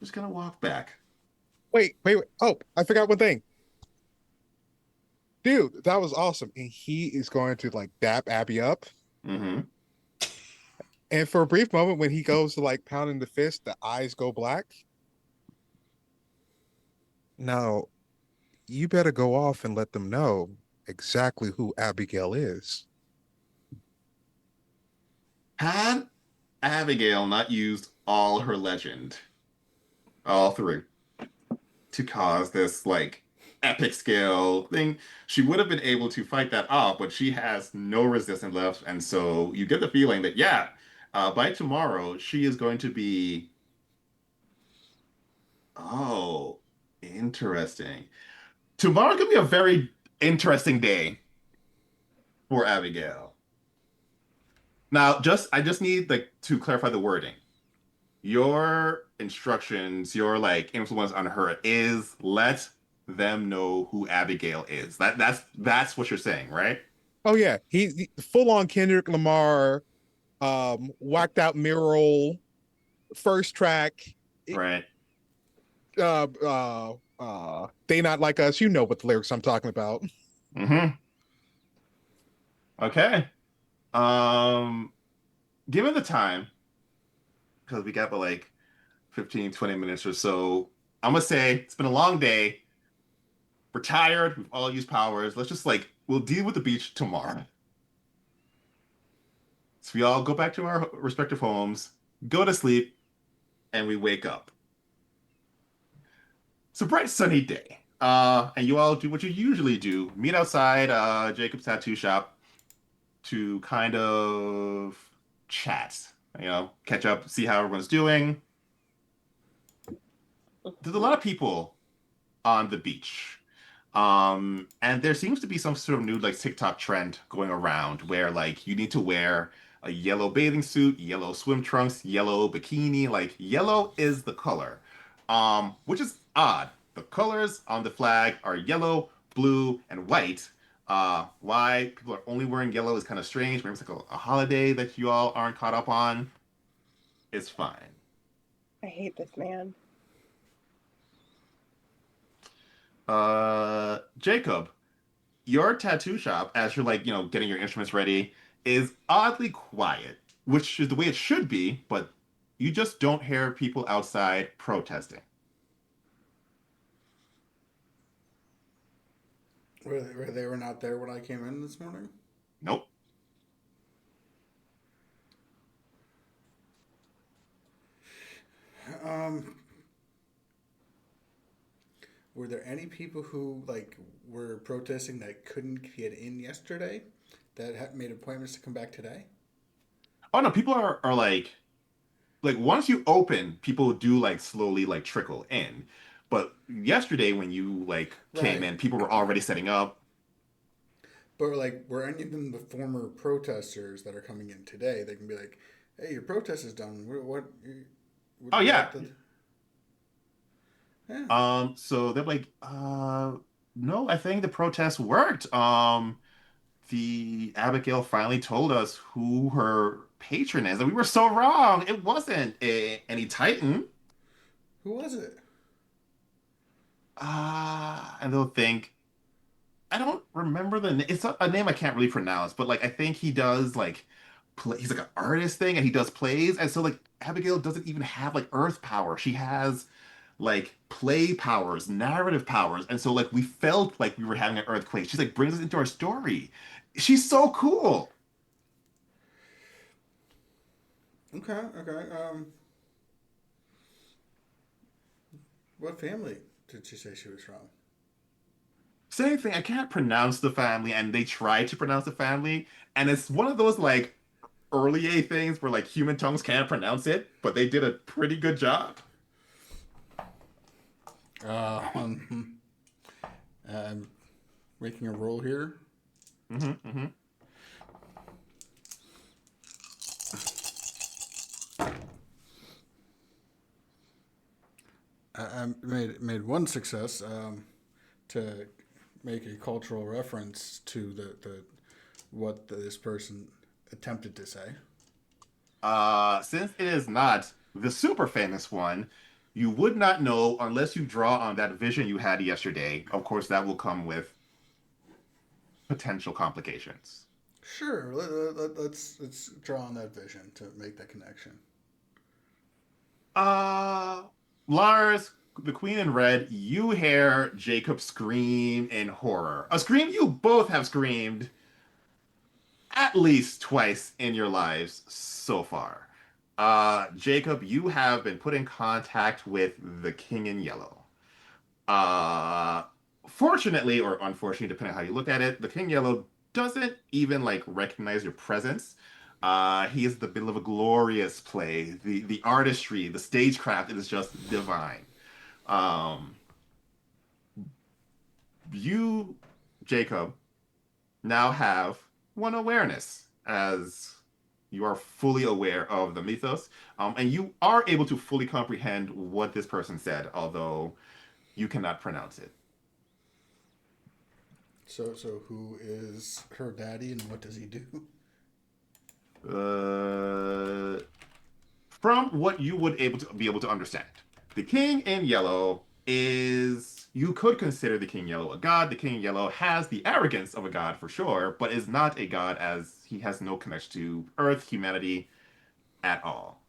just gonna walk back. Wait. Oh, I forgot one thing. Dude, that was awesome. And he is going to like dap Abby up. Mm-hmm. And for a brief moment, when he goes to like pounding the fist, the eyes go black. Now, you better go off and let them know exactly who Abigail is. Had Abigail not used all her legend, all three, to cause this like epic scale thing, she would have been able to fight that off, but she has no resistance left. And so you get the feeling that, yeah, by tomorrow, she is going to be, oh, interesting. Tomorrow's going to be a very interesting day for Abigail. Now, I just need like to clarify the wording. Your instructions, your like influence on her is let them know who Abigail is. That's what you're saying, right? Oh yeah, he full on Kendrick Lamar, whacked out Miral, first track. Right. They Not Like Us. You know what the lyrics I'm talking about. Mm-hmm. Okay. Um, given the time, because we got about like 15, 20 minutes or so, I'm gonna say it's been a long day. We're tired. We've all used powers. Let's just like we'll deal with the beach tomorrow. So we all go back to our respective homes, go to sleep, and we wake up. It's a bright sunny day. And you all do what you usually do. Meet outside Jacob's tattoo shop to kind of chat, catch up, see how everyone's doing. There's a lot of people on the beach. And there seems to be some sort of new like TikTok trend going around where like you need to wear a yellow bathing suit, yellow swim trunks, yellow bikini. Like yellow is the color. Which is odd. The colors on the flag are yellow, blue, and white. Why people are only wearing yellow is kind of strange. Maybe it's like a holiday that you all aren't caught up on. It's fine. I hate this man. Jacob, your tattoo shop, as you're like, getting your instruments ready, is oddly quiet, which is the way it should be, but you just don't hear people outside protesting. They were not there when I came in this morning? Nope. Were there any people who like were protesting that couldn't get in yesterday that made appointments to come back today? Oh no, people are like once you open, people do like slowly like trickle in. But yesterday when you like came Right. in, people were already setting up. But like, were any of them the former protesters that are coming in today? They can be like, "Hey, your protest is done. What Oh yeah. Yeah. So they're like, no, I think the protest worked. The Abigail finally told us who her patron is, and we were so wrong. It wasn't any Titan. Who was it? And they'll think, I don't remember the name. It's a name I can't really pronounce, but like I think he does like he's like an artist thing, and he does plays, and so like Abigail doesn't even have like Earth power. She has like play powers, narrative powers, and so like we felt like we were having an earthquake. She's like brings us into our story. She's so cool. Okay. Okay. What family did she say she was from? Same thing. I can't pronounce the family, and they try to pronounce the family, and it's one of those like early A things where like human tongues can't pronounce it, but they did a pretty good job. Um, um, making a roll here. Mm-hmm, mm-hmm. I made one success to make a cultural reference to the what this person attempted to say. Since it is not the super famous one, you would not know unless you draw on that vision you had yesterday. Of course, that will come with potential complications. Sure, let's draw on that vision to make that connection. Uh, Lars, the Queen in Red, you hear Jacob scream in horror. A scream you both have screamed at least twice in your lives so far. Jacob, you have been put in contact with the King in Yellow. Uh, Fortunately or unfortunately, depending on how you look at it, the King in Yellow doesn't even like recognize your presence. He is the middle of a glorious play. The artistry, the stagecraft, it is just divine. Um, you, Jacob, now have one awareness as you are fully aware of the mythos, and you are able to fully comprehend what this person said, although you cannot pronounce it. So who is her daddy and what does he do? Uh, from what you would able to understand, the King in Yellow is you could consider the King in Yellow a god. The King in Yellow has the arrogance of a god for sure, but is not a god as he has no connection to Earth, humanity at all.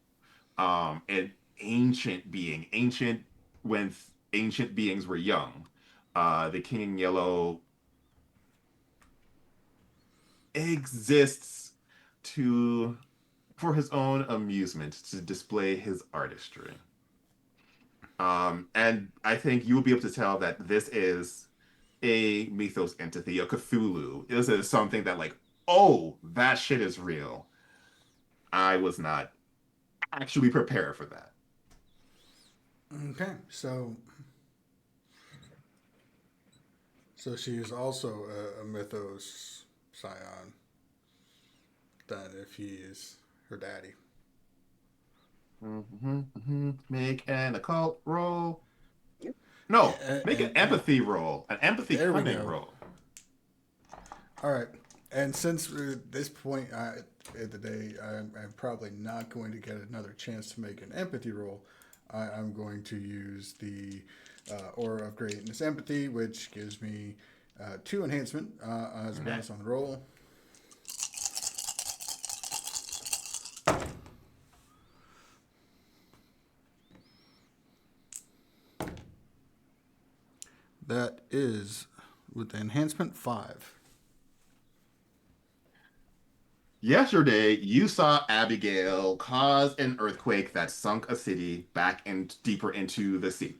An ancient being, ancient when ancient beings were young. The King in Yellow exists to for his own amusement to display his artistry. And I think you will be able to tell that this is a Mythos entity, a Cthulhu. This is something that like, oh, that shit is real. I was not actually prepared for that. Okay, so she is also a Mythos Scion. Then if he is her daddy. Make an occult roll. Yep. No, And, make an and empathy roll. An empathy there we cunning go. roll. All right. And since at this point in the day, I'm probably not going to get another chance to make an empathy roll. I'm going to use the Aura of Greatness Empathy, which gives me 2 enhancement as a Okay. bonus on the roll. That is, with the enhancement, 5. Yesterday, you saw Abigail cause an earthquake that sunk a city back and deeper into the sea.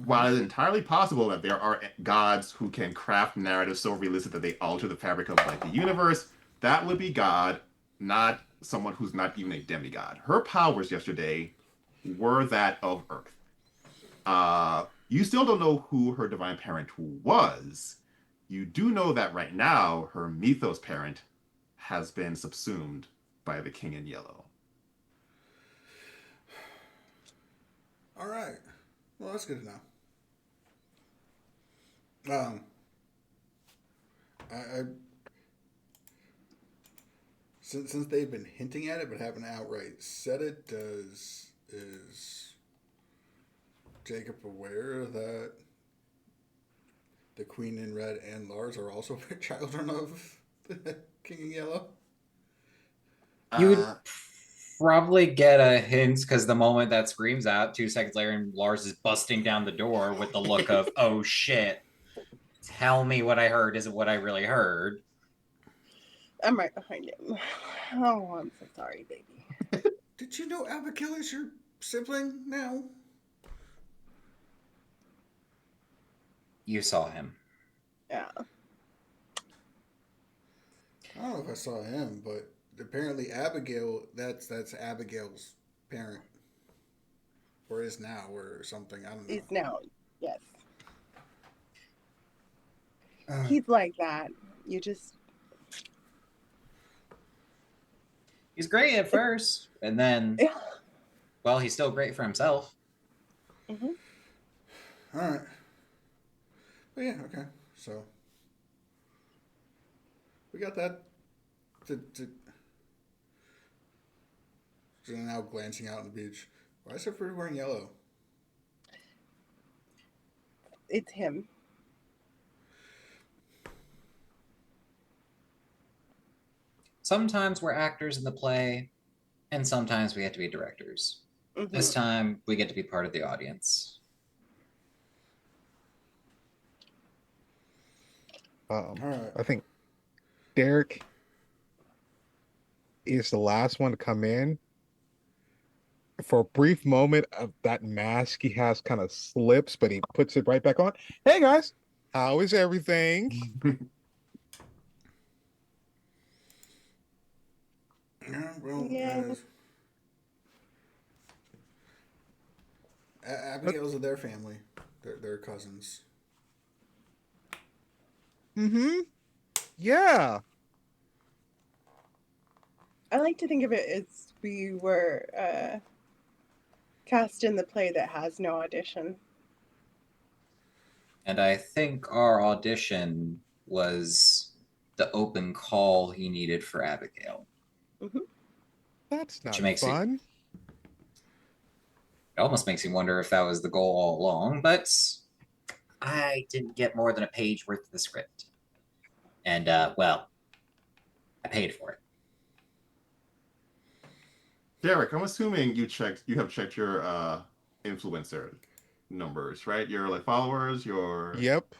While it is entirely possible that there are gods who can craft narratives so realistic that they alter the fabric of like the universe, that would be God, not someone who's not even a demigod. Her powers yesterday were that of Earth. You still don't know who her divine parent was. You do know that right now her Mythos parent has been subsumed by the King in Yellow. All right. Well, that's good to know. I since they've been hinting at it but haven't outright said it, is Jacob aware that the Queen in Red and Lars are also children of the King in Yellow? You would Uh, probably get a hint because the moment that screams out, 2 seconds later, and Lars is busting down the door with the look of, oh shit, tell me what I heard isn't what I really heard. I'm right behind him. Oh, I'm so sorry, baby. Did you know Abigail is your sibling now? You saw him. Yeah. I don't know if I saw him, but apparently Abigail, that's Abigail's parent. Or is now, or something. I don't know. He's now. Yes. He's like that. You just He's great at first, and then, yeah. well, he's still great for himself. Mm-hmm. All right. But yeah, okay. So we got that. So now glancing out on the beach. Why is everybody wearing yellow? It's him. Sometimes we're actors in the play, and sometimes we have to be directors. Mm-hmm. This time, we get to be part of the audience. All right. I think Derek is the last one to come in. For a brief moment of that mask he has kind of slips, but he puts it right back on. Hey guys, how is everything? Yeah, well, Yeah. Abigail's of their family. They're cousins. Mm-hmm. Yeah. I like to think of it as we were cast in the play that has no audition. And I think our audition was the open call he needed for Abigail. Mm-hmm. That's Which not makes fun. It almost makes you wonder if that was the goal all along, but I didn't get more than a page worth of the script. And, well, I paid for it. Derek, I'm assuming you have checked your influencer numbers, right? Your like followers, your Yep.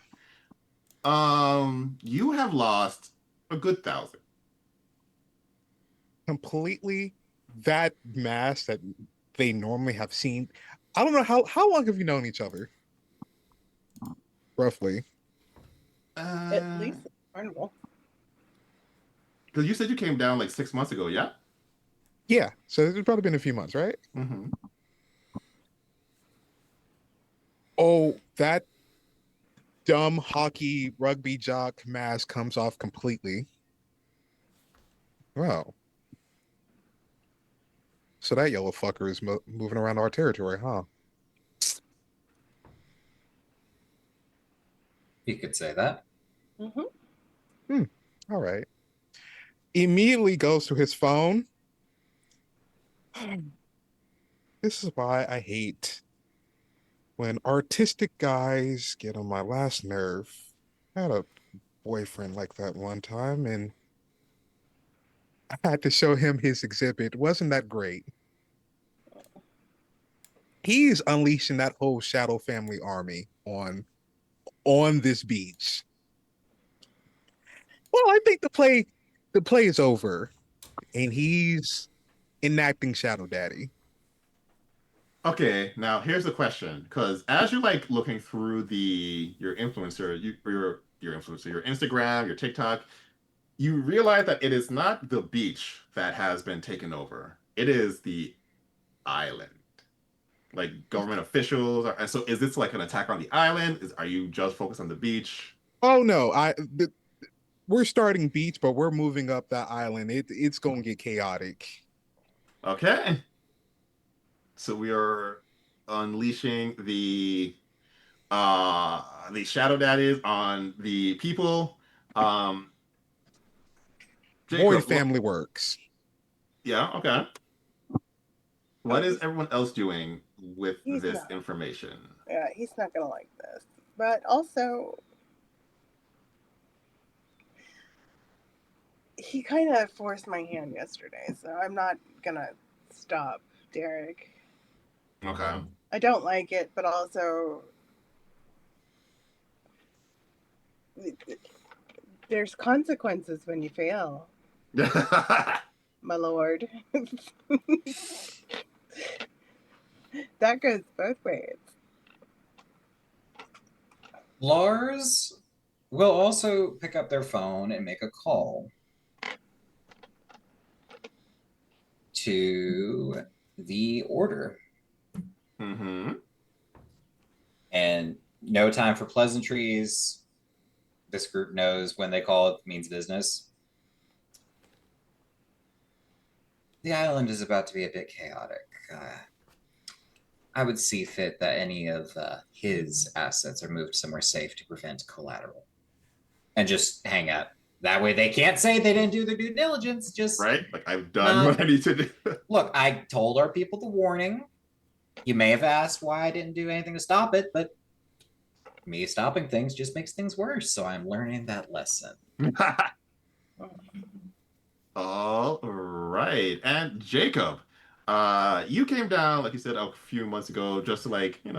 you have lost a good 1,000. Completely that mask that they normally have seen. I don't know how long have you known each other? Roughly. At least it's carnival. Because you said you came down like 6 months ago, yeah? Yeah. So it's probably been a few months, right? Mm-hmm. Oh, that dumb hockey rugby jock mask comes off completely. Wow. So that yellow fucker is moving around our territory, huh? You could say that. Mm-hmm. Hmm. All right. Immediately goes to his phone. This is why I hate when artistic guys get on my last nerve. I had a boyfriend like that one time, and I had to show him his exhibit. Wasn't that great? He's unleashing that whole Shadow family army on this beach. Well, I think the play is over, and he's enacting Shadow Daddy. Okay, now here's the question. Because as you're like looking through your influencer, your influencer, your Instagram, your TikTok, you realize that it is not the beach that has been taken over. It is the island. Like government officials and so is this like an attack on the island? Are you just focused on the beach? Oh no, we're starting beach, but we're moving up that island. It's gonna get chaotic. Okay. So we are unleashing the shadow daddies on the people. Um Boy Jacob, family works. yeah, okay. Oh, What is everyone else doing with he's this not. information? Yeah, he's not gonna like this. But also, he kind of forced my hand yesterday, so I'm not gonna stop Derek. Okay. I don't like it, but also there's consequences when you fail, my lord. That goes both ways. Lars will also pick up their phone and make a call to the order. Mm-hmm. And no time for pleasantries. this group knows when they call it means business. The island is about to be a bit chaotic. I would see fit that any of his assets are moved somewhere safe to prevent collateral and just hang out. That way they can't say they didn't do their due diligence. Just Right? Like I've done not. what I need to do. Look, I told our people the warning. You may have asked why I didn't do anything to stop it, but me stopping things just makes things worse. So I'm learning that lesson. All right. And Jacob, you came down, like you said, a few months ago just to like, do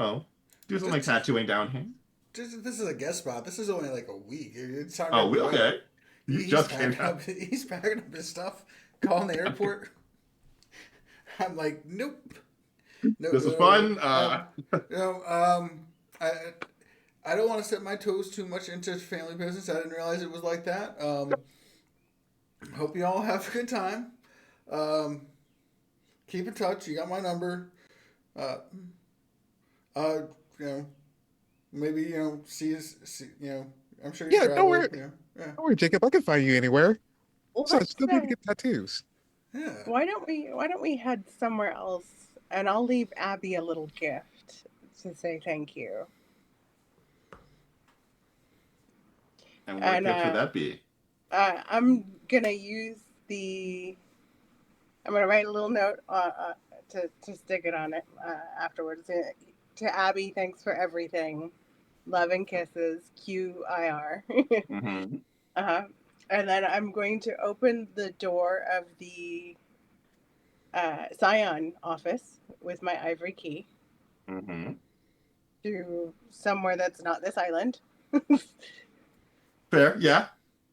some like Just, tattooing down here. this is a guest spot. This is only like a week. It's time Oh, to go. okay. You He's just came packing down. up. He's packing up his stuff. Calling the airport. I'm like, nope. No, This was no, fun. no. I I don't want to set my toes too much into family business. I didn't realize it was like that. Hope you all have a good time. Um, keep in touch. You got my number. Uh, uh, you know, maybe see us. See, I'm sure you Yeah, travel. Yeah, don't worry, Jacob. I can find you anywhere. So I Let's, still need to get tattoos. yeah. why don't we head somewhere else, and I'll leave Abby a little gift to say thank you. And what And gift would that be? I'm gonna use I'm gonna write a little note to stick it on it afterwards. To Abby, thanks for everything. Love and kisses. QIR. Mm-hmm. Uh-huh. And then I'm going to open the door of the Scion office with my ivory key Mm-hmm. to somewhere that's not this island. Fair, yeah.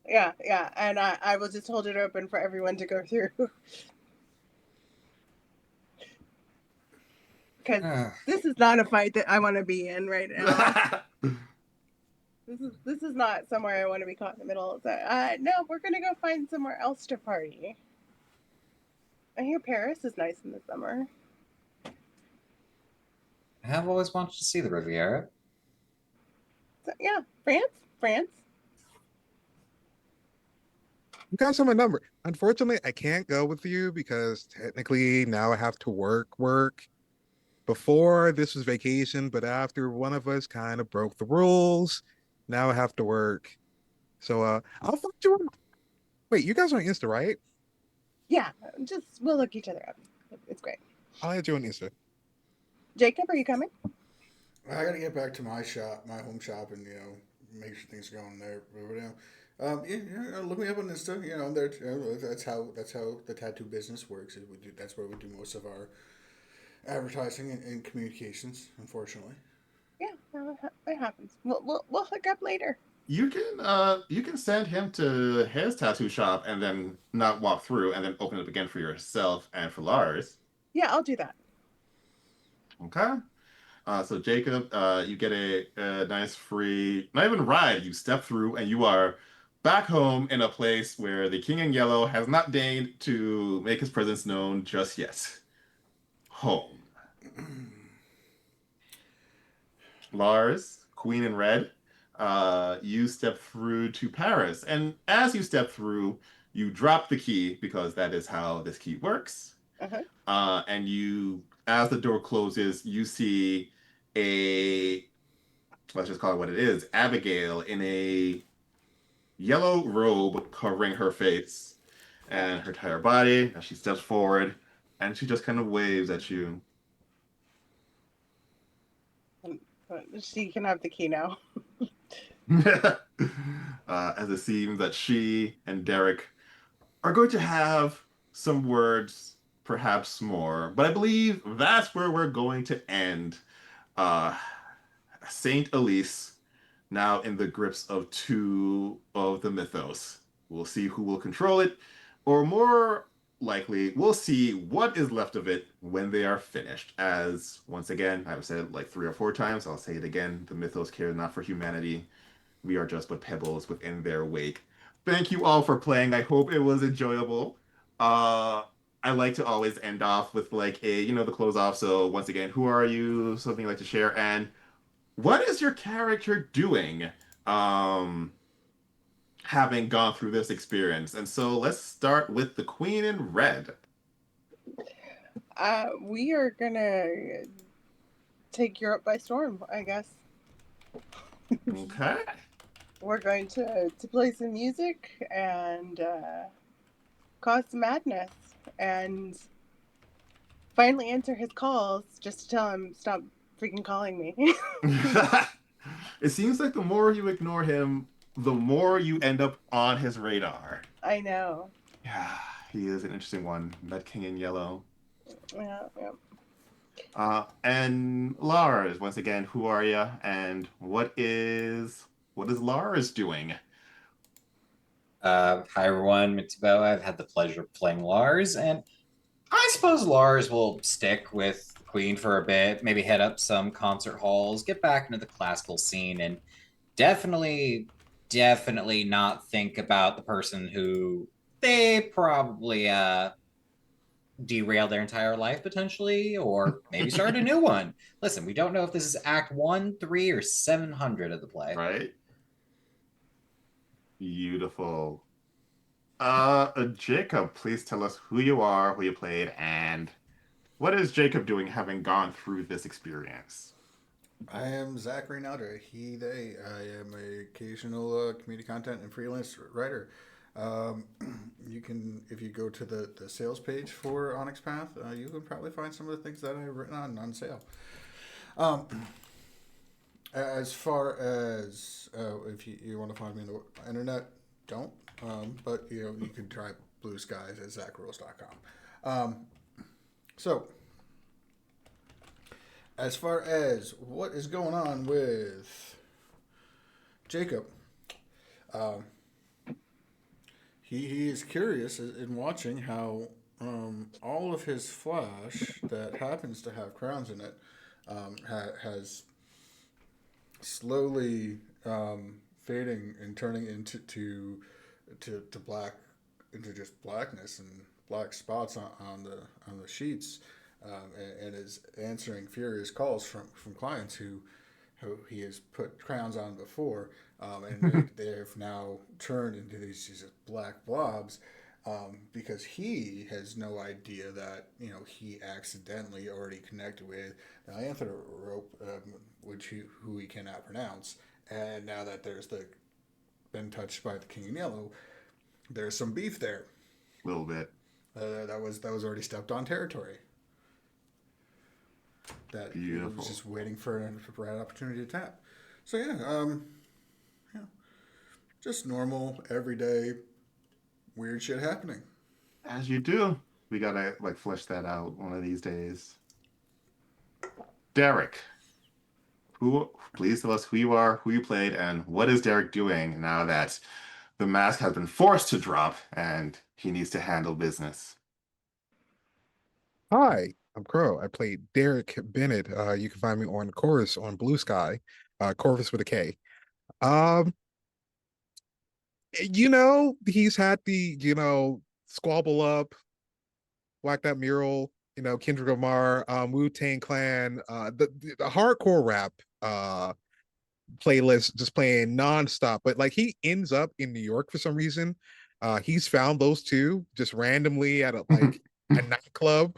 Yeah, yeah. And I will just hold it open for everyone to go through. Because this is not a fight that I want to be in right now. This is not somewhere I want to be caught in the middle. So, no, we're gonna go find somewhere else to party. I hear Paris is nice in the summer. I have always wanted to see the Riviera. So, yeah, France. You guys have my number. Unfortunately, I can't go with you because technically now I have to work. Before this was vacation, but after one of us kind of broke the rules, now I have to work. So I'll find you on. Wait, you guys are on Insta, right? Yeah, just we'll look each other up. It's great. I'll add you on Insta. Jacob, are you coming? I got to get back to my shop, my home shop, and make sure things are going there. Look me up on Insta. There. That's how the tattoo business works. That's where we do most of our advertising and communications. Unfortunately. Yeah, that happens. We'll hook up later. You can send him to his tattoo shop and then not walk through and then open it up again for yourself and for Lars. Yeah, I'll do that. Okay. So Jacob, you get a nice free, not even ride. You step through and you are back home in a place where the King in Yellow has not deigned to make his presence known just yet. Home. Lars, Queen in Red, you step through to Paris. And as you step through, you drop the key because that is how this key works. Uh-huh. And as the door closes, you see let's just call it what it is, Abigail in a yellow robe covering her face and her entire body as she steps forward and she just kind of waves at you. She can have the key now. As it seems that she and Derek are going to have some words, perhaps more. But I believe that's where we're going to end. Uh, Saint Elise, now in the grips of two of the Mythos. We'll see who will control it, or more likely, we'll see what is left of it when they are finished. As, once again, I've said it like 3 or 4 times, I'll say it again, the Mythos care not for humanity. We are just but pebbles within their wake. Thank you all for playing. I hope it was enjoyable. I like to always end off with like the close off. So once again, who are you? Something you'd like to share, and what is your character doing? Um, having gone through this experience. And so let's start with the Queen in Red. We are gonna take Europe by storm, I guess. Okay. We're going to play some music and cause some madness and finally answer his calls just to tell him stop freaking calling me. It seems like the more you ignore him, the more you end up on his radar. I know. Yeah, he is an interesting one. That King in Yellow. Yeah, yeah. And Lars, once again, who are you? And what is Lars doing? Hi everyone, Mitsubo. I've had the pleasure of playing Lars, and I suppose Lars will stick with the Queen for a bit, maybe head up some concert halls, get back into the classical scene, and definitely not think about the person who they probably derail their entire life potentially, or maybe start a new one. Listen, we don't know if this is Act 1, 3, or 700 of the play. Right? Beautiful. Jacob, please tell us who you are, who you played, and what is Jacob doing having gone through this experience? I am Zach Reynaldo, he, they. I am a occasional community content and freelance writer. Um, you can, if you go to the sales page for Onyx Path, you can probably find some of the things that I've written on sale. Um, as far as if you want to find me on the internet, don't. But you can try Blue Skies at zachrules.com. So, as far as what is going on with Jacob, um, he is curious in watching how all of his flash that happens to have crowns in it has slowly fading and turning to black, into just blackness and black spots on the sheets, and is answering furious calls from clients who he has put crowns on before, and they've now turned into these black blobs, because he has no idea that he accidentally already connected with the Anthrope, who he cannot pronounce, and now that there's been touched by the King in Yellow, there's some beef there. A little bit. That was already stepped on territory. That he Beautiful. was just waiting for a right opportunity to tap. So yeah, just normal, everyday, weird shit happening. As you do. We gotta flesh that out one of these days. Derek, please tell us who you are, who you played, and what is Derek doing now that the mask has been forced to drop and he needs to handle business. Hi, I'm Crow. I played Derek Bennett. You can find me on Chorus on Blue Sky, Chorus with a K. Um, he's had the, Squabble Up, Blacked Out Mural, Kendrick Lamar, Wu-Tang Clan, the hardcore rap playlist just playing nonstop. But he ends up in New York for some reason. He's found those two just randomly at a nightclub.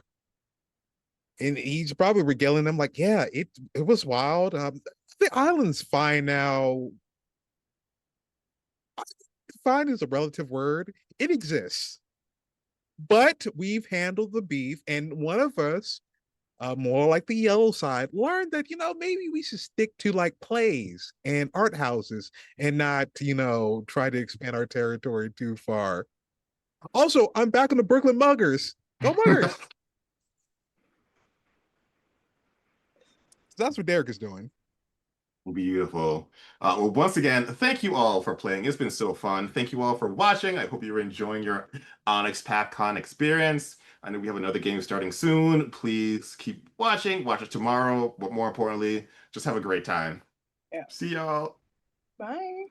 And he's probably regaling them yeah, it was wild. The island's fine now. Fine is a relative word. It exists. But we've handled the beef, and one of us, more like the yellow side, learned that maybe we should stick to plays and art houses and not try to expand our territory too far. Also, I'm back on the Brooklyn Muggers. Go Muggers! So that's what Derek is doing. Beautiful. Well, once again, thank you all for playing. It's been so fun. Thank you all for watching. I hope you're enjoying your Onyx PAC Con experience. I know we have another game starting soon. Please keep watching. Watch it tomorrow. But more importantly, just have a great time. Yeah. See y'all. Bye.